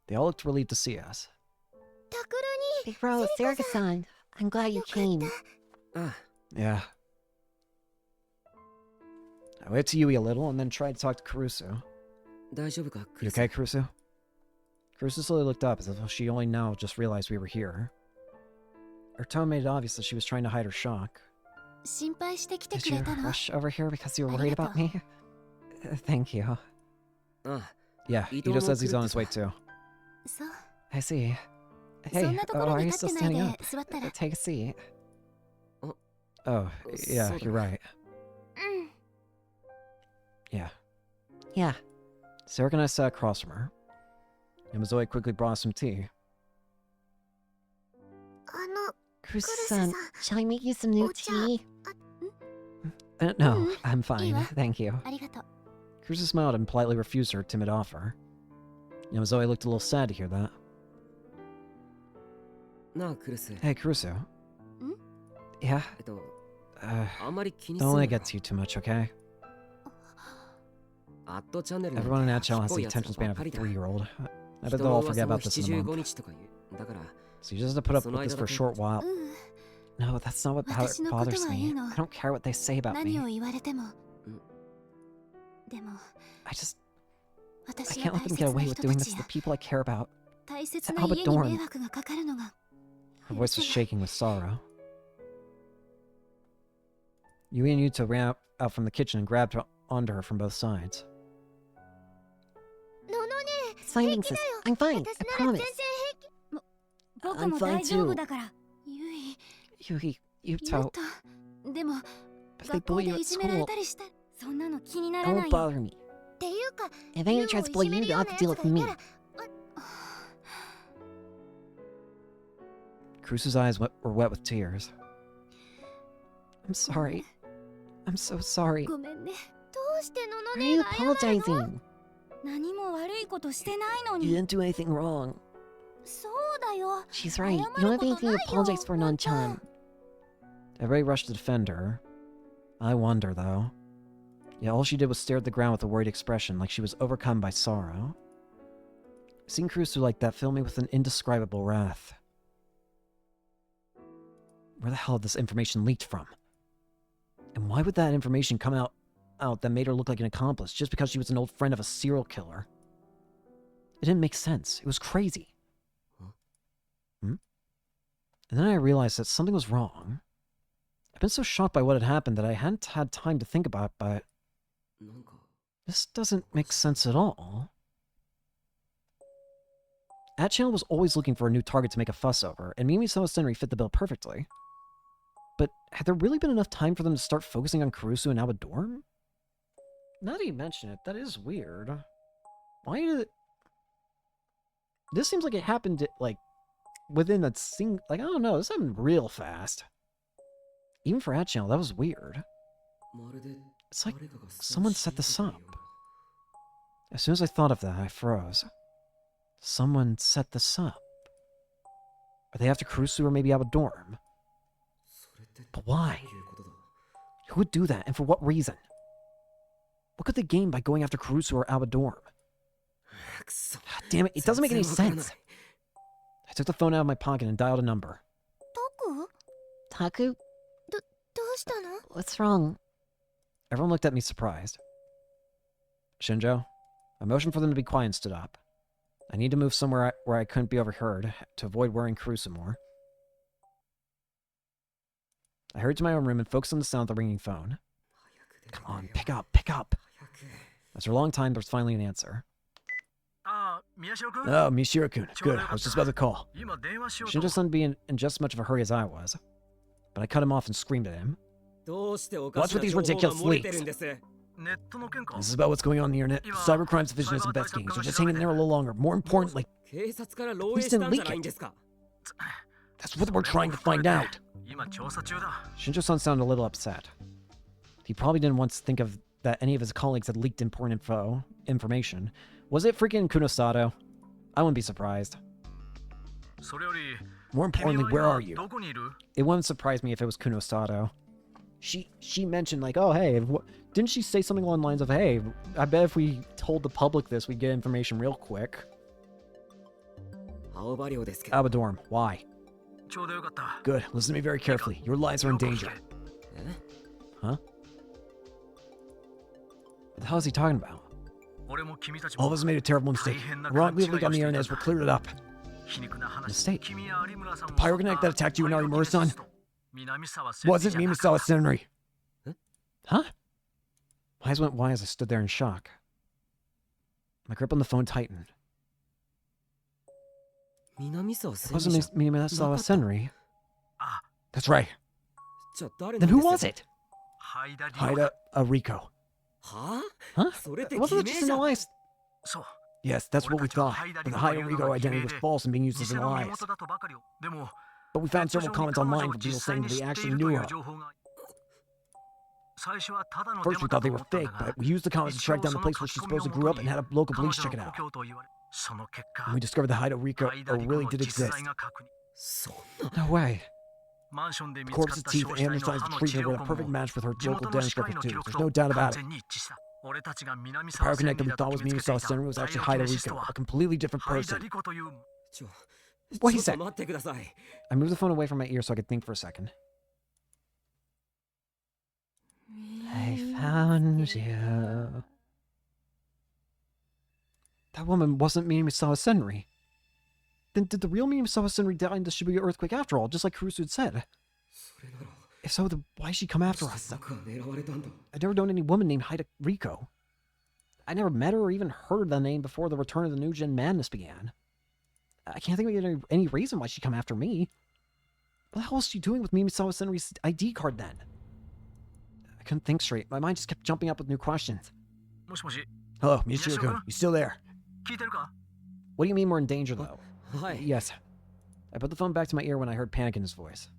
They all looked relieved to see us. タクル Big bro, Serica-san. I'm glad you came. あ Yeah. I waited to Yui a little, and then tried to talk to Caruso. 大丈夫かク You ルス okay, Caruso? Caruso slowly looked up as if she only now just realized we were here. Her tone made it obvious that she was trying to hide her shock. 心配してきて Did く you れたの rush over here because you were worried about me? Thank you. あ Yeah, Ito Ito no says he's on his way Kuruta-san. too. そう I see. そん Hey, なとこ are ろに you 立 still ってない standing で up? 座ったら Take a seat. Oh, yeah, so you're right. うん Yeah. Yeah. Sarah and I sat across from her. Yamazoe quickly brought us some tea. あの Kurusa-san, shall I make you some new Ocha. tea? No, Mm, I'm fine, Iwa. thank you. ありがとう Caruso smiled and politely refused her timid offer. Yamazoe looked a little sad to hear that. なあクルス Hey, Caruso. Yeah? あんまり気にす Don't る let な it get to you too much, okay? アットチャンネル Everyone in that channel has 賢 the いやつら attention ば span っ of か a りだ 3-year-old. I 人 bet they'll の all 噂 forget も about this in a 75 month. 日とか言うだから So you just have to put up So with this for a neither short the- while. うん No, that's not what 私のこと bothers はいい me. の I don't care what they say about 何 me. を言われてもうんでも I I 私 can't は let 大 them 切 get な away 人 with た doing ち this to や the people I care about. 大切な Albert 家に Dorn. 迷惑がかかるのが Her voice was 許せない shaking with sorrow. Yui and Yuta ran out from the kitchen and grabbed onto her from both sides. ののね It's fine, 平気 sis. だよ I'm fine. 私 I なら全然 promise. 平気も僕 I'm も fine 大丈夫 too. だからゆい Yui, ゆ Yuto, うとでも if they 学校 bully で you い at じめられ school, たりしたらそんなの気になら it な won't いよ bother me. っていうか If ユ anyone ウ tries を to い bully じめ you, る they'll よう have な to deal や with つがい me. たら Caruso's eyes were wet with tears. I'm sorry. I'm so sorry. ごめんねどうしてのの Why are ね you が謝るの apologizing? 何も悪いことしてないの You に didn't do anything wrong. そうだよ She's right. You don't have anything to apologize for, Non-chan. Everybody rushed to defend her. I wonder, though. Yeah, all she did was stare at the ground with a worried expression, like she was overcome by sorrow. Seeing Caruso like that filled me with an indescribable wrath. Where the hell had this information leaked from? And why would that information come out that made her look like an accomplice just because she was an old friend of a serial killer? It didn't make sense. It was crazy. And then I realized that something was wrong. I've been so shocked by what had happened that I hadn't had time to think about it, but なんか This doesn't make sense at all. At-Channel was always looking for a new target to make a fuss over, and Mimisawa Senri fit the bill perfectly. But had there really been enough time for them to start focusing on Kurusu and Awadorm? Now that you mention it, that is weird. Why did it... This seems like it happened, like, within a like, I don't know, this happened real fast. Even for At-Channel, that was weird. It's like someone set this up. As soon as I thought of that, I froze. Someone set this up. Are they after Kurusu or maybe Awadorm? But why? Who would do that, and for what reason? What could they gain by going after Kurusu or Awadorm? Damn it, it doesn't make any sense. I took the phone out of my pocket and dialed a number. Taku? What's wrong? Everyone looked at me surprised. Shinjo, I motioned for them to be quiet and stood up. I need to move somewhere where I couldn't be overheard to avoid worrying Kurusu more. I hurried to my own room and focused on the sound of the ringing phone. Come on, pick up, pick up. After a long time, there was finally an answer. Oh, Mishiro-kun. Good, I was just about to call. Shinjo-san being in just as much of a hurry as I was. But I cut him off and screamed at him. What's with these ridiculous leaks? This is about what's going on the internet. Cybercrimes Division is investigating, so just hang in there a little longer. More importantly, police didn't leak it. That's what we're trying to find out. Shinjo-san sounded a little upset. He probably didn't want to think of that any of his colleagues had leaked important information. Was it freaking Kunosato? I wouldn't be surprised. More importantly, where are you? It wouldn't surprise me if it was Kunosato. She mentioned, like, oh, hey, didn't she say something along the lines of, hey, I bet if we told the public this, we'd get information real quick. Awadorm, why? Good, listen to me very carefully. Your lives are in danger. Huh? What the hell is he talking about? All of us made a terrible mistake. Wrongly leaked on the internet as we cleared it up. Mistake? The pyroconnect that attacked you and Arimura-san? Wasn't Mimisawa Senri. Huh? My eyes went wide as I stood there in shock. My grip on the phone tightened. It wasn't Mimisawa Senri. That's right. Then who was it? Haida Riko. Huh? Wasn't it just an alias? Yes, that's what we thought. But the Haida Riko identity was false and being used as an alias. But we found several comments online from people saying that they actually knew her. First we thought they were fake, but we used the comments to track down the place where she supposedly grew up and had a local police check it out. And we discovered that Haida Riko really did exist. No way. The corpse's teeth and the size of the treatment were a perfect match with her local dentist record too. There's no doubt about it. The pyroconnect that we thought was Mimisawa Senri was actually Haida Riko, a completely different person. Wait a sec. I moved the phone away from my ear so I could think for a second. I found you. That woman wasn't Mimisawa Senri. Then did the real Mimisawa Senri die in the Shibuya earthquake after all, just like Kurusu had said? If so, then why did she come after us? I'd never known any woman named Haida Riko. I never met her or even heard the name before the return of the New Gen madness began. I can't think of any reason why she'd come after me. What the hell was she doing with Mimisawa Senri's ID card then? I couldn't think straight. My mind just kept jumping up with new questions. Hello, Mishiro-kun. You still there? What do you mean we're in danger, though? Yes. I put the phone back to my ear when I heard panic in his voice.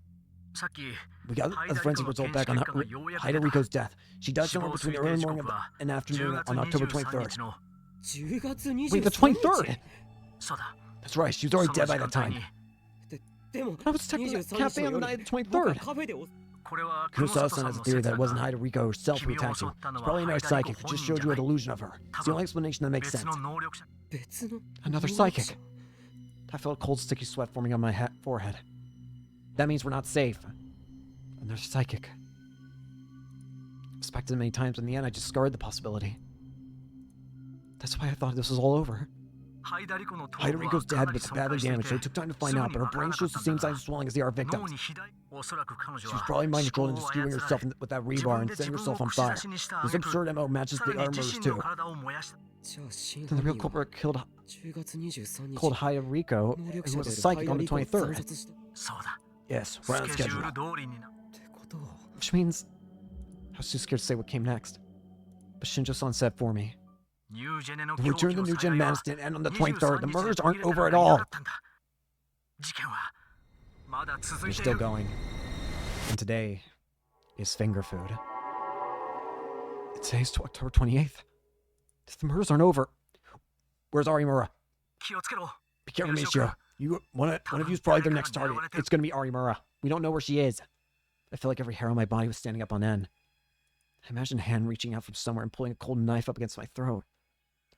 We got the forensic result back on Haida Riko's death. She died somewhere between the early morning and afternoon on October 23rd. Wait, the 23rd? That's right, she was already dead by that time. I was checking the cafe on the night of the 23rd. Kurosawa-san has a theory that it wasn't Haida Riko herself who attacked you. It's probably another psychic who just showed you a delusion of her. It's the only explanation that makes sense. Another psychic. I felt a cold, sticky sweat forming on my forehead. That means we're not safe. Another psychic. I've suspected it many times, in the end I just discarded the possibility. That's why I thought this was all over. Haida Riko's dead, but it's badly damaged, so it took time to find out, but her brain shows the same signs of swelling as the other victims. She's probably mind controlling and skewing herself with that rebar and setting herself on fire. This absurd MO matches the armors too. Then the real culprit killed Hayariko, who was a psychic on the 23rd. Yes, right on schedule. Which means I was too scared to say what came next. But Shinjo-san said for me. The return of the New Gen Madness didn't end on the 23rd. The murders aren't over at all. They're still going. And today is finger food. Today's October 28th. The murders aren't over. Where's Arimura? Be careful, Michiro. One of you's probably their next target. It's gonna be Arimura. We don't know where she is. I felt like every hair on my body was standing up on end. I imagined a hand reaching out from somewhere and pulling a cold knife up against my throat.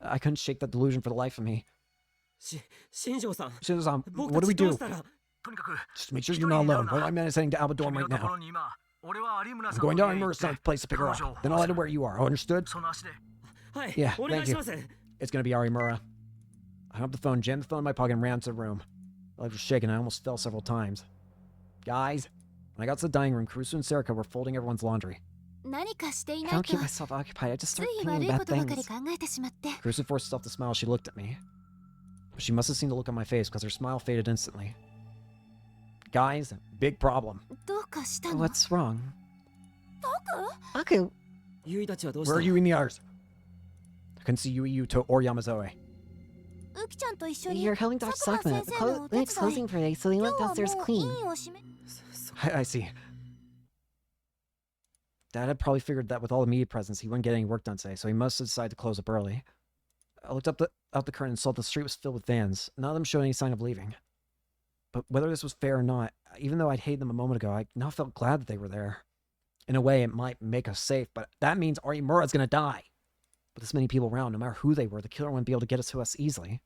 I couldn't shake that delusion for the life of me. Shinjo-san, what do we do? Just make sure you're not alone. One of my men is heading to Alba Dorm right now. I'm going to Arimura's place to pick her up. Then I'll head to where you are. Understood? Yeah, thank you. It's gonna be Arimura. I hung up the phone, jammed the phone in my pocket, and ran to the room. My legs were shaking, and I almost fell several times. Guys, when I got to the dining room, Kurusu and Serika were folding everyone's laundry. I don't keep myself occupied. I just start thinking about things. Kurusu forced herself to smile as she looked at me. But she must have seen the look on my face because her smile faded instantly. Guys, big problem. What's wrong? Aku? Where are you and the others? I couldn't see Yui, Yuto, or Yamazoe. You're helping Dr. Sakuma. The clinic's closing for today, so they went downstairs clean. I see. Dad had probably figured that with all the media presence, he wouldn't get any work done today, so he must have decided to close up early. I looked out the curtain and saw the street was filled with vans. None of them showed any sign of leaving. But whether this was fair or not, even though I'd hated them a moment ago, I now felt glad that they were there. In a way, it might make us safe, but that means Arimura's gonna die. With this many people around, no matter who they were, the killer wouldn't be able to get us to us easily.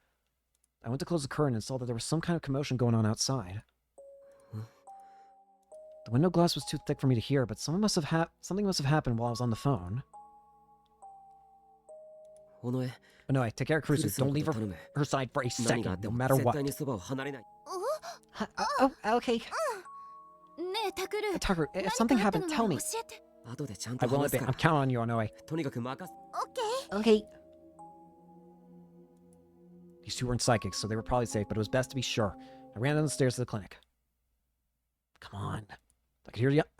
I went to close the curtain and saw that there was some kind of commotion going on outside. The window glass was too thick for me to hear, but something must have happened while I was on the phone. No, take care of Kurusu. Don't leave her side for a second, no matter what. Oh, okay. Takeru, if something happened, tell me. I will admit, I'm counting on you, Onoe. Okay. These two weren't psychics, so they were probably safe, but it was best to be sure. I ran down the stairs to the clinic. Come on. I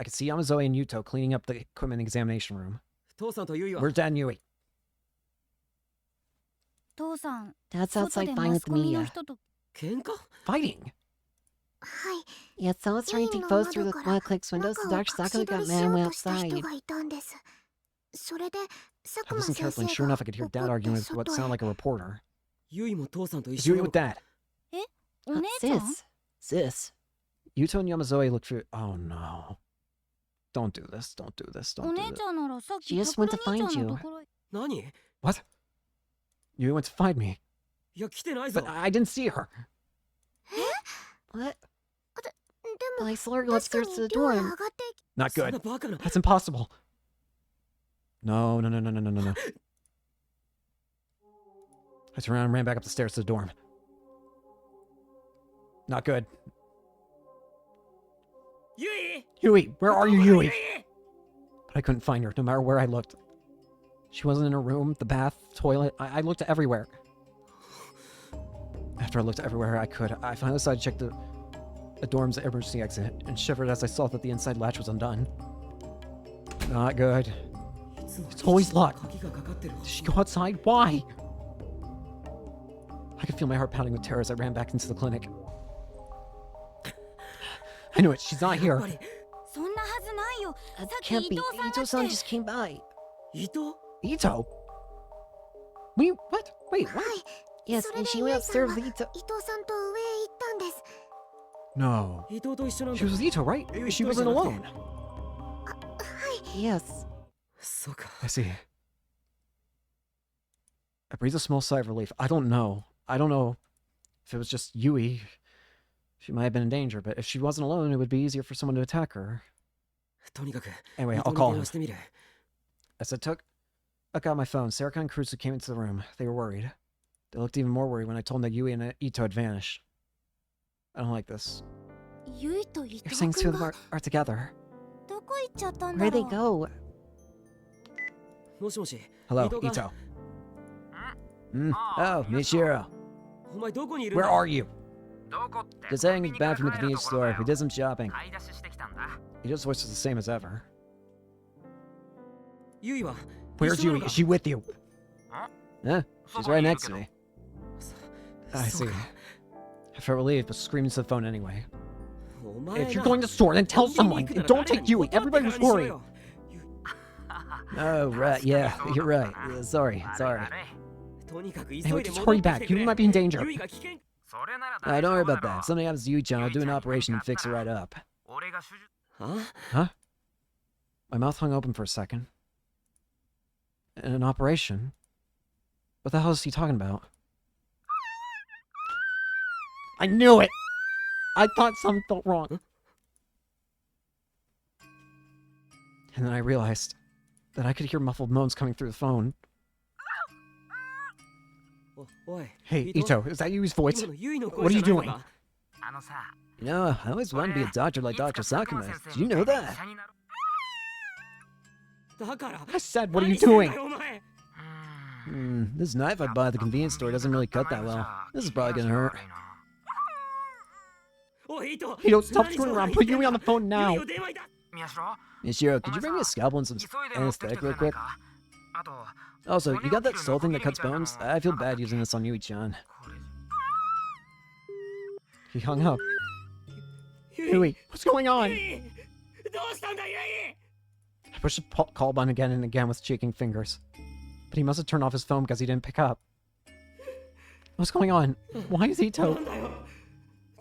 could see Yamazoe and Yuto cleaning up the equipment in the examination room. Where's Dad and Yui? Dad's outside fine with the media. Fighting? Yeah, someone's trying to take photos through one of the clinic's windows, so Dr. Sakuma got mad and went outside. I listened carefully, and sure enough, I could hear Dad arguing with what sounded like a reporter. Is Yui with Dad? Sis. Yuto and Yamazoe looked through. Oh no. Don't do this. Don't do this. She just went to find you. What? Yui went to find me. But I didn't see her. What? But I saw her go upstairs to the dorm. Not good. That's impossible. No. I turned around and ran back up the stairs to the dorm. Not good. Yui! Where are you, Yui? But I couldn't find her, no matter where I looked. She wasn't in her room, the bath, toilet. I looked everywhere. After I looked everywhere I could, I finally decided to check the dorm's emergency exit and shivered as I saw that the inside latch was undone. Not good. It's always locked. Did she go outside? Why? I could feel my heart pounding with terror as I ran back into the clinic. I knew it. She's not here. That can't be. Ito-san just came by. Ito? What? Wait, what? Yes, and she went upstairs with Ito. No. She was with Ito, right? She wasn't alone. Yes. I see. I breathed a small sigh of relief. I don't know if it was just Yui. She might have been in danger, but if she wasn't alone, it would be easier for someone to attack her. Anyway, I'll call him. As I took out my phone, Serika and Kurusu came into the room. They were worried. They looked even more worried when I told them that Yui and Ito had vanished. I don't like this. Yui to You're saying two of them are together. Where'd they go? もしもし Hello, 伊藤か Ito. Oh, Mishiro. お前どこにいる Where んだ are you? Just saying he's back from the convenience store. We did some shopping. Ito's voice is the same as ever. ユイは Where's 一緒な Yui? のか Is she with you? Huh? She's right next to me. I see. I felt relieved, but screamed into the phone anyway. お前 If you're な going to the store, then tell コンビニ someone. 行くな And ら don't 誰 take かに Yui. 断って Everybody から was にしろ worried. よ Oh, right. Yeah, you're right. Sorry. とにかく Hey, 急 we いで just 戻 hurry ってきて back. く You れ might be in danger. ユイが危険 Don't worry about that. If something happens to Yui-chan, I'll do an operation and fix it right up. は Huh? My mouth hung open for a second. And an operation? What the hell is he talking about? I knew it! I thought something felt wrong. And then I realized that I could hear muffled moans coming through the phone. おい Hey, 伊藤 Ito, is that Yui's voice? 今のユイの What 声 are じ you ゃないの doing? か You know, I always wanted to be a doctor like Dr. Sakuma. Did you know that? だから I said, what are you 何してん doing? だよお前 This knife I bought at the convenience store doesn't really cut that well. This is probably gonna hurt. おい伊藤 Ito, stop 何 screwing それ around. Put Yui on the phone ユ now. イを電話いた Mishiro, could you bring me a scalpel and some anesthetic real quick? Also, you got that soul thing that cuts bones? I feel bad using this on Yui-chan. He hung up. ユイ Yui, what's going on? ユイどうしたんだユイ I pushed the call button again and again with shaking fingers. But he must have turned off his phone because he didn't pick up. What's going on? Why is Ito? なんだよ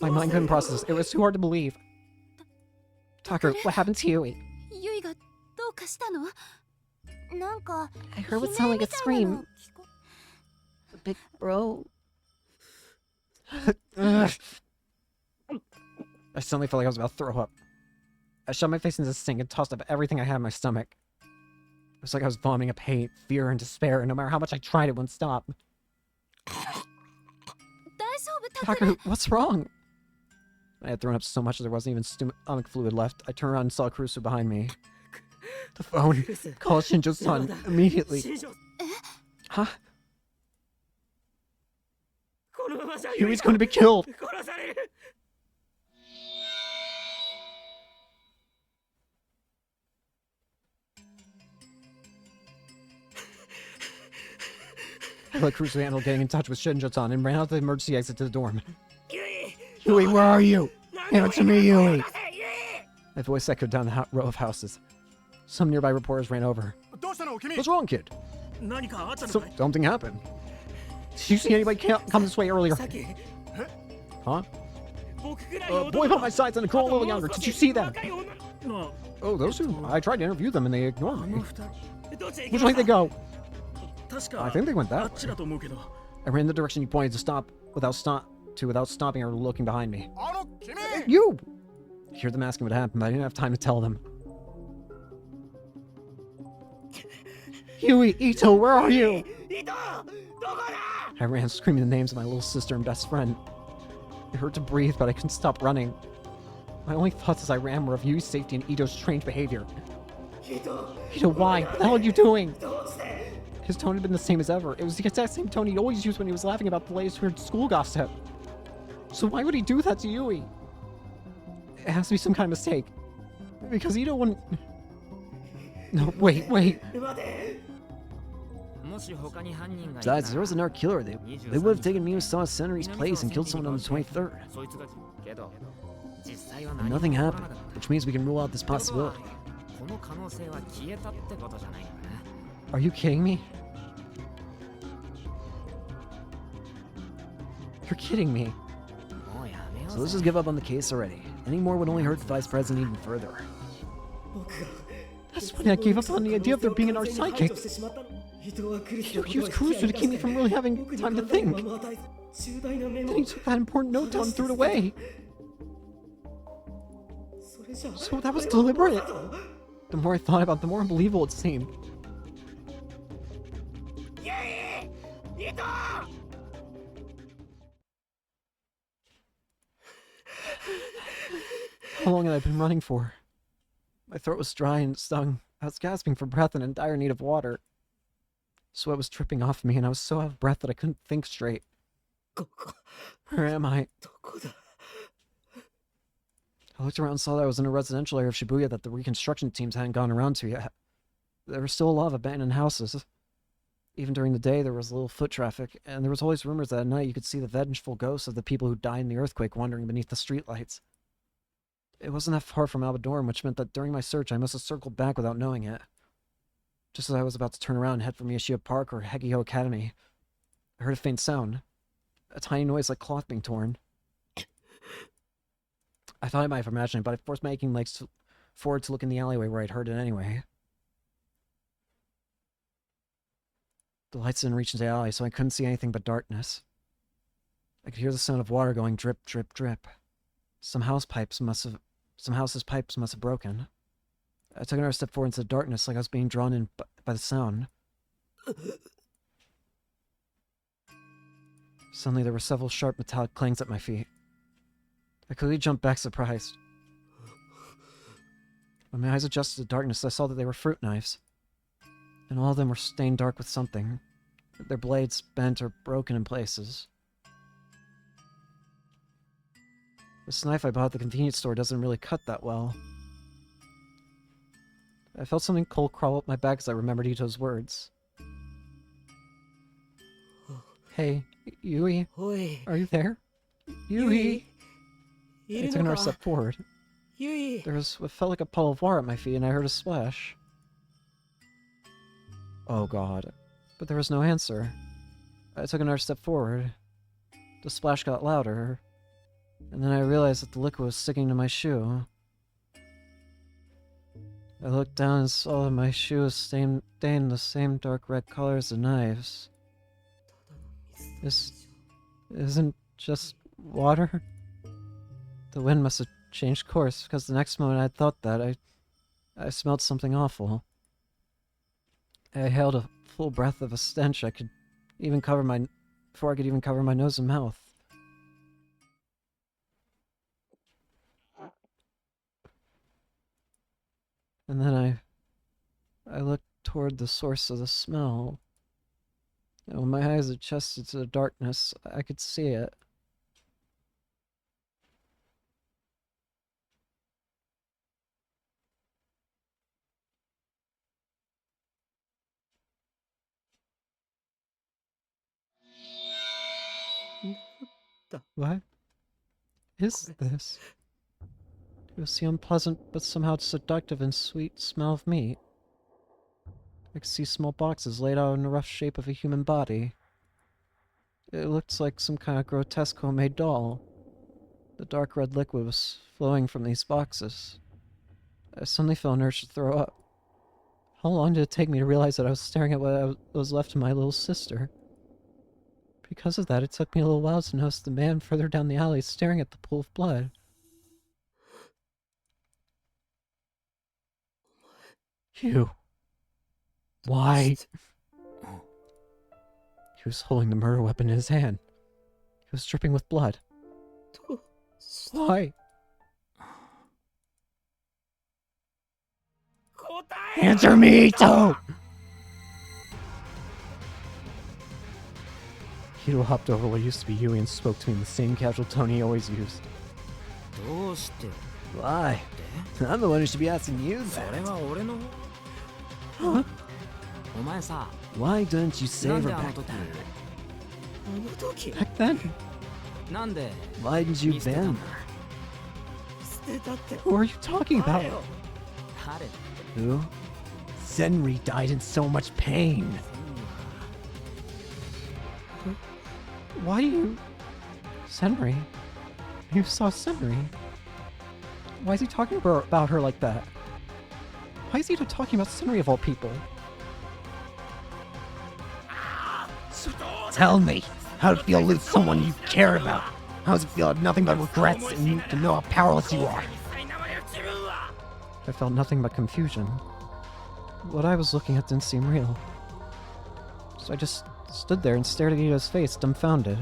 My mind couldn't process this. It was too hard to believe. Tucker, what happened to Yui? ユイがどうかしたの？なんか I heard what sounded like a scream. Big bro. Ugh. I suddenly felt like I was about to throw up. I shoved my face into the sink and tossed up everything I had in my stomach. It was like I was vomiting up hate, fear, and despair, and no matter how much I tried, it wouldn't stop. 大丈夫タクル Tucker, what's wrong? I had thrown up so much that there wasn't even stomach fluid left. I turned around and saw Kurusu behind me. The phone. Call Shinjo-san immediately. 新庄 Huh? このままじゃユイ Yui's going to be killed. 殺される I let Kurusu handle getting in touch with Shinjo-san and ran out the emergency exit to the dorm. ユイ Yui, where are you? なんで Answer me, Yui. ユイ My voice echoed down the row of houses. Some nearby reporters ran over. どうしたの君 What's wrong, kid? 何かあったの So, かい something happened. Did you see anybody come this way earlier? さっき Huh? 僕くらい A の boy 男 by my sides and a girl a little younger. Did you see them? 若い女ま Oh, those two. I tried to interview them and they あ ignored あ me. の二人 どっちへ行 Which きま way し did they た go? 確 I か think they went あ that っちだと思うけど I ran the direction you pointed to stop without stopping or looking behind me. あの君 You! I heard them asking what happened, but I didn't have time to tell them. Yui, Ito, where are you? 伊藤どこだ I ran screaming the names of my little sister and best friend. It hurt to breathe, but I couldn't stop running. My only thoughts as I ran were of Yui's safety and Ito's strange behavior. 伊藤 Ito, why? What the hell are you doing? どうして His tone had been the same as ever. It was the exact same tone he'd always used when he was laughing about the latest weird school gossip. So why would he do that to Yui? It has to be some kind of mistake. Because Ito wouldn't... No, wait. 待て Besides, there was another killer. They would have taken Miyasawa Senri's place and killed someone on the 23rd. But nothing happened, which means we can rule out this possibility. この可能性は消えたってことじゃないのかな Are you kidding me? You're kidding me. もうやめよう So ぜ let's just give up on the case already. Any more would only hurt the vice president even further. 僕が That's when I gave up on the idea of there being another 完全に排 psychic. 除してしまったの伊藤はクリス You used Kurusu to keep me from really having time to think. 重大なメモ Then he took that important note down and threw it away. それじゃ So that was deliberate. The more I thought about it, the more unbelievable it seemed. 伊藤 I How long had I been running for? My throat was dry and stung. I was gasping for breath and in dire need of water. Sweat was dripping off me, and I was so out of breath that I couldn't think straight. Where am I? I looked around and saw that I was in a residential area of Shibuya that the reconstruction teams hadn't gone around to yet. There were still a lot of abandoned houses. Even during the day, there was little foot traffic, and there was always rumors that at night you could see the vengeful ghosts of the people who died in the earthquake wandering beneath the streetlights. It wasn't that far from Albadoran, which meant that during my search I must have circled back without knowing it. Just as I was about to turn around and head for Miyashita Park or Hegiho Academy, I heard a faint sound. A tiny noise like cloth being torn. I thought I might have imagined it, but I forced my aching legs forward to look in the alleyway where I'd heard it anyway. The lights didn't reach into the alley, so I couldn't see anything but darkness. I could hear the sound of water going drip, drip, drip. Some house's pipes must have broken. I took another step forward into the darkness like I was being drawn in by the sound. Suddenly there were several sharp metallic clangs at my feet. I quickly jumped back surprised. When my eyes adjusted to the darkness, I saw that they were fruit knives. And all of them were stained dark with something. Their blades bent or broken in places. This knife I bought at the convenience store doesn't really cut that well. I felt something cold crawl up my back as I remembered Ito's words. Hey, Yui, are you there? Yui! I took another step forward. There was what felt like a puddle of water at my feet, and I heard a splash. Oh god. But there was no answer. I took another step forward. The splash got louder, and then I realized that the liquid was sticking to my shoe. I looked down and saw that my shoe was stained the same dark red color as the knives. This isn't just water? The wind must have changed course, because the next moment I thought that, I smelled something awful. I held a full breath of a stench before I could even cover my nose and mouth. And then I looked toward the source of the smell. And when my eyes adjusted to the darkness, I could see it. What is this? It was the unpleasant but somehow seductive and sweet smell of meat. I could see small boxes laid out in the rough shape of a human body. It looked like some kind of grotesque homemade doll. The dark red liquid was flowing from these boxes. I suddenly felt an urge to throw up. How long did it take me to realize that I was staring at what was left of my little sister? Because of that, it took me a little while to notice the man further down the alley staring at the pool of blood. You. Why? He was holding the murder weapon in his hand. It was dripping with blood. Why? Answer me, Ito! Ito hopped over what used to be Yui and spoke to me in the same casual tone he always used. Why? I'm the one who should be asking you that. Huh? Why don't you save her back then? Back then? Why didn't you bend her? Who are you talking about? Who? Senri died in so much pain. Why do you... Senri? You saw Senri? Why is he talking about her like that? Why is he talking about Senri of all people? Tell me, how does it feel to lose someone you care about? How does it feel to have nothing but regrets and to know how powerless you are? I felt nothing but confusion. What I was looking at didn't seem real. So I just stood there and stared at Ito's face, dumbfounded.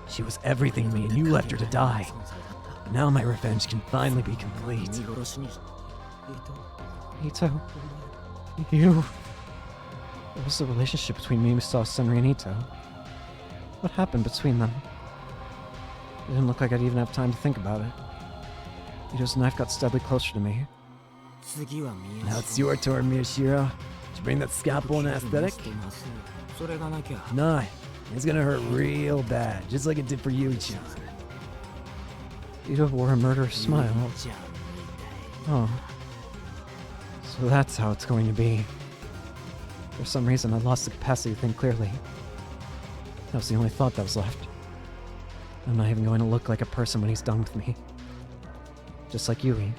She was everything to me, and you left her to die. But now my revenge can finally be complete. 見殺しに。Ito, you... What was the relationship between Misawa-senri and Ito? What happened between them? It didn't look like I'd even have time to think about it. Ito's knife got steadily closer to me. 次は宮 Now it's your turn, Miyashiro. Did you bring that scalpel and aesthetic? それがなきゃ No, it's gonna hurt real bad, just like it did for Yui-chan. Ito wore a murderous smile. Oh. So that's how it's going to be. For some reason, I lost the capacity to think clearly. That was the only thought that was left. I'm not even going to look like a person when he's done with me. Just like Yui.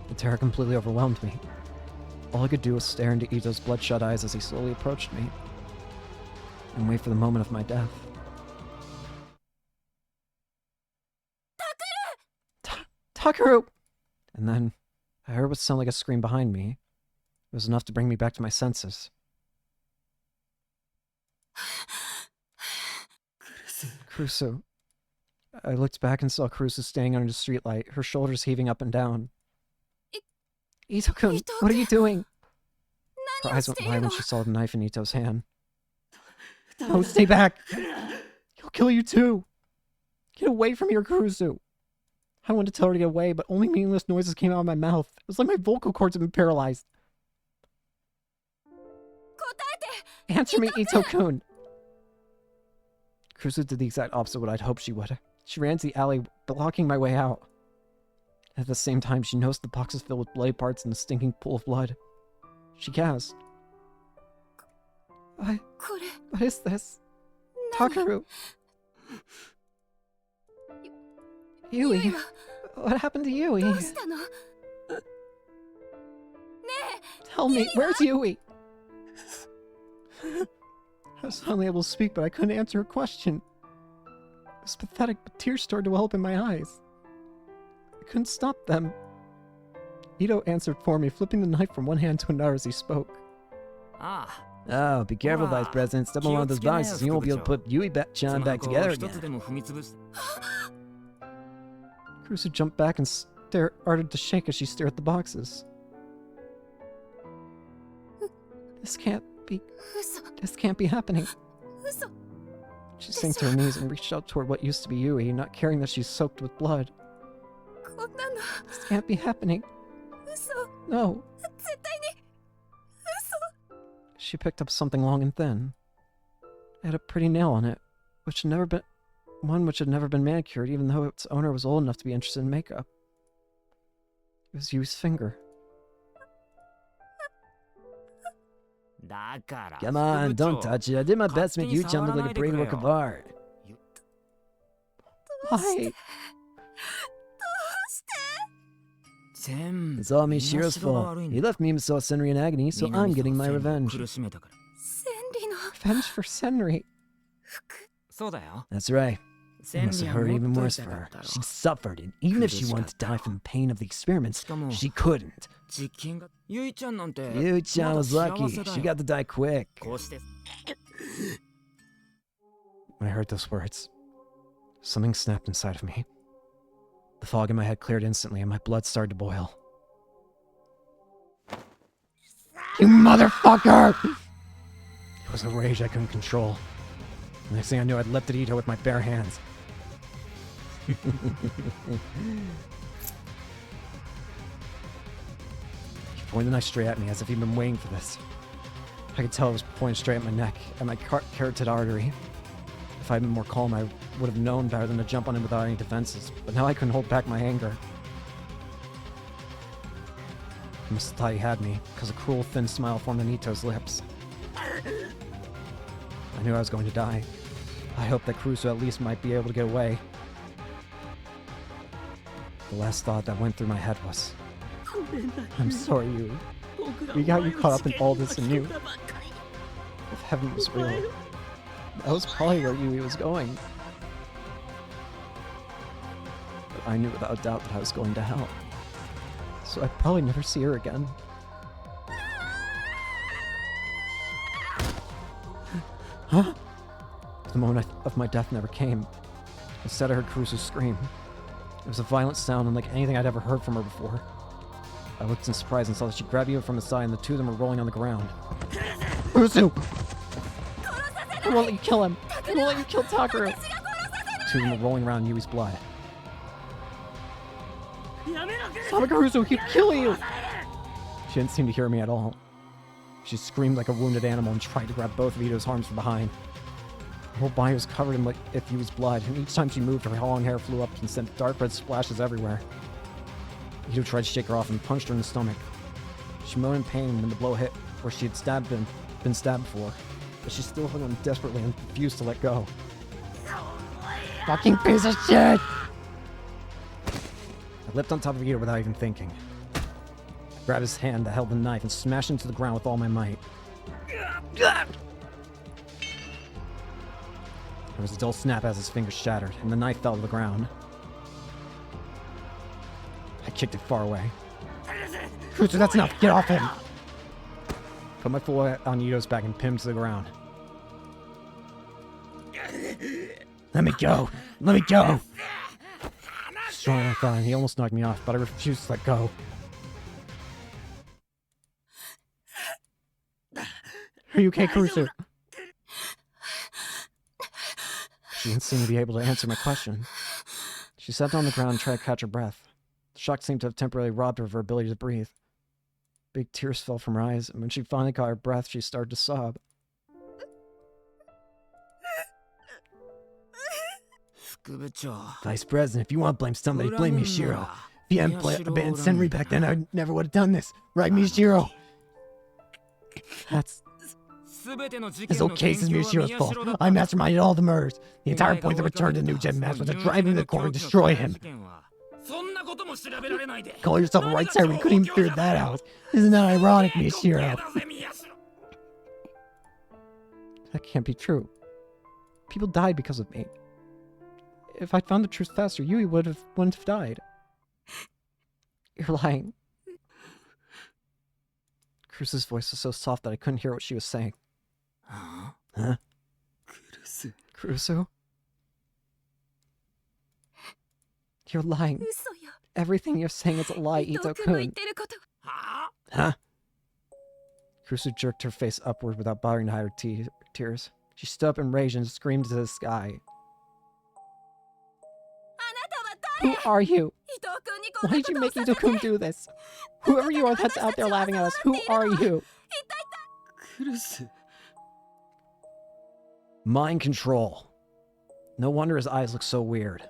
The terror completely overwhelmed me. All I could do was stare into Ito's bloodshot eyes as he slowly approached me, and wait for the moment of my death. Takeru! And then, I heard what sounded like a scream behind me. It was enough to bring me back to my senses. Kurusu. I looked back and saw Kurusu standing under the streetlight, her shoulders heaving up and down. Ito-kun, what are you doing? Her eyes went wide when she saw the knife in Ito's hand. No, stay back! He'll kill you too! Get away from here, Kurusu! I wanted to tell her to get away, but only meaningless noises came out of my mouth. It was like my vocal cords had been paralyzed. Answer me, Ito-kun! Kurusu did the exact opposite of what I'd hoped she would. She ran to the alley, blocking my way out. At the same time, she noticed the boxes filled with bloody parts and a stinking pool of blood. She gasped. What is this? Takeru! Yui! What happened to Yui? Tell me, where's Yui? I was finally able to speak, but I couldn't answer her question. It was pathetic, but tears started to well up in my eyes. I couldn't stop them. Ito answered for me, flipping the knife from one hand to another as he spoke. Oh, be careful, Vice President. Step on one of those boxes and you won't be able to put Yui-chan back together again. Kurusu jumped back and started to shake as she stared at the boxes. This can't be happening. She sank to her knees and reached out toward what used to be Yui, not caring that she's soaked with blood. This can't be happening. No. She picked up something long and thin. It had a pretty nail on it, which had never been manicured, even though its owner was old enough to be interested in makeup. It was Yui's finger. Come on, don't touch it. I did my best to make Yui-chan look like a great work of art. Why? It's all Mishiro's fault. He left Misawa-senri in agony, so I'm getting my revenge. Revenge for Senri. That's right. It must have hurt even worse for her. She suffered, and even if she wanted to die from the pain of the experiments, she couldn't. Yui-chan was lucky. She got to die quick. When I heard those words, something snapped inside of me. The fog in my head cleared instantly, and my blood started to boil. You motherfucker! It was a rage I couldn't control. The next thing I knew, I'd lifted Ito with my bare hands. He pointed the knife straight at me, as if he'd been waiting for this. I could tell it was pointed straight at my neck, at my carotid artery. If I'd been more calm, I would have known better than to jump on him without any defenses, but now I couldn't hold back my anger. I must have thought he had me, because a cruel, thin smile formed on Ito's lips. I knew I was going to die. I hoped that Kurusu at least might be able to get away. The last thought that went through my head was, I'm sorry, Yui. We got you caught up in all this anew. If heaven was real, that was probably where Yui was going. But I knew without a doubt that I was going to hell. So I'd probably never see her again. Huh? The moment of my death never came. Instead, I heard Kurusu scream. It was a violent sound unlike anything I'd ever heard from her before. I looked in surprise and saw that she grabbed Ito from his side and the two of them were rolling on the ground. Kurusu! I won't let you kill him! I won't let you kill Takaru! The two of them were rolling around in Yui's blood. Stop it, Kurusu! He'll kill you! She didn't seem to hear me at all. She screamed like a wounded animal and tried to grab both of Ito's arms from behind. Her whole body was covered in Yui's blood, and each time she moved, her long hair flew up and sent dark red splashes everywhere. Ito tried to shake her off and punched her in the stomach. She moaned in pain when the blow hit where she had been stabbed before, but she still hung on desperately and refused to let go. Fucking piece of shit! I leapt on top of Ito without even thinking. I grabbed his hand that held the knife and smashed him to the ground with all my might. There was a dull snap as his fingers shattered, and the knife fell to the ground. I kicked it far away. Kurusu, that's enough! Get off him! Put my full weight on Ito's back and pinned him to the ground. Let me go! Let me go! Stronger than I thought, and he almost knocked me off, but I refused to let go. Are you okay, Kurusu? She didn't seem to be able to answer my question. She sat down on the ground and tried to catch her breath. The shock seemed to have temporarily robbed her of her ability to breathe. Big tears fell from her eyes, and when she finally caught her breath, she started to sob. Vice President, if you want to blame somebody, blame Mishiro. If you hadn't abandoned Senri back then, I never would have done this. Right, Mishiro? This whole case is Mishiro's fault. I masterminded all the murders. The entire point of the return to the New Gen Mask was to drive him to the corner and destroy him. Call yourself a right side, we couldn't even figure that out. Isn't that ironic, Mishiro? That can't be true. People died because of me. If I'd found the truth faster, Yui wouldn't have died. You're lying. Kurusu's voice was so soft that I couldn't hear what she was saying. Huh? Kurusu? You're lying. Everything you're saying is a lie, Ito-kun. Huh? Kurusu jerked her face upward without bothering to hide her tears. She stood up in rage and screamed to the sky. Who are you? Why did you make Ito-kun do this? Whoever you are that's out there laughing at us, who are you? Mind control. No wonder his eyes look so weird.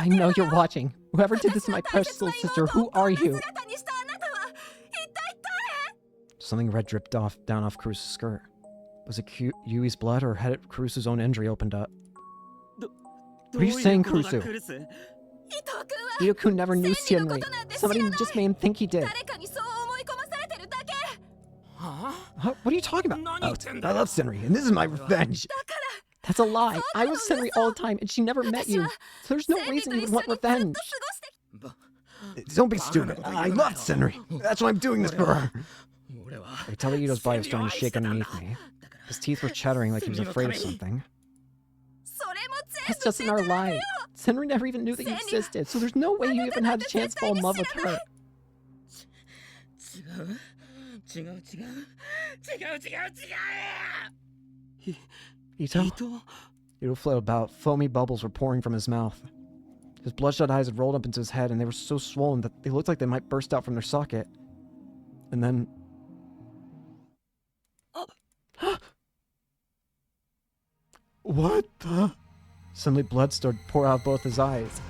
I know you're watching. Whoever did this to my precious little sister, who are you? Something red dripped down off Kurusu's skirt. Was it Yui's blood, or had Kurusu's own injury opened up? What are you saying, Kurusu? Ito-kun never knew Senri. Somebody just made him think he did. Huh? What are you talking about? Oh, I love Senri, and this is my revenge. That's a lie. I was Senri all the time, and she never met you. So there's no reason you would want revenge. Don't be stupid. I love Senri. That's why I'm doing this for her. I could tell that Ito's body was starting to shake underneath me. His teeth were chattering like he was afraid of something. That's just in our lives. Senri never even knew that you existed, so there's no way you even had a chance to fall in love with her. Ito? Ito floated about. Foamy bubbles were pouring from his mouth. His bloodshot eyes had rolled up into his head, and they were so swollen that they looked like they might burst out from their socket. And then... What the... Suddenly blood started to pour out both his eyes.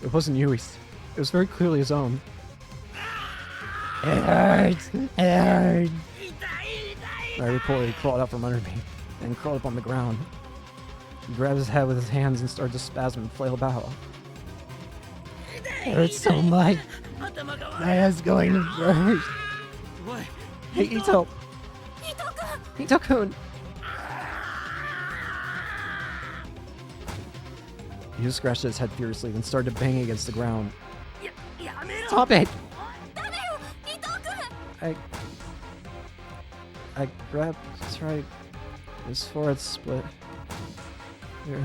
It wasn't Yui's. It was very clearly his own. It hurts! It hurts! I reportedly crawled out from under me, and crawled up on the ground. He grabbed his head with his hands and started to spasm and flail about. It hurts so much. My head's going to burst. Hey, Ito! Ito-kun! He just scratched his head furiously, then started banging against the ground. Stop it! I grabbed his forehead split. Here.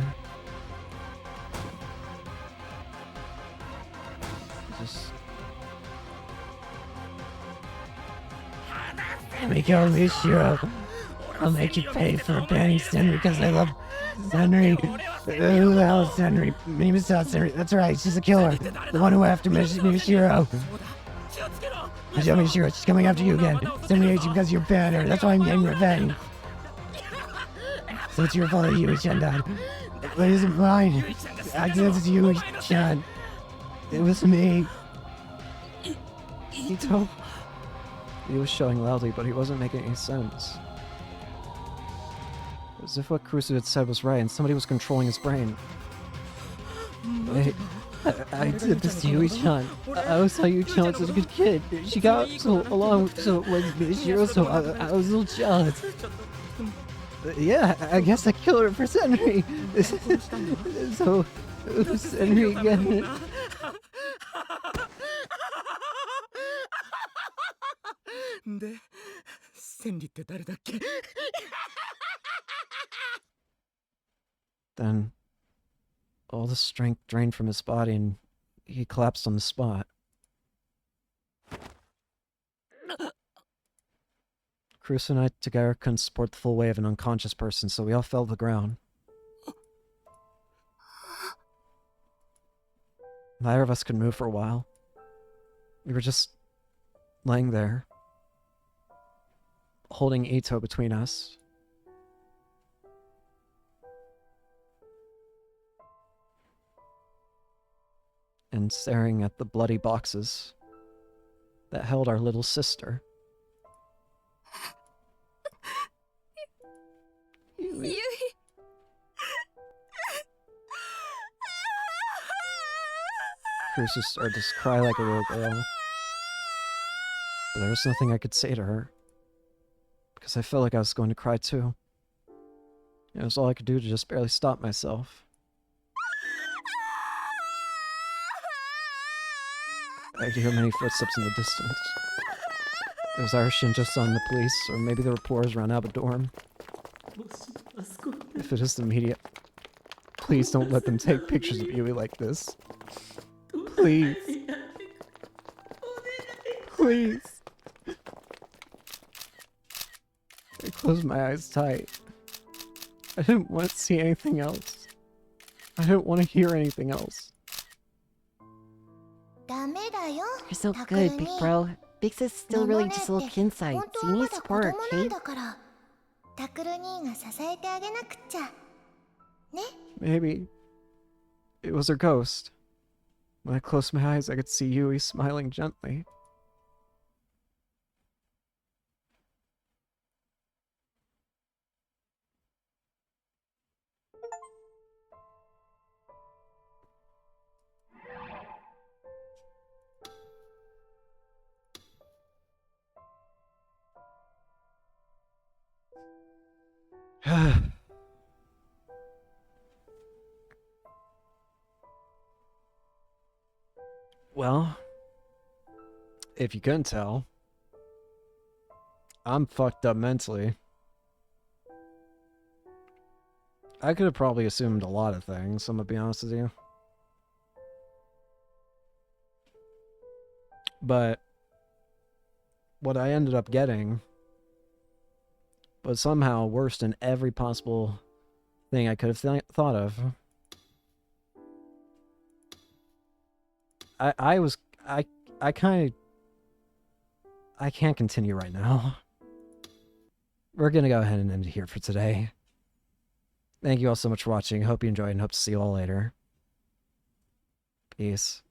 Just... Mikko Mishiro, I'll make you pay for banning Senri because I love Senri. Who the hell is Senri? Misawa Senri. That's right, she's a killer. The one who went after Mishiro. Mishiro, she's coming after you again. Senri hates you because you're better. That's why I'm getting revenge. So it's your fault that Yui-chan died. But it isn't mine. It's Yui-chan. It was me. Ito. He was showing loudly, but he wasn't making any sense. As if what Kurusu had said was right, and somebody was controlling his brain. I did this to Yui-chan. I always thought Yui-chan was such a good kid. She got so along so with Mishiro, so I was a little jealous. Yeah, I guess I killed her for Senri. So, Senri again. で、千里って誰だっけ? Then, all the strength drained from his body and he collapsed on the spot. Kurusu and I together couldn't support the full weight of an unconscious person, so we all fell to the ground. Neither of us could move for a while. We were just laying there, holding Ito between us. And staring at the bloody boxes that held our little sister. Yui. Kurusu started to cry like a little girl. But there was nothing I could say to her. Because I felt like I was going to cry too. It was all I could do to just barely stop myself. I could hear many footsteps in the distance. It was either Shinjo-san and the police, or maybe the reporters around Abbott Dorm. If it is the media, please don't let them take pictures of Yui like this. Please. Please. I closed my eyes tight. I didn't want to see anything else. I didn't want to hear anything else. You're so good, big bro. Big sis is still really just a little kid inside, so you need support, okay? Maybe it was her ghost. When I closed my eyes, I could see Yui smiling gently. Well, if you couldn't tell, I'm fucked up mentally. I could have probably assumed a lot of things, I'm gonna be honest with you. But what I ended up getting was somehow worse than every possible thing I could have thought of. I can't continue right now. We're gonna go ahead and end it here for today. Thank you all so much for watching. Hope you enjoyed and hope to see you all later. Peace.